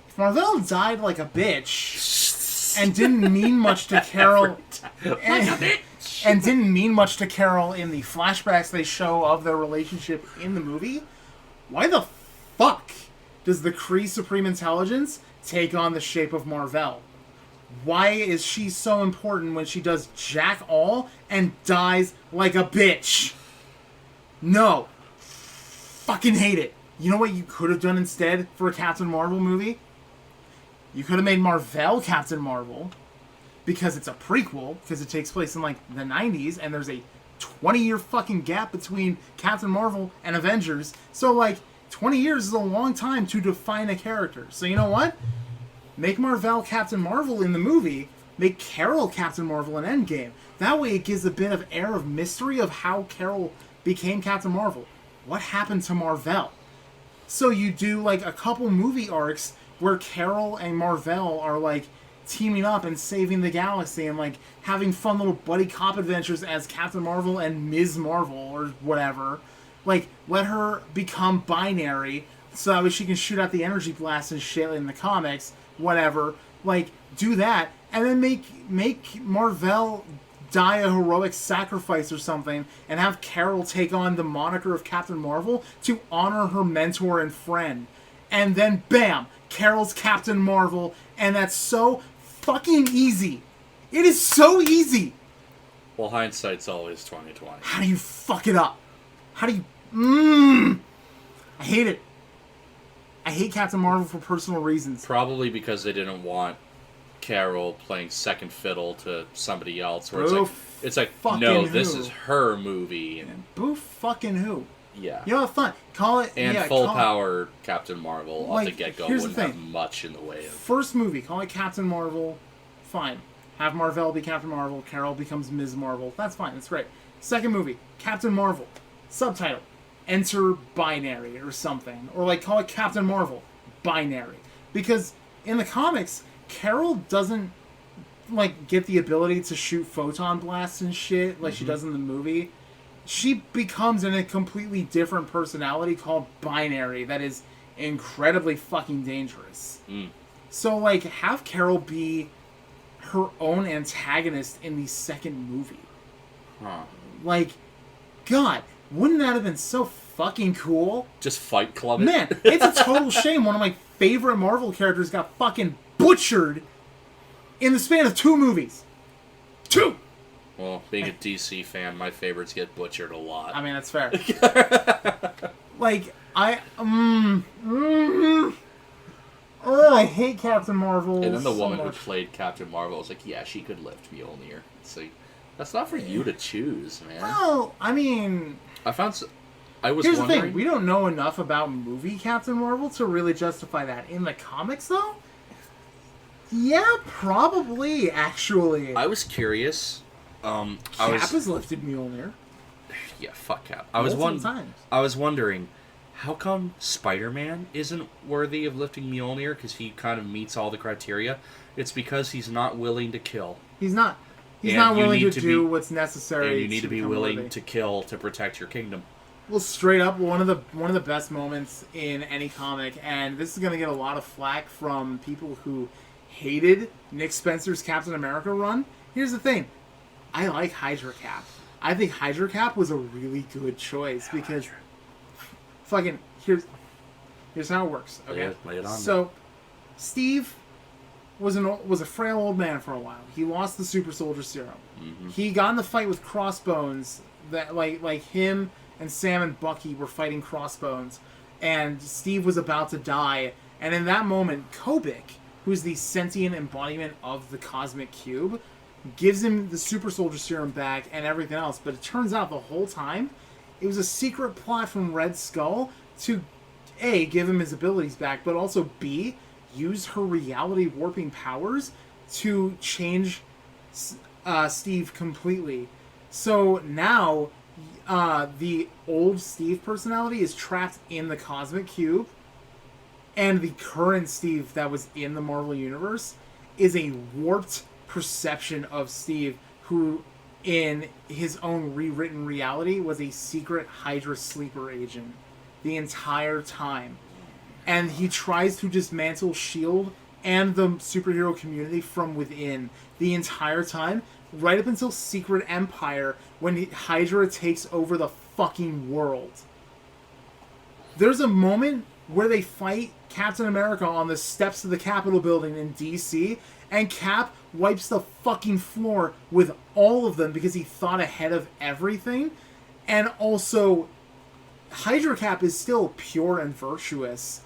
if Marvel died like a bitch and didn't mean much to Carol, and didn't mean much to Carol in the flashbacks they show of their relationship in the movie, why the fuck does the Kree Supreme Intelligence take on the shape of Marvel? Why is she so important when she does jack all and dies like a bitch? No. Fucking hate it. You know what you could have done instead for a Captain Marvel movie? You could have made Marvel Captain Marvel, because it's a prequel, because it takes place in, like, the 90s, and there's a 20-year fucking gap between Captain Marvel and Avengers. So, like, 20 years is a long time to define a character. So you know what? Make Marvel Captain Marvel in the movie. Make Carol Captain Marvel in Endgame. That way it gives a bit of air of mystery of how Carol became Captain Marvel. What happened to Marvel? So you do, like, a couple movie arcs where Carol and Marvel are, like, teaming up and saving the galaxy and, like, having fun little buddy cop adventures as Captain Marvel and Ms. Marvel or whatever. Like, let her become binary so that way she can shoot out the energy blast and shit in the comics. Whatever. Like, do that. And then make Marvel die a heroic sacrifice or something and have Carol take on the moniker of Captain Marvel to honor her mentor and friend. And then, bam! Carol's Captain Marvel, and that's so fucking easy. It is so easy. Well, hindsight's always 20/20. How do you fuck it up? How do you... I hate it. I hate Captain Marvel for personal reasons. Probably because they didn't want Carol playing second fiddle to somebody else. Where it's like no, this is her movie. And boo fucking who? Yeah. You know, fun. Call it... And full power Captain Marvel off the get-go wouldn't have much in the way of... First movie, call it Captain Marvel. Fine. Have Marvel be Captain Marvel. Carol becomes Ms. Marvel. That's fine. That's great. Second movie, Captain Marvel. Subtitle, Enter Binary or something. Or like call it Captain Marvel. Binary. Because in the comics, Carol doesn't like get the ability to shoot photon blasts and shit like she does in the movie. She becomes in a completely different personality called Binary that is incredibly fucking dangerous. So, like, have Carol be her own antagonist in the second movie. Like, God, wouldn't that have been so fucking cool? Just Fight Club it. Man, it's a total shame one of my favorite Marvel characters got fucking butchered in the span of 2 movies. 2! Well, being a DC fan, my favorites get butchered a lot. I mean, that's fair. Like, I hate Captain Marvel. And then the so woman much. who played Captain Marvel was like, yeah, she could lift Mjolnir. It's like, that's not for you to choose, man. Well, I mean... I was Here's wondering... the thing, we don't know enough about movie Captain Marvel to really justify that. In the comics, though? Yeah, probably, actually. I was curious. Cap has lifted Mjolnir. Yeah, fuck Cap. Multiple times. I was wondering, how come Spider-Man isn't worthy of lifting Mjolnir? Because he kind of meets all the criteria. It's because he's not willing to kill. He's not. He's And not you willing need to to do be- what's necessary. And you need to be become willing worthy. to kill to protect your kingdom. Well, straight up, one of the best moments in any comic, and this is gonna get a lot of flack from people who hated Nick Spencer's Captain America run. Here's the thing, I like Hydra Cap. I think Hydra Cap was a really good choice because, fucking here's how it works. Okay, Lay it on so Steve was a frail old man for a while. He lost the super soldier serum. He got in the fight with Crossbones. That like him and Sam and Bucky were fighting Crossbones, and Steve was about to die. And in that moment, Kobik, who's the sentient embodiment of the cosmic cube, gives him the super soldier serum back and everything else. But it turns out the whole time, it was a secret plot from Red Skull to A, give him his abilities back, but also B, use her reality warping powers to change Steve completely. So now the old Steve personality is trapped in the cosmic cube, and the current Steve that was in the Marvel Universe is a warped perception of Steve who, in his own rewritten reality, was a secret Hydra sleeper agent the entire time. And he tries to dismantle S.H.I.E.L.D. and the superhero community from within the entire time, right up until Secret Empire, when Hydra takes over the fucking world. There's a moment where they fight Captain America on the steps of the Capitol building in DC, and Cap wipes the fucking floor with all of them because he thought ahead of everything. And also, Hydra Cap is still pure and virtuous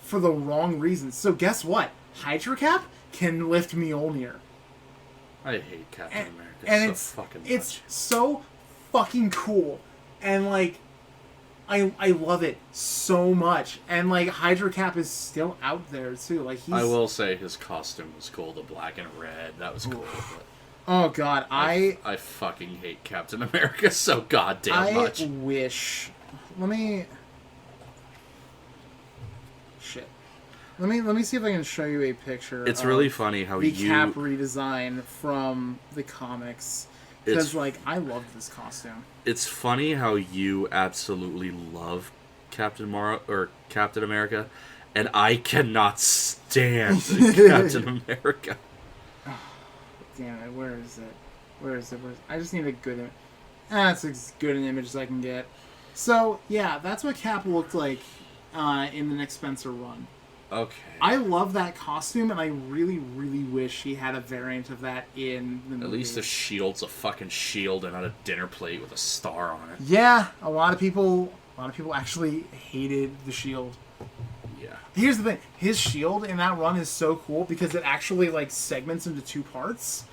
for the wrong reasons. So guess what? Hydra Cap can lift Mjolnir. I hate Captain America And so fucking much. it's so fucking cool. And like, I love it so much. And like, Hydra Cap is still out there too. Like he's... I will say his costume was cool, the black and red. That was cool. But Oh god, I fucking hate Captain America so goddamn much. I wish. Let me. Shit. Let me see if I can show you a picture. It's of really funny how the Cap redesign from the comics. Because like I loved this costume. It's funny how you absolutely love Captain America, and I cannot stand Captain America. Damn it! Where is it? Where is it? I just need a good image. That's as good an image as I can get. So yeah, that's what Cap looked like in the Nick Spencer run. Okay. I love that costume, and I really, really wish he had a variant of that in the movie. At least the shield's a fucking shield and not a dinner plate with a star on it. Yeah, a lot of people actually hated the shield. Yeah. Here's the thing: his shield in that run is so cool because it actually like segments into 2 parts,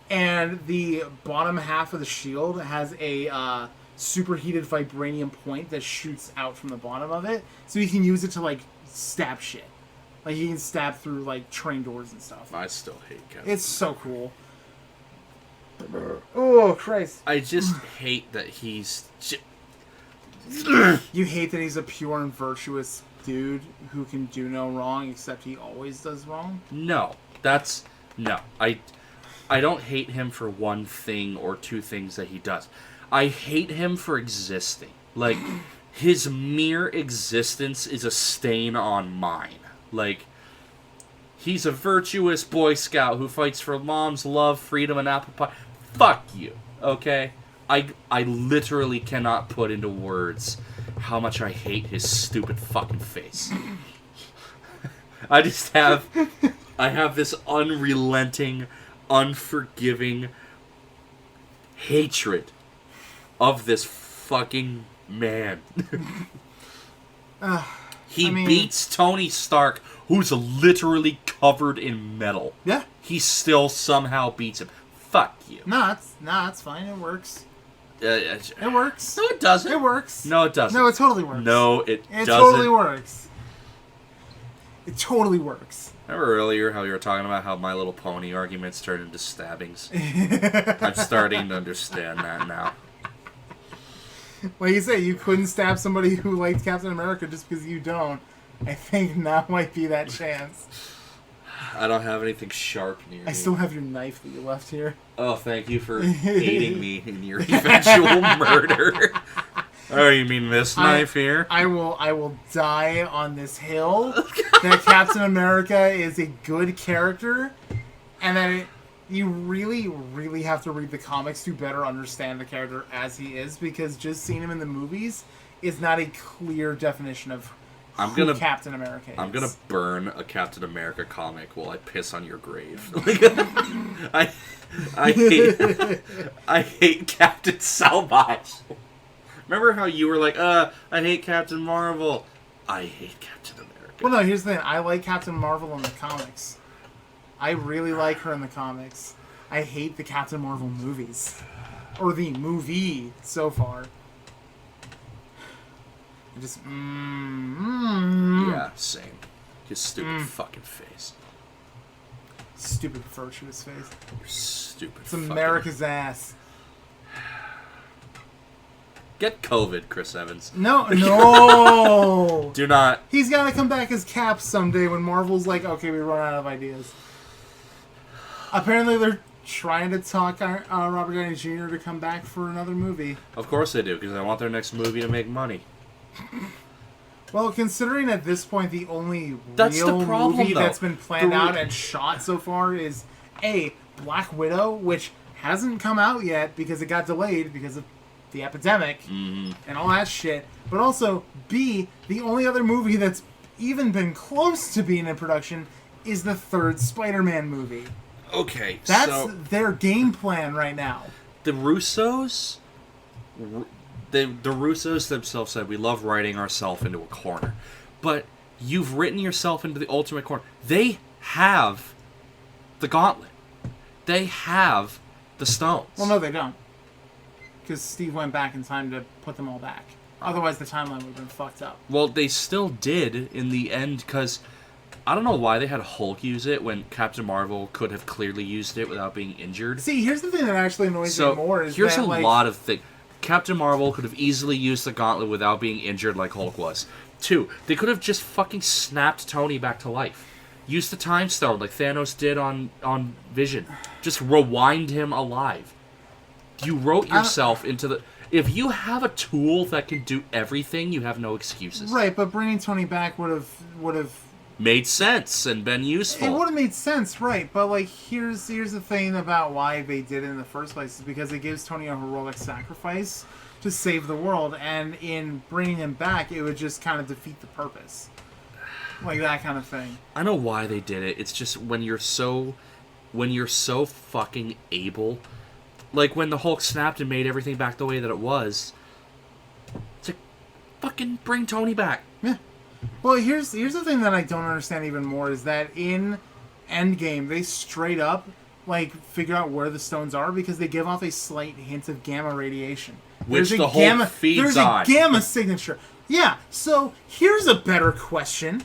and the bottom half of the shield has a superheated vibranium point that shoots out from the bottom of it, so you can use it to like stab shit. Like, you can stab through, like, train doors and stuff. I still hate Captain It's so cool. Oh, Christ. I just hate that he's... You hate that he's a pure and virtuous dude who can do no wrong, except he always does wrong? No. No. I don't hate him for one thing or two things that he does. I hate him for existing. Like, his mere existence is a stain on mine. Like, he's a virtuous Boy Scout who fights for mom's love, freedom, and apple pie. Fuck you, okay? I literally cannot put into words how much I hate his stupid fucking face. I have this unrelenting, unforgiving hatred of this fucking man. He beats Tony Stark, who's literally covered in metal. Yeah. He still somehow beats him. Fuck you. No, it's fine. It works. It works. No, it doesn't. It works. No, it doesn't. No, it totally works. No, it doesn't. It totally works. It totally works. Remember earlier how you were talking about how My Little Pony arguments turned into stabbings? I'm starting to understand that now. Like you say, you couldn't stab somebody who liked Captain America just because you don't. I think now might be that chance. I don't have anything sharp near me. I still have your knife that you left here. Oh, thank you for aiding me in your eventual murder. Oh, you mean this knife here? I will die on this hill that Captain America is a good character, and that you really, really have to read the comics to better understand the character as he is, because just seeing him in the movies is not a clear definition of who Captain America is. I'm gonna burn a Captain America comic while I piss on your grave. I hate Captain so much. Remember how you were like, I hate Captain Marvel. I hate Captain America. Well, no, here's the thing. I like Captain Marvel in the comics. I really like her in the comics. I hate the Captain Marvel movies. Or the movie so far. I just... Yeah, same. His stupid fucking face. Stupid virtuous face. Your stupid It's America's ass. Get COVID, Chris Evans. No! Do not. He's got to come back as Cap someday when Marvel's like, okay, we run out of ideas. Apparently they're trying to talk Robert Downey Jr. to come back for another movie. Of course they do, because I want their next movie to make money. Well, considering at this point the only movie that's been planned out and shot so far is A, Black Widow, which hasn't come out yet because it got delayed because of the epidemic and all that shit. But also, B, the only other movie that's even been close to being in production is the third Spider-Man movie. Okay, that's their game plan right now. The Russos... The Russos themselves said, we love writing ourselves into a corner. But you've written yourself into the ultimate corner. They have the gauntlet. They have the stones. Well, no, they don't. Because Steve went back in time to put them all back. Otherwise, the timeline would have been fucked up. Well, they still did in the end, because I don't know why they had Hulk use it when Captain Marvel could have clearly used it without being injured. See, here's the thing that actually annoys me more. Here's a lot of things. Captain Marvel could have easily used the gauntlet without being injured like Hulk was. 2, they could have just fucking snapped Tony back to life. Use the Time Stone like Thanos did on Vision. Just rewind him alive. You wrote yourself into the... If you have a tool that can do everything, you have no excuses. Right, but bringing Tony back would have made sense and been useful. It would have made sense, right? But like, here's the thing about why they did it in the first place is because it gives Tony a heroic sacrifice to save the world, and in bringing him back, it would just kind of defeat the purpose, like that kind of thing. I know why they did it. It's just when you're so fucking able, like when the Hulk snapped and made everything back the way that it was. It's like, fucking bring Tony back. Yeah. Well, here's the thing that I don't understand even more is that in Endgame they straight up like figure out where the stones are because they give off a slight hint of gamma radiation. Which the Hulk feeds on. There's a gamma signature. Yeah, so here's a better question.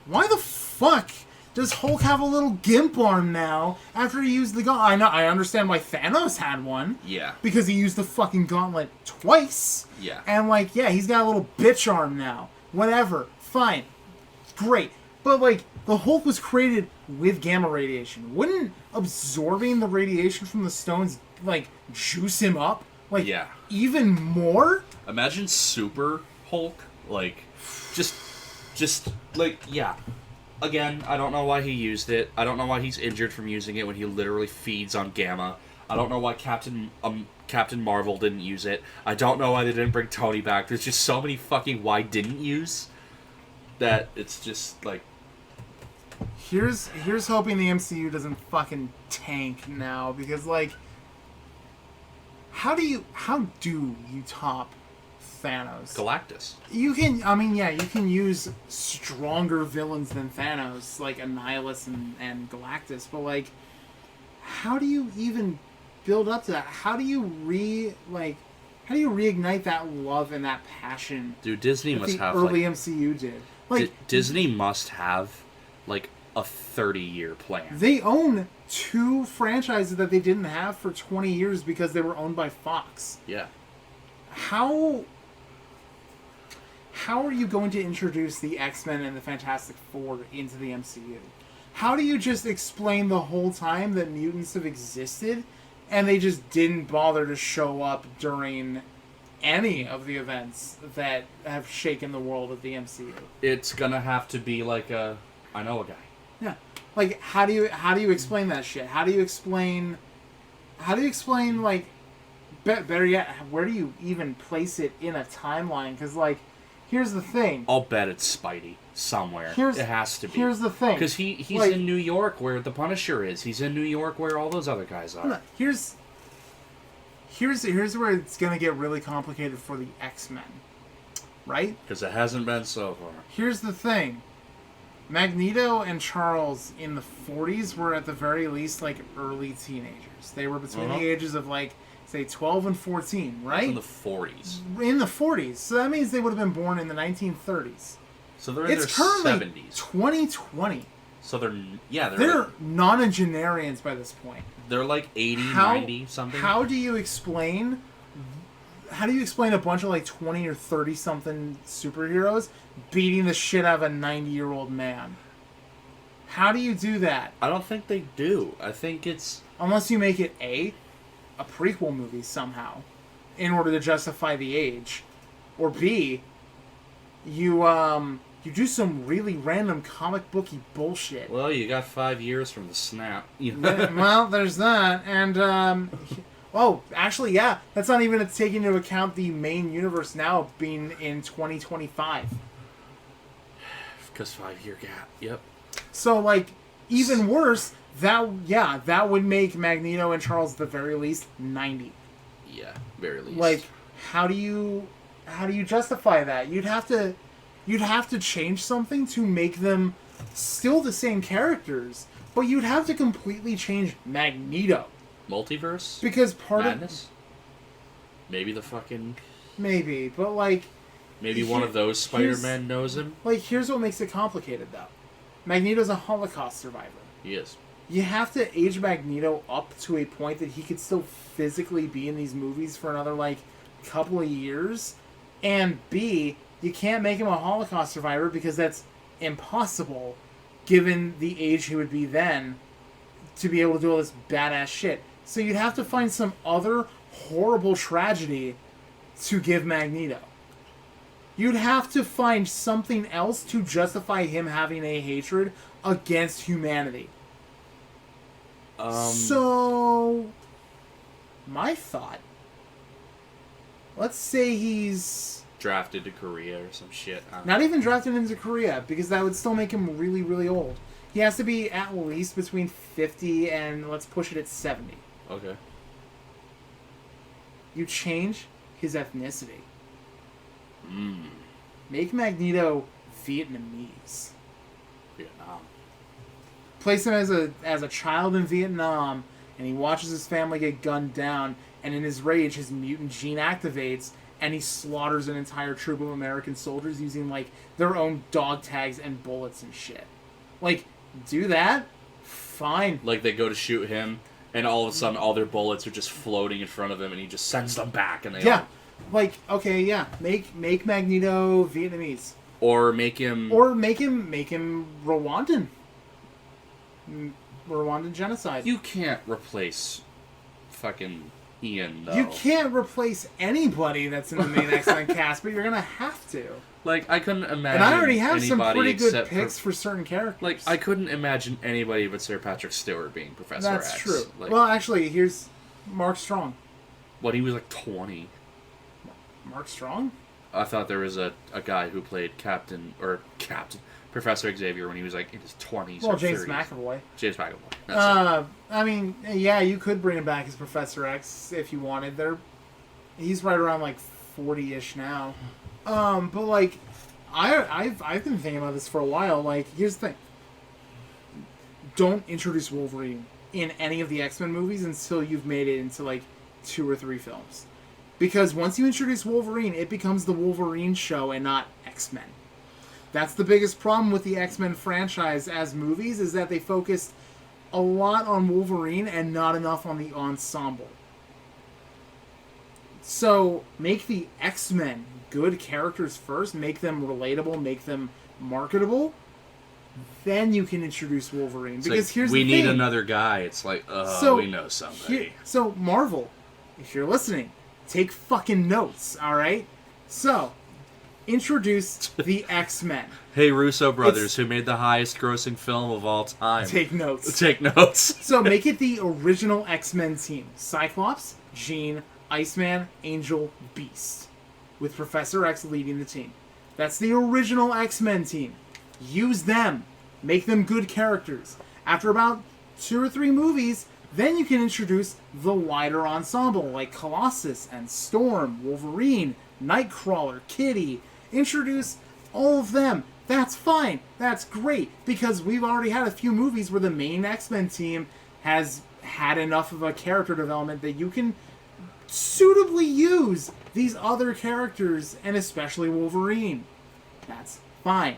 Why the fuck does Hulk have a little gimp arm now after he used the gauntlet? I understand why Thanos had one. Yeah. Because he used the fucking gauntlet twice. Yeah. And, like, yeah, he's got a little bitch arm now. Whatever. Fine. Great. But, like, the Hulk was created with gamma radiation. Wouldn't absorbing the radiation from the stones, like, juice him up? Like, yeah. even more? Imagine Super Hulk, like, just, like, yeah. Again, I don't know why he used it. I don't know why he's injured from using it when he literally feeds on gamma. I don't know why Captain Marvel didn't use it. I don't know why they didn't bring Tony back. There's just so many fucking why didn't use that it's just, like... Here's hoping the MCU doesn't fucking tank now, because, like... How do you top Thanos? Galactus. You can use stronger villains than Thanos, like Annihilus and Galactus, but, like, how do you even build up to that? How do you reignite that love and that passion? Dude, Disney must have, early MCU did. Like, Disney must have, like, a 30-year plan. They own 2 franchises that they didn't have for 20 years because they were owned by Fox. Yeah. How are you going to introduce the X-Men and the Fantastic Four into the MCU? How do you just explain the whole time that mutants have existed and they just didn't bother to show up during any of the events that have shaken the world of the MCU? It's gonna have to be like I know a guy. Yeah. Like, how do you explain that shit? How do you explain like, better yet, where do you even place it in a timeline? Because, like, here's the thing. I'll bet it's Spidey somewhere. It has to be. Here's the thing. Because he's like, in New York where the Punisher is. He's in New York where all those other guys are. No, here's where it's gonna get really complicated for the X-Men, right? Because it hasn't been so far. Here's the thing. Magneto and Charles in the 40s were at the very least, like, early teenagers. They were between the ages of, like, say 12 and 14, right? In the 40s. In the 40s. So that means they would have been born in the 1930s. So they're in their 70s. 2020. So they're nonagenarians by this point. They're like 80, 90 something. How do you explain a bunch of, like, 20 or 30 something superheroes beating the shit out of a 90-year-old man? How do you do that? I don't think they do. I think it's... Unless you make it a prequel movie somehow in order to justify the age, or B, you do some really random comic booky bullshit. Well, you got 5 years from the snap. Well, there's that, and oh, actually, yeah, that's not even taking into account the main universe now being in 2025. Because 5-year gap. Yep. So, like, even worse, that would make Magneto and Charles at the very least 90. Yeah, very least. Like, how do you justify that? You'd have to change something to make them still the same characters, but you'd have to completely change Magneto. Multiverse? Because Madness? Maybe the fucking... Maybe, but, like... Maybe one of those Spider-Man knows him? Like, here's what makes it complicated, though. Magneto's a Holocaust survivor. He is. You have to age Magneto up to a point that he could still physically be in these movies for another, like, couple of years. And B, you can't make him a Holocaust survivor because that's impossible, given the age he would be then, to be able to do all this badass shit. So you'd have to find some other horrible tragedy to give Magneto. You'd have to find something else to justify him having a hatred against humanity. So, my thought, let's say he's... drafted to Korea or some shit. Not even drafted into Korea, because that would still make him really, really old. He has to be at least between 50 and, let's push it at 70. Okay. You change his ethnicity. Make Magneto Vietnamese. Vietnam. Place him as a child in Vietnam, and he watches his family get gunned down, and in his rage, his mutant gene activates, and he slaughters an entire troop of American soldiers using, like, their own dog tags and bullets and shit. Like, Do that. Fine. Like, they go to shoot him, and all of a sudden, all their bullets are just floating in front of him, and he just sends them back, and they all... Like, okay, yeah. Make Magneto Vietnamese. Or make him Rwandan. Rwandan genocide. You can't replace fucking Ian, though. You can't replace anybody that's in the main X-Men cast, but you're gonna have to. Like, I couldn't imagine. And I already have some pretty good picks for certain characters. Like, I couldn't imagine anybody but Sir Patrick Stewart being Professor X. That's true. Like, well, actually, here's Mark Strong. When he was like 20. Mark Strong? I thought there was a guy who played Professor Xavier when he was like in his 20s. Well, or James 30s. McAvoy. James McAvoy. That's it. I mean, yeah, you could bring him back as Professor X if you wanted. He's right around like 40-ish now. But like, I've been thinking about this for a while. Like, here's the thing: don't introduce Wolverine in any of the X-Men movies until you've made it into like 2 or 3 films, because once you introduce Wolverine, it becomes the Wolverine show and not X-Men. That's the biggest problem with the X-Men franchise as movies, is that they focused a lot on Wolverine and not enough on the ensemble. So, make the X-Men good characters first, make them relatable, make them marketable, then you can introduce Wolverine. It's because like, here's we the need thing. another guy. It's like, we know somebody. So, Marvel, if you're listening, take fucking notes, alright? So, introduce the X-Men. Hey, Russo brothers, who made the highest grossing film of all time. Take notes. Take notes. So make it the original X-Men team. Cyclops, Jean, Iceman, Angel, Beast. With Professor X leading the team. That's the original X-Men team. Use them. Make them good characters. After about 2 or 3 movies, then you can introduce the wider ensemble, like Colossus and Storm, Wolverine, Nightcrawler, Kitty. Introduce all of them. That's fine. That's great. Because we've already had a few movies where the main X-Men team has had enough of a character development that you can suitably use these other characters, and especially Wolverine. That's fine.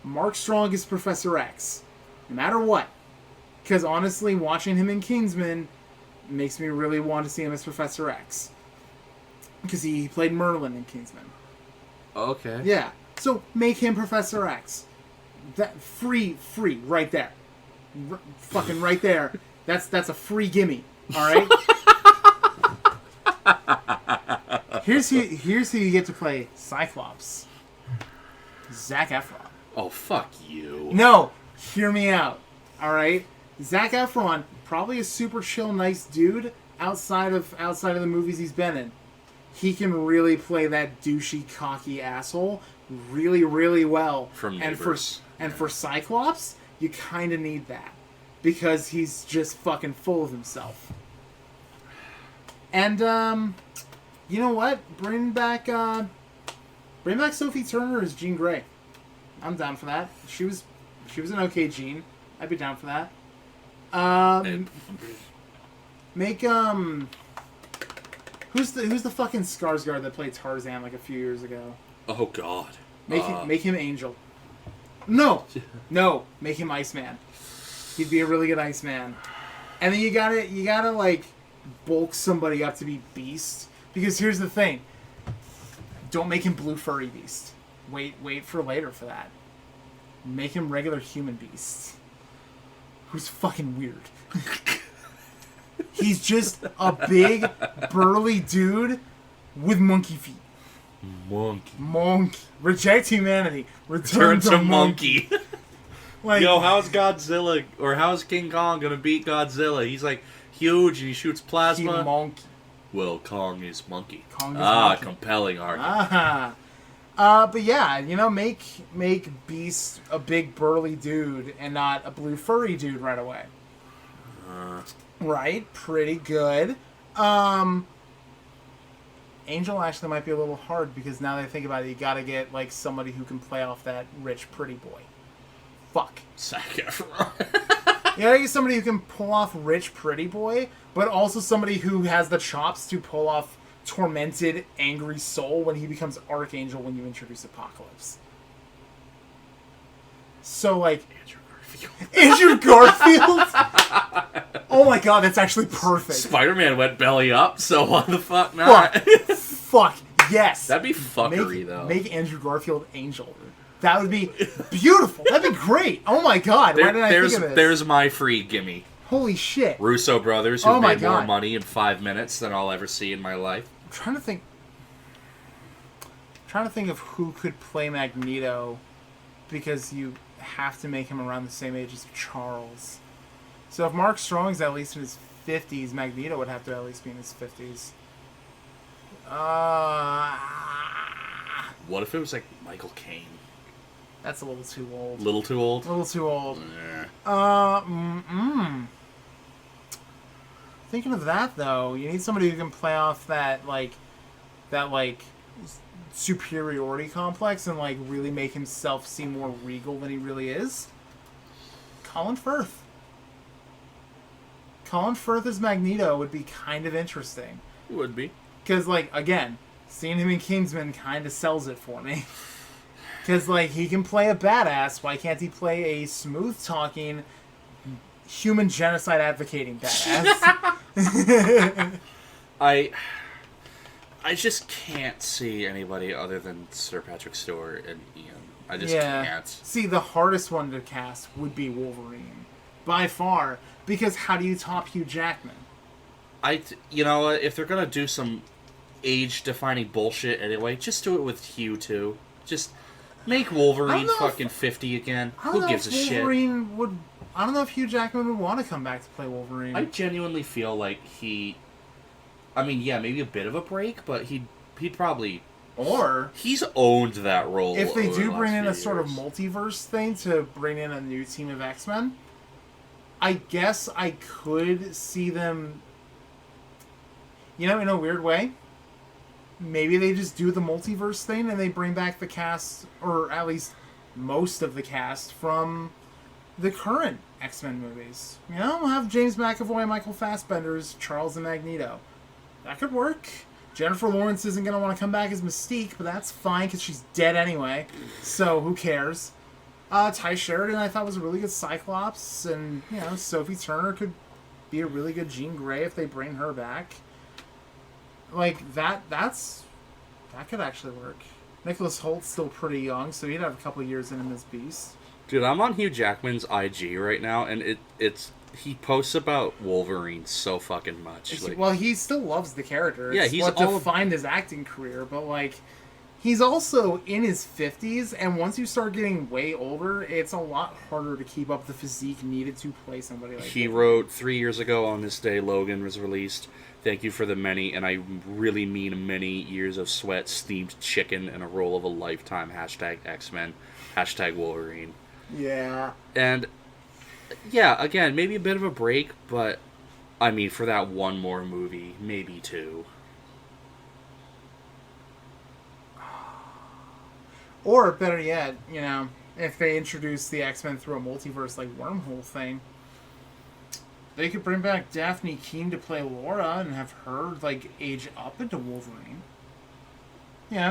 Mark Strong is Professor X. No matter what. Because honestly, watching him in Kingsman makes me really want to see him as Professor X. Because he played Merlin in Kingsman. Okay. Yeah. So make him Professor X. That free, right there. Fucking right there. That's a free gimme. All right. Here's who you get to play Cyclops. Zac Efron. Oh, fuck you. No, hear me out. All right. Zac Efron, probably a super chill, nice dude outside of the movies he's been in. He can really play that douchey, cocky asshole really, really well. From Neighbors. And for Cyclops, you kind of need that. Because he's just fucking full of himself. And, you know what? Bring back Sophie Turner as Jean Grey. I'm down for that. She was an okay Jean. I'd be down for that. Make, Who's the fucking Skarsgård that played Tarzan like a few years ago? Oh God. Make him Angel. No, make him Iceman. He'd be a really good Iceman. And then you gotta like bulk somebody up to be Beast, because here's the thing: don't make him Blue Furry Beast. Wait for later for that. Make him regular human Beast, who's fucking weird. He's just a big, burly dude with monkey feet. Monkey. Reject humanity. Return to monkey. Like, yo, how's Godzilla, or how's King Kong gonna beat Godzilla? He's like huge and he shoots plasma. Monkey. Well, Kong is monkey. Monkey. Compelling argument. But yeah, make Beast a big burly dude and not a blue furry dude right away. Right, pretty good. Angel actually might be a little hard, because now that I think about it, you gotta get like somebody who can play off that rich pretty boy. Fuck. Zac Efron. You gotta get somebody who can pull off rich pretty boy, but also somebody who has the chops to pull off tormented, angry soul when he becomes Archangel when you introduce Apocalypse. So, like... Andrew Garfield. Andrew Garfield? Oh my god, that's actually perfect. Spider-Man went belly up, so why the fuck not? Fuck, yes. That'd be fuckery, though. Make Andrew Garfield Angel. That would be beautiful. That'd be great. Oh my god, why didn't I think of this? There's my free gimme. Holy shit. Russo brothers who made more money in 5 minutes than I'll ever see in my life. I'm trying to think of who could play Magneto, because you have to make him around the same age as Charles. So if Mark Strong's at least in his 50s, Magneto would have to at least be in his 50s. What if it was like Michael Caine? That's a little too old. Little too old? A little too old. Thinking of that, though, you need somebody who can play off that superiority complex and, like, really make himself seem more regal than he really is. Colin Firth. Colin Firth as Magneto would be kind of interesting. It would be. Because, like, again, seeing him in Kingsman kind of sells it for me. Because, like, he can play a badass. Why can't he play a smooth-talking, human genocide advocating badass? I just can't see anybody other than Sir Patrick Stewart and Ian. I just can't. See, the hardest one to cast would be Wolverine. By far. Because how do you top Hugh Jackman? You know what? If they're going to do some age-defining bullshit anyway, just do it with Hugh, too. Just... make Wolverine fucking 50 again. Who gives a shit? I don't know if Hugh Jackman would want to come back to play Wolverine. I genuinely feel like I mean, yeah, maybe a bit of a break, but he'd probably... Or... he's owned that role. If they do bring in a years. sort of multiverse thing to bring in a new team of X-Men, I guess I could see them... in a weird way... maybe they just do the multiverse thing and they bring back the cast, or at least most of the cast, from the current X-Men movies. We'll have James McAvoy and Michael Fassbender as Charles and Magneto. That could work. Jennifer Lawrence isn't going to want to come back as Mystique, but that's fine because she's dead anyway, so who cares? Ty Sheridan I thought was a really good Cyclops, and, Sophie Turner could be a really good Jean Grey if they bring her back. Like, that could actually work. Nicholas Holt's still pretty young, so he'd have a couple years in him as Beast. Dude, I'm on Hugh Jackman's IG right now, and he posts about Wolverine so fucking much. Well, he still loves the character. Yeah, he's defined his acting career, but, like, he's also in his 50s, and once you start getting way older, it's a lot harder to keep up the physique needed to play somebody like that. He wrote, 3 years ago on this day, Logan was released. Thank you for the many, and I really mean many, years of sweat, steamed chicken, and a roll of a lifetime. #X-Men. #Wolverine. Yeah. And, yeah, again, maybe a bit of a break, but, I mean, for that one more movie, maybe 2. Or, better yet, if they introduce the X-Men through a multiverse, like, wormhole thing, they could bring back Daphne Keane to play Laura and have her, like, age up into Wolverine.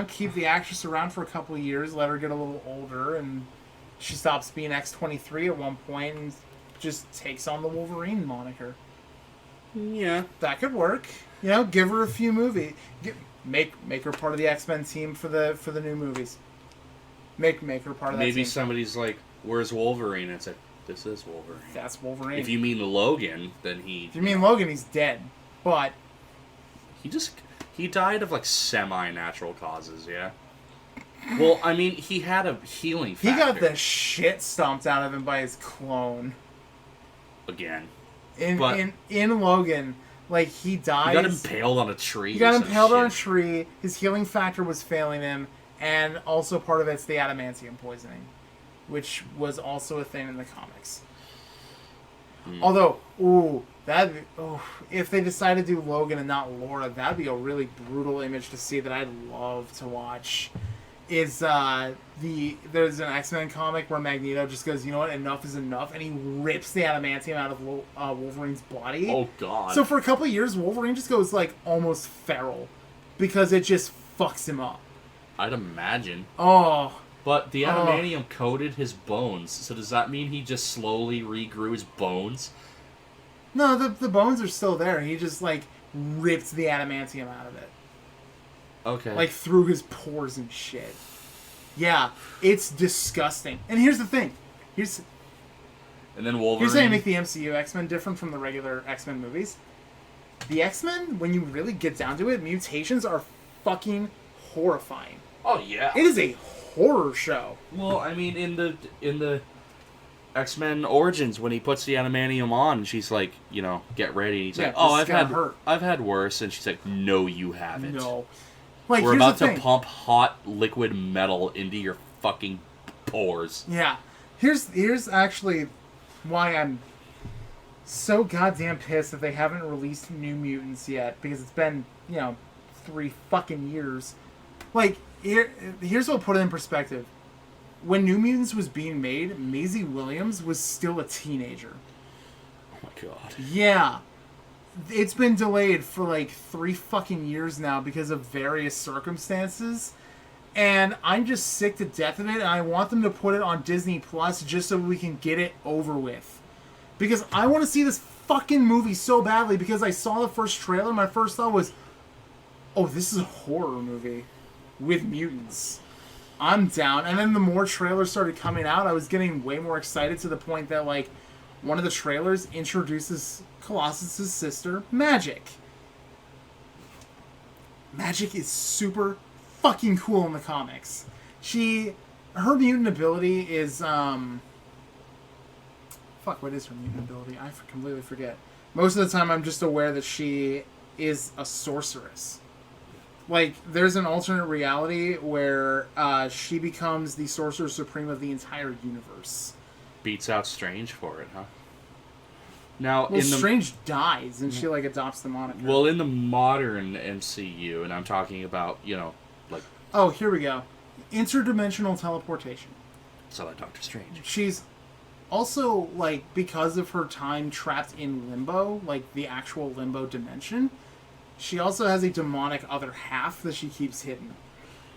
Keep the actress around for a couple of years, let her get a little older, and she stops being X-23 at one point and just takes on the Wolverine moniker. Yeah. That could work. Give her a few movies. Make her part of the X-Men team for the new movies. Make her part of that team. Maybe somebody's like, where's Wolverine? It's like, this is Wolverine. That's Wolverine. If you mean Logan, then If you mean Logan, he's dead. But... He died of, like, semi-natural causes, yeah? Well, I mean, he had a healing factor. He got the shit stomped out of him by his clone. Again. In Logan, like, he died... He got impaled on a tree. He got impaled on a tree. His healing factor was failing him. And also part of it's the adamantium poisoning, which was also a thing in the comics. Although, if they decide to do Logan and not Laura, that'd be a really brutal image to see that I'd love to watch. There's an X-Men comic where Magneto just goes, you know what, enough is enough, and he rips the adamantium out of Wolverine's body. Oh, God. So for a couple of years, Wolverine just goes, like, almost feral, because it just fucks him up. I'd imagine. Oh, But the adamantium coated his bones, so does that mean he just slowly regrew his bones? No, the bones are still there. He just, like, ripped the adamantium out of it. Okay. Like, through his pores and shit. Yeah, it's disgusting. And here's the thing. And then Wolverine... Here's how you make the MCU X-Men different from the regular X-Men movies. The X-Men, when you really get down to it, mutations are fucking horrifying. Oh, yeah. It is a horror show. Well, I mean, in the X-Men Origins, when he puts the adamantium on, she's like, get ready. He's like, I've had worse. And she's like, no, you haven't. No. Like, we're about to pump hot liquid metal into your fucking pores. Yeah. Here's actually why I'm so goddamn pissed that they haven't released New Mutants yet, because it's been, 3 fucking years. Like, here's what put it in perspective. When New Mutants was being made, Maisie Williams was still a teenager. Oh my god. Yeah. It's been delayed for like 3 fucking years now because of various circumstances. And I'm just sick to death of it, and I want them to put it on Disney Plus just so we can get it over with. Because I want to see this fucking movie so badly, because I saw the first trailer, my first thought was, oh, this is a horror movie with mutants. I'm down. And then the more trailers started coming out, I was getting way more excited, to the point that, like, one of the trailers introduces Colossus' sister, Magic. Magic is super fucking cool in the comics. Her mutant ability is, what is her mutant ability? I completely forget. Most of the time I'm just aware that she is a sorceress. Like, there's an alternate reality where she becomes the Sorcerer Supreme of the entire universe. Beats out Strange for it, huh? Now, Strange dies, and she, like, adopts the moniker. Well, in the modern MCU, and I'm talking about, like... Oh, here we go. Interdimensional teleportation. So like Doctor Strange. She's also, like, because of her time trapped in limbo, like, the actual limbo dimension, she also has a demonic other half that she keeps hidden,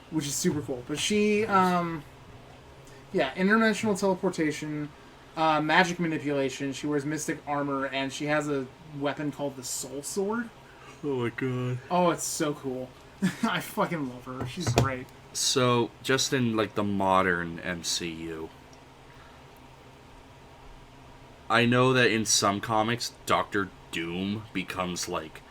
which is super cool. But she, interdimensional teleportation... magic manipulation. She wears mystic armor, and she has a weapon called the Soul Sword. Oh my god. Oh, it's so cool. I fucking love her. She's great. So, just in, like, the modern MCU, I know that in some comics, Doctor Doom becomes, like,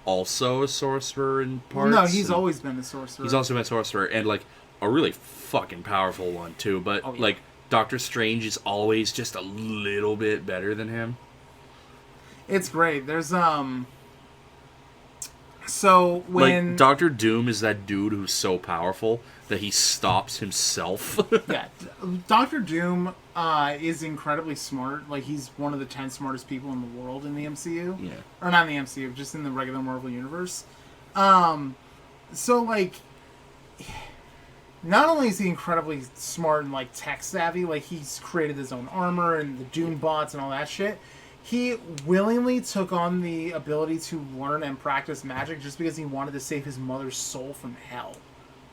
also a sorcerer in parts. No, he's always been a sorcerer. He's also been a sorcerer, and, like, a really fucking powerful one, too. But, like, Doctor Strange is always just a little bit better than him. It's great. There's, so when... Like, Doctor Doom is that dude who's so powerful that he stops himself. Yeah. Doctor Doom is incredibly smart. Like, he's one of the 10 smartest people in the world in the MCU. Yeah. Or not in the MCU, just in the regular Marvel Universe. So, like... Not only is he incredibly smart and, like, tech-savvy, like, he's created his own armor and the Doom bots and all that shit, he willingly took on the ability to learn and practice magic just because he wanted to save his mother's soul from hell.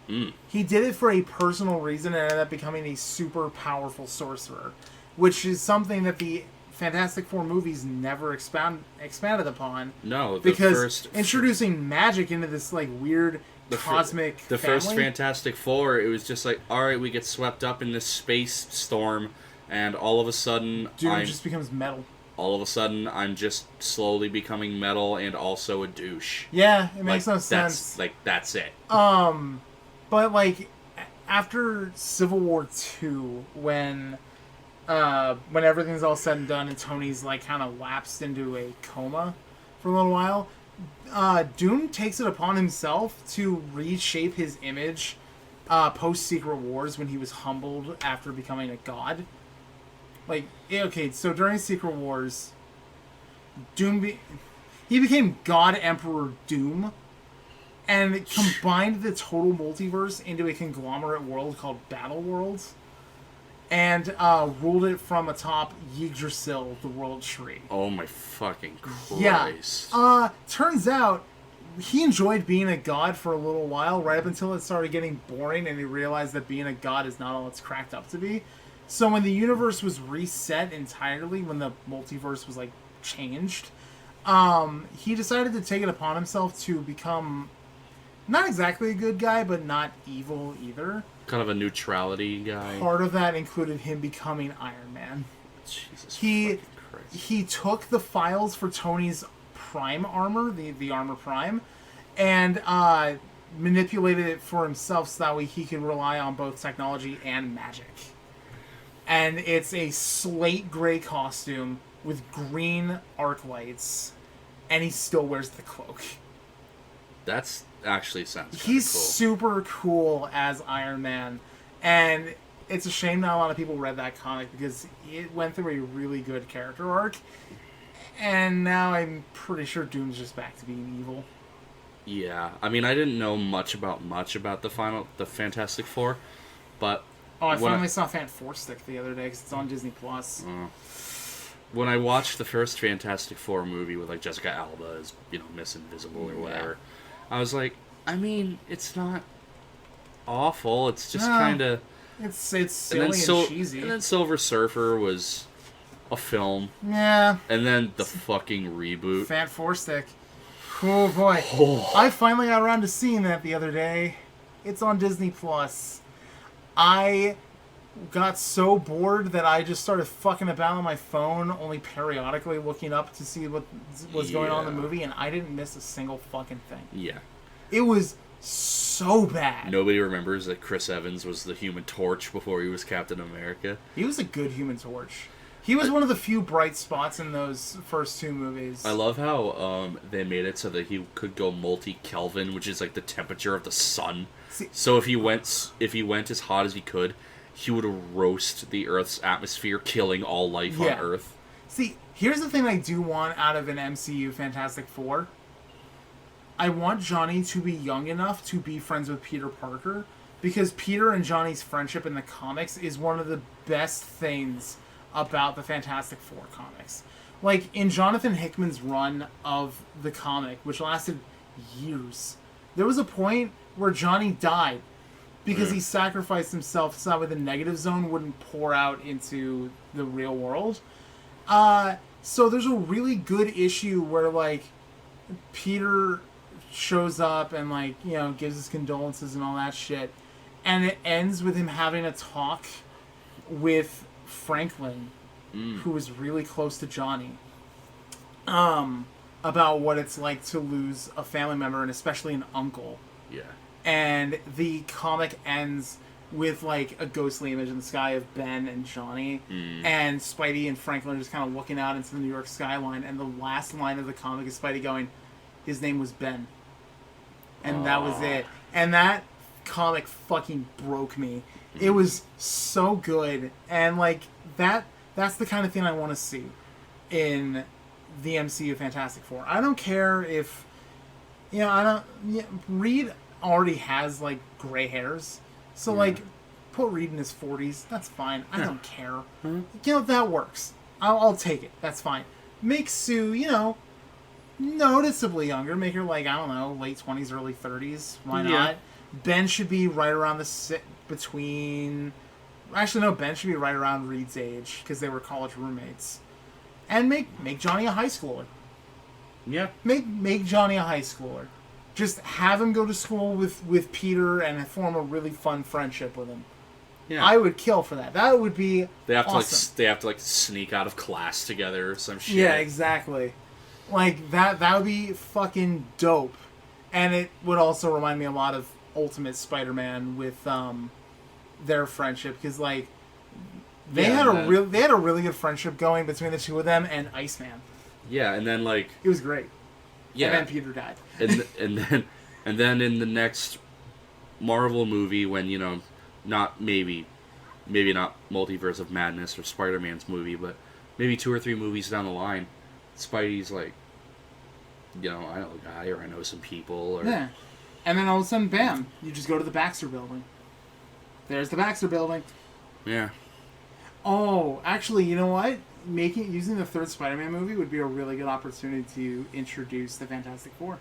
Mm. He did it for a personal reason and ended up becoming a super powerful sorcerer, which is something that the Fantastic Four movies never expanded upon. No, because introducing magic into this, like, weird... cosmic the family? First Fantastic Four, it was just like, alright, we get swept up in this space storm, and all of a sudden Doom just becomes metal. All of a sudden I'm just slowly becoming metal and also a douche. Yeah, it makes no sense. That's it. But, like, after Civil War 2, when everything's all said and done and Tony's, like, kind of lapsed into a coma for a little while, Doom takes it upon himself to reshape his image post-Secret Wars, when he was humbled after becoming a god. Like, okay, so during Secret Wars, he became God Emperor Doom, and combined the total multiverse into a conglomerate world called Battle Worlds, and ruled it from atop Yggdrasil, the World Tree. Oh my fucking Christ. Yeah. Turns out, he enjoyed being a god for a little while, right up until it started getting boring, and he realized that being a god is not all it's cracked up to be. So when the universe was reset entirely, when the multiverse was like changed, he decided to take it upon himself to become not exactly a good guy, but not evil either. Kind of a neutrality guy. Part of that included him becoming Iron Man. Jesus He Christ. he took the files for Tony's Prime armor, the Armor Prime, and manipulated it for himself so that way he could rely on both technology and magic. And it's a slate gray costume with green arc lights, and he still wears the cloak. That's actually sounds He's cool. super cool as Iron Man, and it's a shame not a lot of people read that comic because it went through a really good character arc, and now I'm pretty sure Doom's just back to being evil. Yeah, I mean, I didn't know much about the Fantastic Four, but I finally saw Fan Four Stick the other day because it's on Disney Plus. When I watched the first Fantastic Four movie with like Jessica Alba as Miss Invisible or whatever, I was like, I mean, it's not awful. It's just kind of it's silly and cheesy. And then Silver Surfer was a film. Yeah. And then the fucking reboot. Fan Four Stick. Oh boy. I finally got around to seeing that the other day. It's on Disney Plus. I got so bored that I just started fucking about on my phone, only periodically looking up to see what was going on in the movie, and I didn't miss a single fucking thing. Yeah. It was so bad. Nobody remembers that Chris Evans was the Human Torch before he was Captain America. He was a good Human Torch. He was one of the few bright spots in those first two movies. I love how they made it so that he could go multi-Kelvin, which is like the temperature of the sun. So if he went as hot as he could, he would roast the Earth's atmosphere, killing all life on Earth. See, here's the thing I do want out of an MCU Fantastic Four. I want Johnny to be young enough to be friends with Peter Parker, because Peter and Johnny's friendship in the comics is one of the best things about the Fantastic Four comics. Like, in Jonathan Hickman's run of the comic, which lasted years, there was a point where Johnny died because he sacrificed himself so that way the negative zone wouldn't pour out into the real world. So there's a really good issue where, like, Peter shows up and, like, gives his condolences and all that shit. And it ends with him having a talk with Franklin, who is really close to Johnny, about what it's like to lose a family member, and especially an uncle. Yeah. And the comic ends with, like, a ghostly image in the sky of Ben and Johnny, and Spidey and Franklin are just kind of looking out into the New York skyline, and the last line of the comic is Spidey going, his name was Ben. And that was it. And that comic fucking broke me. It was so good, and, like, that's the kind of thing I want to see in the MCU Fantastic Four. I don't care if, Reed already has, like, gray hairs, so, like, put Reed in his 40s, that's fine. I don't care. That works. I'll take it. That's fine. Make Sue, noticeably younger. Make her, like, I don't know, late 20s, early 30s. Why not? Ben should be right around between... Actually, no, Ben should be right around Reed's age, because they were college roommates. And make Johnny a high schooler. Yeah. Make Johnny a high schooler. Just have him go to school with Peter and form a really fun friendship with him. Yeah. I would kill for that. That would be awesome. They have to sneak out of class together or some shit. Yeah, exactly. Like, that would be fucking dope. And it would also remind me a lot of Ultimate Spider-Man with their friendship, because, like, they had a really good friendship going between the two of them and Iceman. Yeah, and then, like, it was great. Yeah. And then Peter died. and then in the next Marvel movie, when not maybe not Multiverse of Madness or Spider-Man's movie, but maybe 2 or 3 movies down the line, Spidey's like, I know a guy, or I know some people, or and then all of a sudden, bam! You just go to the Baxter Building. There's the Baxter Building. Yeah. Oh, actually, you know what? Using the third Spider-Man movie would be a really good opportunity to introduce the Fantastic Four.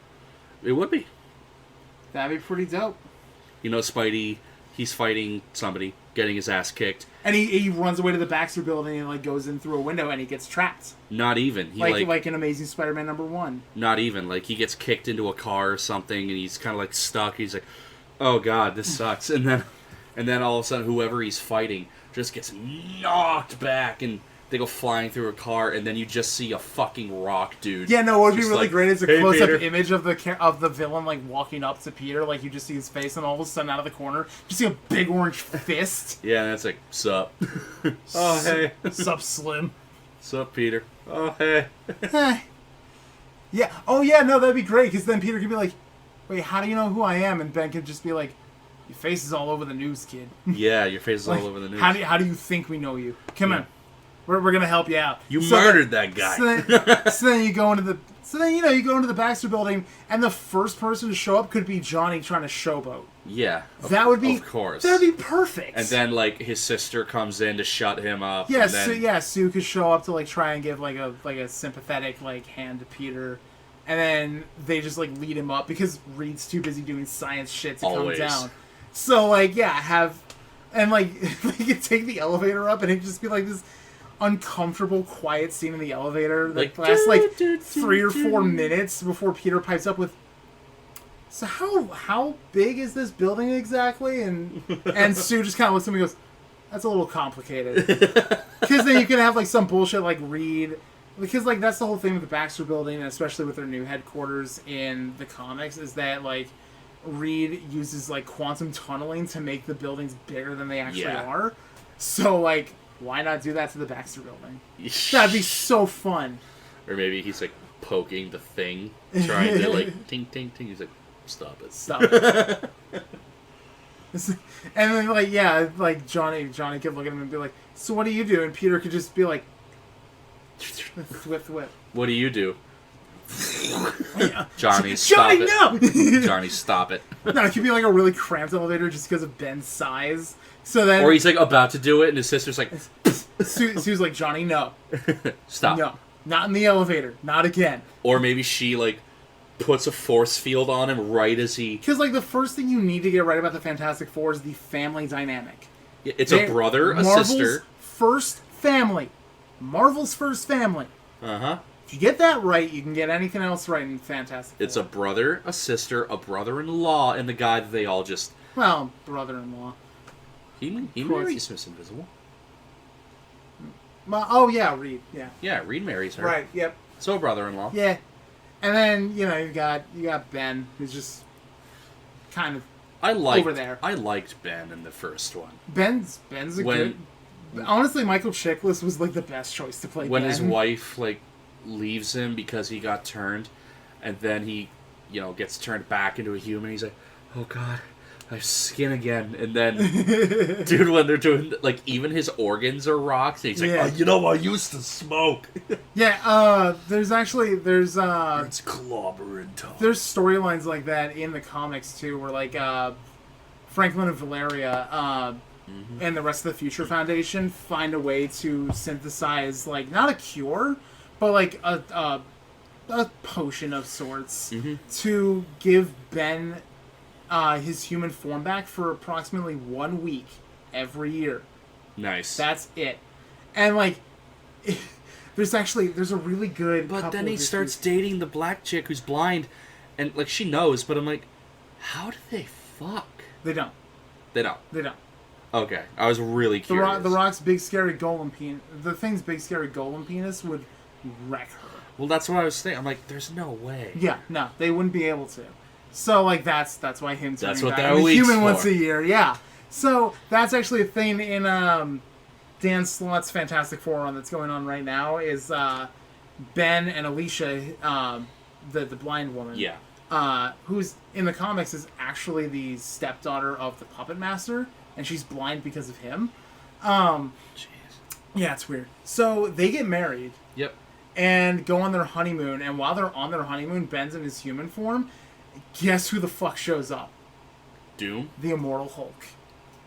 It would be. That'd be pretty dope. You know, Spidey, he's fighting somebody, getting his ass kicked. And he runs away to the Baxter building and like goes in through a window and he gets trapped. Not even. He like in Amazing Spider-Man #1. Not even. Like, he gets kicked into a car or something and he's kind of like stuck. He's like, oh god, this sucks. And then all of a sudden, whoever he's fighting just gets knocked back and they go flying through a car, and then you just see a fucking rock dude. Yeah, no, what would be really great is a hey, close-up Peter. image of the villain like walking up to Peter, like you just see his face, and all of a sudden out of the corner, you see a big orange fist. Yeah, and that's like, sup. Oh, hey. Sup, Slim. Sup, Peter. Oh, hey. Yeah. Oh, yeah, no, that'd be great, because then Peter could be like, wait, how do you know who I am? And Ben could just be like, your face is all over the news, kid. Yeah, your face is like, all over the news. How do you think we know you? Come on. We're gonna help you out. You murdered that guy. So then you go into the Baxter building, and the first person to show up could be Johnny trying to showboat. Yeah, that would be, of course. That'd be perfect. And then like his sister comes in to shut him up. Yeah, and then... Sue could show up to like try and give like a sympathetic like hand to Peter, and then they just like lead him up because Reed's too busy doing science shit to Always. come down. So like and like you could take the elevator up, and it'd just be like this uncomfortable, quiet scene in the elevator that lasts like 3 or 4 minutes before Peter pipes up with, so how big is this building exactly? And Sue just kind of looks at me and goes, that's a little complicated. Because then you can have like some bullshit like Reed, because like that's the whole thing with the Baxter building, and especially with their new headquarters in the comics, is that like Reed uses like quantum tunneling to make the buildings bigger than they actually are. So like, why not do that to the Baxter building? That'd be so fun. Or maybe he's like poking the thing, trying to like ting ting ting. He's like, stop it. Stop it. And then like Johnny could look at him and be like, so what do you do? And Peter could just be like, whip. What do you do? Yeah. Johnny, stop it. No! Johnny, stop it. No, it could be like a really cramped elevator just because of Ben's size. So then, or he's like about to do it, and his sister's like, Sue's like, Johnny, no. Stop. No. Not in the elevator. Not again. Or maybe she like puts a force field on him right as he... Because like the first thing you need to get right about the Fantastic Four is the family dynamic. It's a brother, a Marvel's sister. First family. Marvel's first family. Uh-huh. If you get that right, you can get anything else right in Fantastic Four. It's a brother, a sister, a brother-in-law, and the guy that they all just... Well, brother-in-law. He marries Miss Invisible. Oh, yeah, Reed. Yeah. Yeah, Reed marries her. Right, yep. So brother-in-law. Yeah. And then, you got Ben, who's just kind of over there. I liked Ben in the first one. Ben's a good... Honestly, Michael Chiklis was, like, the best choice to play Ben. When his wife, like, leaves him because he got turned, and then he, gets turned back into a human, he's like, oh, God, I have skin again. And then, dude, when they're doing, like, even his organs are rocks, and he's like, I used to smoke. Yeah, there's it's clobbering time. There's storylines like that in the comics, too, where, like, Franklin and Valeria, and the rest of the Future Foundation find a way to synthesize, like, not a cure, but, like, a potion of sorts to give Ben his human form back for approximately 1 week every year. Nice. That's it. And, like, there's a really good But then he starts dating the black chick who's blind, and, like, she knows, but I'm like, how do they fuck? They don't. They don't. They don't. Okay, I was really curious. The Rock's big scary golem penis. The Thing's big scary golem penis would wreck her. Well, that's what I was thinking. I'm like, there's no way. Yeah, no, they wouldn't be able to. So, like, that's why him turning that's what back. they're weak human for. Once a year, yeah. So that's actually a thing in Dan Slott's Fantastic Four run that's going on right now. Is Ben and Alicia, the blind woman. Yeah. Who's in the comics is actually the stepdaughter of the Puppet Master. And she's blind because of him. Jeez. Yeah, it's weird. So they get married. Yep. And go on their honeymoon. And while they're on their honeymoon, Ben's in his human form. Guess who the fuck shows up? Doom? The Immortal Hulk.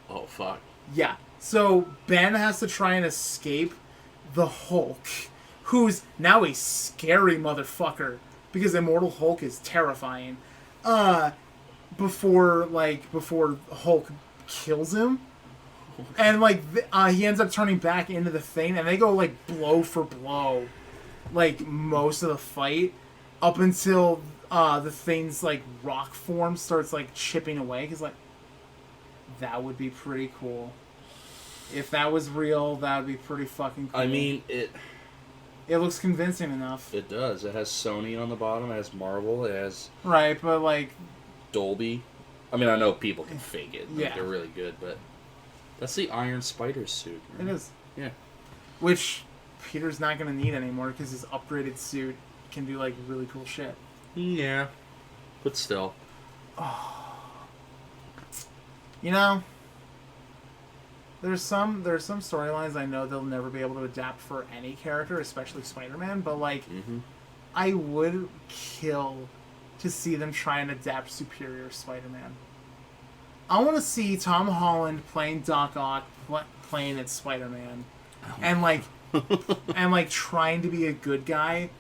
Oh, fuck. Yeah. So Ben has to try and escape the Hulk, who's now a scary motherfucker. Because Immortal Hulk is terrifying. before Hulk kills him. And, like, he ends up turning back into the Thing, and they go, like, blow for blow, like, most of the fight, up until the Thing's, like, rock form starts, like, chipping away. Because, like, that would be pretty cool. If that was real, that would be pretty fucking cool. I mean, it looks convincing enough. It does. It has Sony on the bottom, it has Marvel, it has... Right, but, like... Dolby. I mean, I know people can fake it. Like, yeah. They're really good, but... That's the Iron Spider suit, right? It is. Yeah. Which Peter's not going to need anymore because his upgraded suit can do, like, really cool shit. Yeah. But still. Oh. You know, there's some storylines I know they'll never be able to adapt for any character, especially Spider-Man, but, like, I would kill to see them try and adapt Superior Spider-Man. I want to see Tom Holland playing Doc Ock, playing as Spider-Man, and like trying to be a good guy,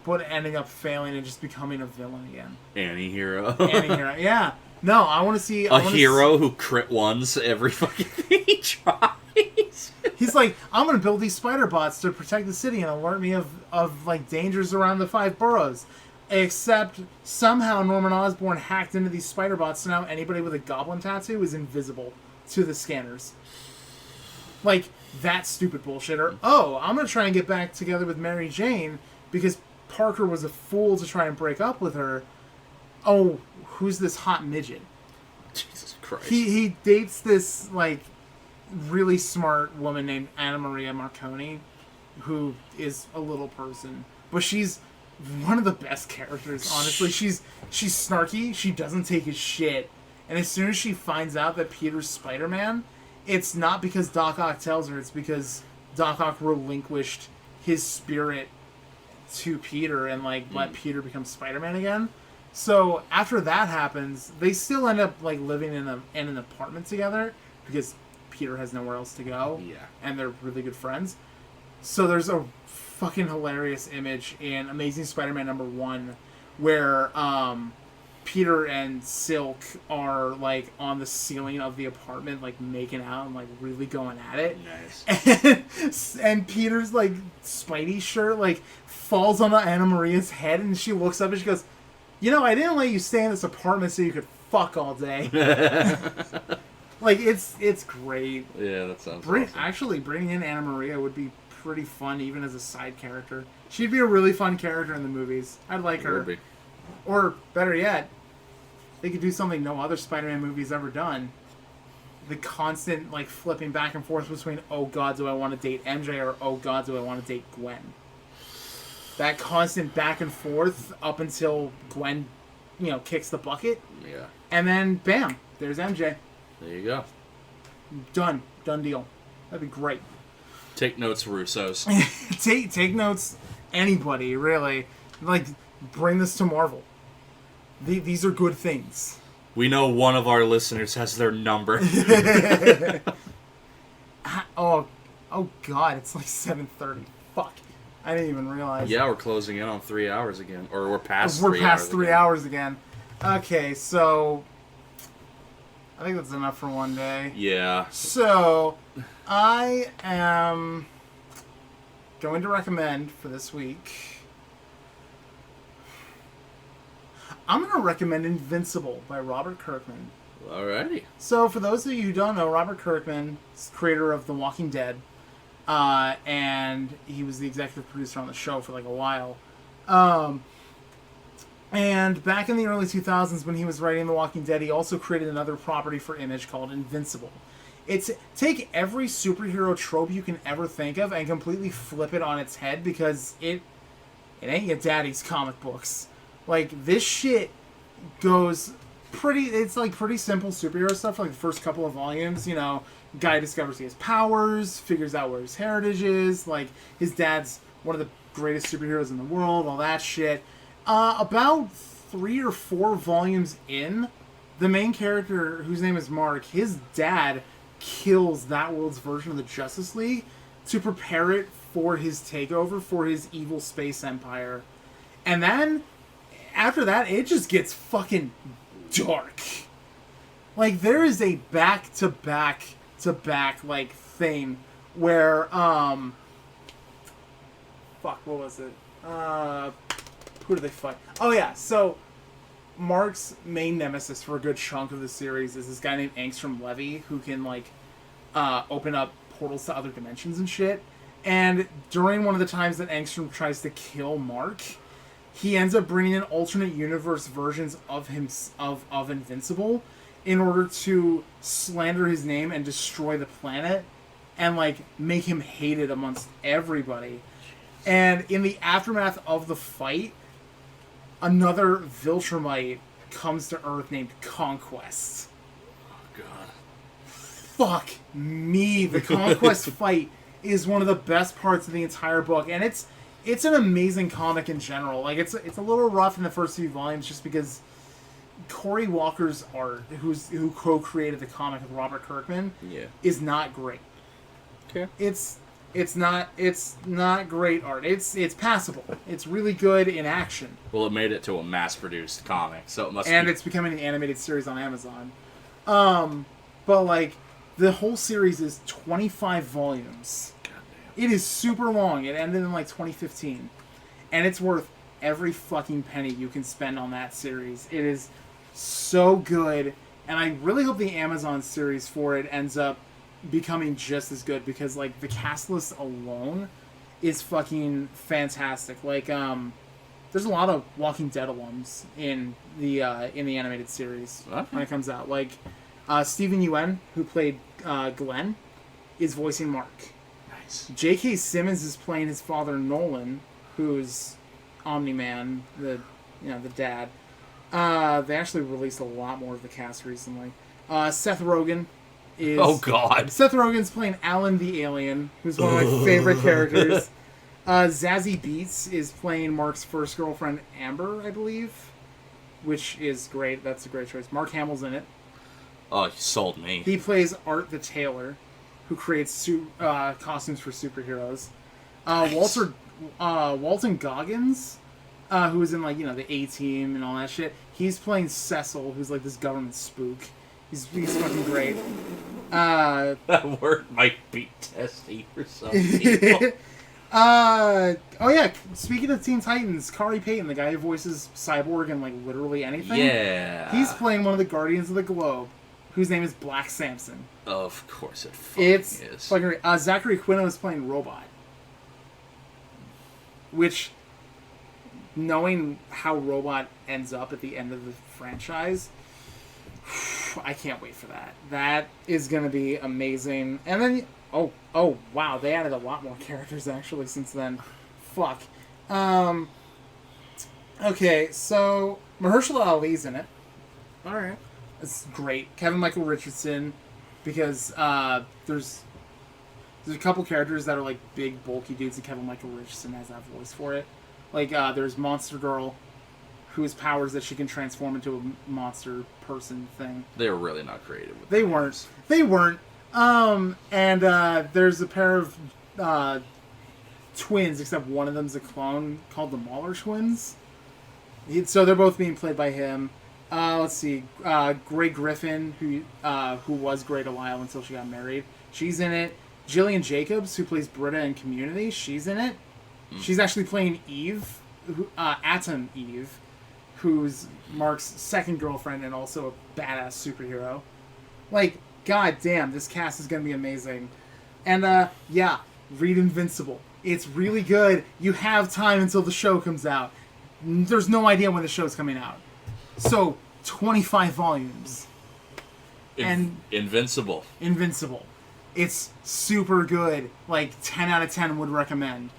but ending up failing and just becoming a villain again. Anti-hero. Anti-hero, yeah. No, I want to see a hero who crit ones every fucking thing he tries. He's like, I'm gonna build these spider bots to protect the city and alert me of like dangers around the 5 boroughs. Except somehow Norman Osborn hacked into these spider bots, so now anybody with a goblin tattoo is invisible to the scanners. Like, that stupid bullshit. Or, I'm going to try and get back together with Mary Jane because Parker was a fool to try and break up with her. Oh, who's this hot midget? Jesus Christ. He dates this, like, really smart woman named Anna Maria Marconi, who is a little person. But she's one of the best characters, honestly. She's snarky. She doesn't take his shit. And as soon as she finds out that Peter's Spider-Man, it's not because Doc Ock tells her. It's because Doc Ock relinquished his spirit to Peter and, like, let Peter become Spider-Man again. So after that happens, they still end up, like, living in an apartment together because Peter has nowhere else to go. Yeah. And they're really good friends. So there's a fucking hilarious image in Amazing Spider-Man #1 where Peter and Silk are, like, on the ceiling of the apartment, like, making out and, like, really going at it. Nice. And Peter's, like, Spidey shirt, like, falls on Anna Maria's head, and she looks up and she goes, you know, I didn't let you stay in this apartment so you could fuck all day. Like, it's great. Yeah, that sounds awesome. Actually, bringing in Anna Maria would be pretty fun, even as a side character. She'd be a really fun character in the movies. I'd like her. Would be. Or, better yet, they could do something no other Spider-Man movie's ever done. The constant, like, flipping back and forth between, oh god, do I want to date MJ, or oh god, do I want to date Gwen. That constant back and forth up until Gwen, you know, kicks the bucket. Yeah. And then, bam, there's MJ. There you go. Done deal. That'd be great. Take notes, Russos. take notes, anybody, really. Like, bring this to Marvel. These are good things. We know one of our listeners has their number. oh god, it's like 7:30. Fuck. I didn't even realize. Yeah, we're closing in on 3 hours again. Or we're past 3 hours again. Okay, so I think that's enough for one day. Yeah. So, I am going to recommend for this week. I'm going to recommend Invincible by Robert Kirkman. Alrighty. So, for those of you who don't know, Robert Kirkman is creator of The Walking Dead. And he was the executive producer on the show for, like, a while. And back in the early 2000s when he was writing The Walking Dead, he also created another property for Image called Invincible. It's take every superhero trope you can ever think of and completely flip it on its head because it ain't your daddy's comic books. Like, this shit goes it's like pretty simple superhero stuff, like the first couple of volumes, you know, guy discovers he has powers, figures out where his heritage is, like, his dad's one of the greatest superheroes in the world, all that shit. About 3 or 4 volumes in, the main character, whose name is Mark, his dad kills that world's version of the Justice League to prepare it for his takeover, for his evil space empire. And then, after that, it just gets fucking dark. Like, there is a back-to-back-to-back, like, thing where, fuck, what was it? Who do they fight? Oh, yeah, so Mark's main nemesis for a good chunk of the series is this guy named Angstrom Levy, who can, like, open up portals to other dimensions and shit. And during one of the times that Angstrom tries to kill Mark, he ends up bringing in alternate universe versions of him of Invincible in order to slander his name and destroy the planet and, like, make him hated amongst everybody. And in the aftermath of the fight, another Viltrumite comes to Earth named Conquest. Oh, God. Fuck me. The Conquest fight is one of the best parts of the entire book. And it's an amazing comic in general. Like, it's a little rough in the first few volumes just because Cory Walker's art, who co-created the comic with Robert Kirkman, is not great. Okay. It's not great art. It's passable. It's really good in action. Well, it made it to a mass-produced comic, so it must. And it's becoming an animated series on Amazon. But like the whole series is 25 volumes. Goddamn. It is super long. It ended in like 2015, and it's worth every fucking penny you can spend on that series. It is so good, and I really hope the Amazon series for it ends up becoming just as good because like the cast list alone is fucking fantastic. Like there's a lot of Walking Dead alums in the animated series when it comes out. Like Stephen Yuen, who played Glenn, is voicing Mark. Nice. J.K. Simmons is playing his father Nolan, who's Omni-Man, the dad. They actually released a lot more of the cast recently. Seth Rogen is... Oh, God. Seth Rogen's playing Alan the Alien, who's one of my favorite characters. Zazie Beetz is playing Mark's first girlfriend, Amber, I believe, which is great. That's a great choice. Mark Hamill's in it. Oh, he sold me. He plays Art the Tailor, who creates costumes for superheroes. Nice. Walton Goggins, who was in like the A-Team and all that shit. He's playing Cecil, who's like this government spook. He's fucking great. That word might be testy for some people. Oh yeah, speaking of Teen Titans, Kari Payton, the guy who voices Cyborg in like literally anything. Yeah. He's playing one of the Guardians of the Globe, whose name is Black Samson. Of course it fucking is. It's fucking great. Zachary Quinto is playing Robot. Which, knowing how Robot ends up at the end of the franchise, I can't wait for that. That is going to be amazing. And then, oh wow, they added a lot more characters actually since then. Fuck. Okay, so Mahershala Ali's in it. alright. It's great. Kevin Michael Richardson, because there's a couple characters that are like big, bulky dudes, and Kevin Michael Richardson has that voice for it. Like, there's Monster Girl, who has powers that she can transform into a monster person thing. They were really not creative with They weren't. They weren't. And there's a pair of twins, except one of them's a clone, called the Mauler twins. So they're both being played by him. Let's see. Grey Griffin, who was Grey a while until she got married. She's in it. Jillian Jacobs, who plays Britta in Community, she's in it. She's actually playing Eve, Atom Eve, who's Mark's second girlfriend and also a badass superhero. Like, god damn, this cast is going to be amazing. And, yeah, read Invincible. It's really good. You have time until the show comes out. There's no idea when the show's coming out. So, 25 volumes. Invincible. It's super good. Like, 10 out of 10 would recommend.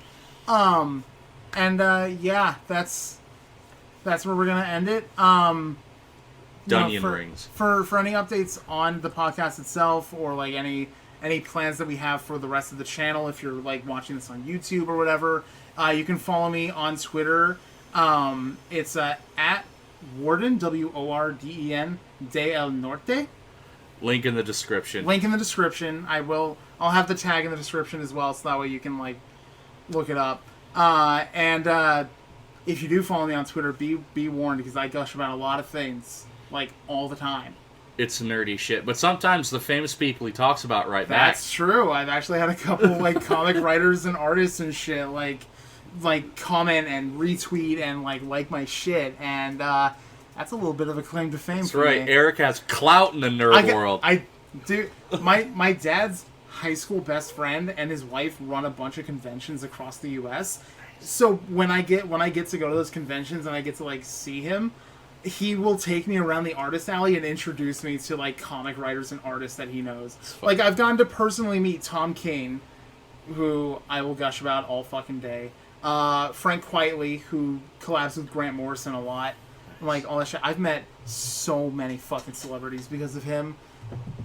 Yeah, that's where we're gonna end it. Dunyan rings. For any updates on the podcast itself, or like any plans that we have for the rest of the channel, if you're like watching this on YouTube or whatever, you can follow me on Twitter. It's at Warden, WORDEN de El Norte. Link in the description. I'll have the tag in the description as well, so that way you can like look it up. if you do follow me on Twitter, be warned, because I gush about a lot of things, like, all the time. It's nerdy shit. But sometimes the famous people he talks about right back. That's true. I've actually had a couple, like, comic writers and artists and shit, like comment and retweet and, like my shit. And, that's a little bit of a claim to fame for me. That's right. Eric has clout in the nerd world. Dude, my dad's high school best friend and his wife run a bunch of conventions across the U.S., so when I get to go to those conventions and I get to, like, see him, he will take me around the artist alley and introduce me to, like, comic writers and artists that he knows. Like, I've gotten to personally meet Tom Kane, who I will gush about all fucking day. Frank Quitely, who collabs with Grant Morrison a lot. Like, all that shit. I've met so many fucking celebrities because of him.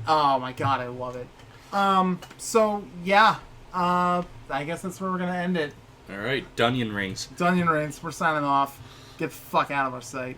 Oh my god, I love it. So, yeah. I guess that's where we're gonna end it. All right, Dunyan Rings. Dunyan Rings. We're signing off. Get the fuck out of our sight.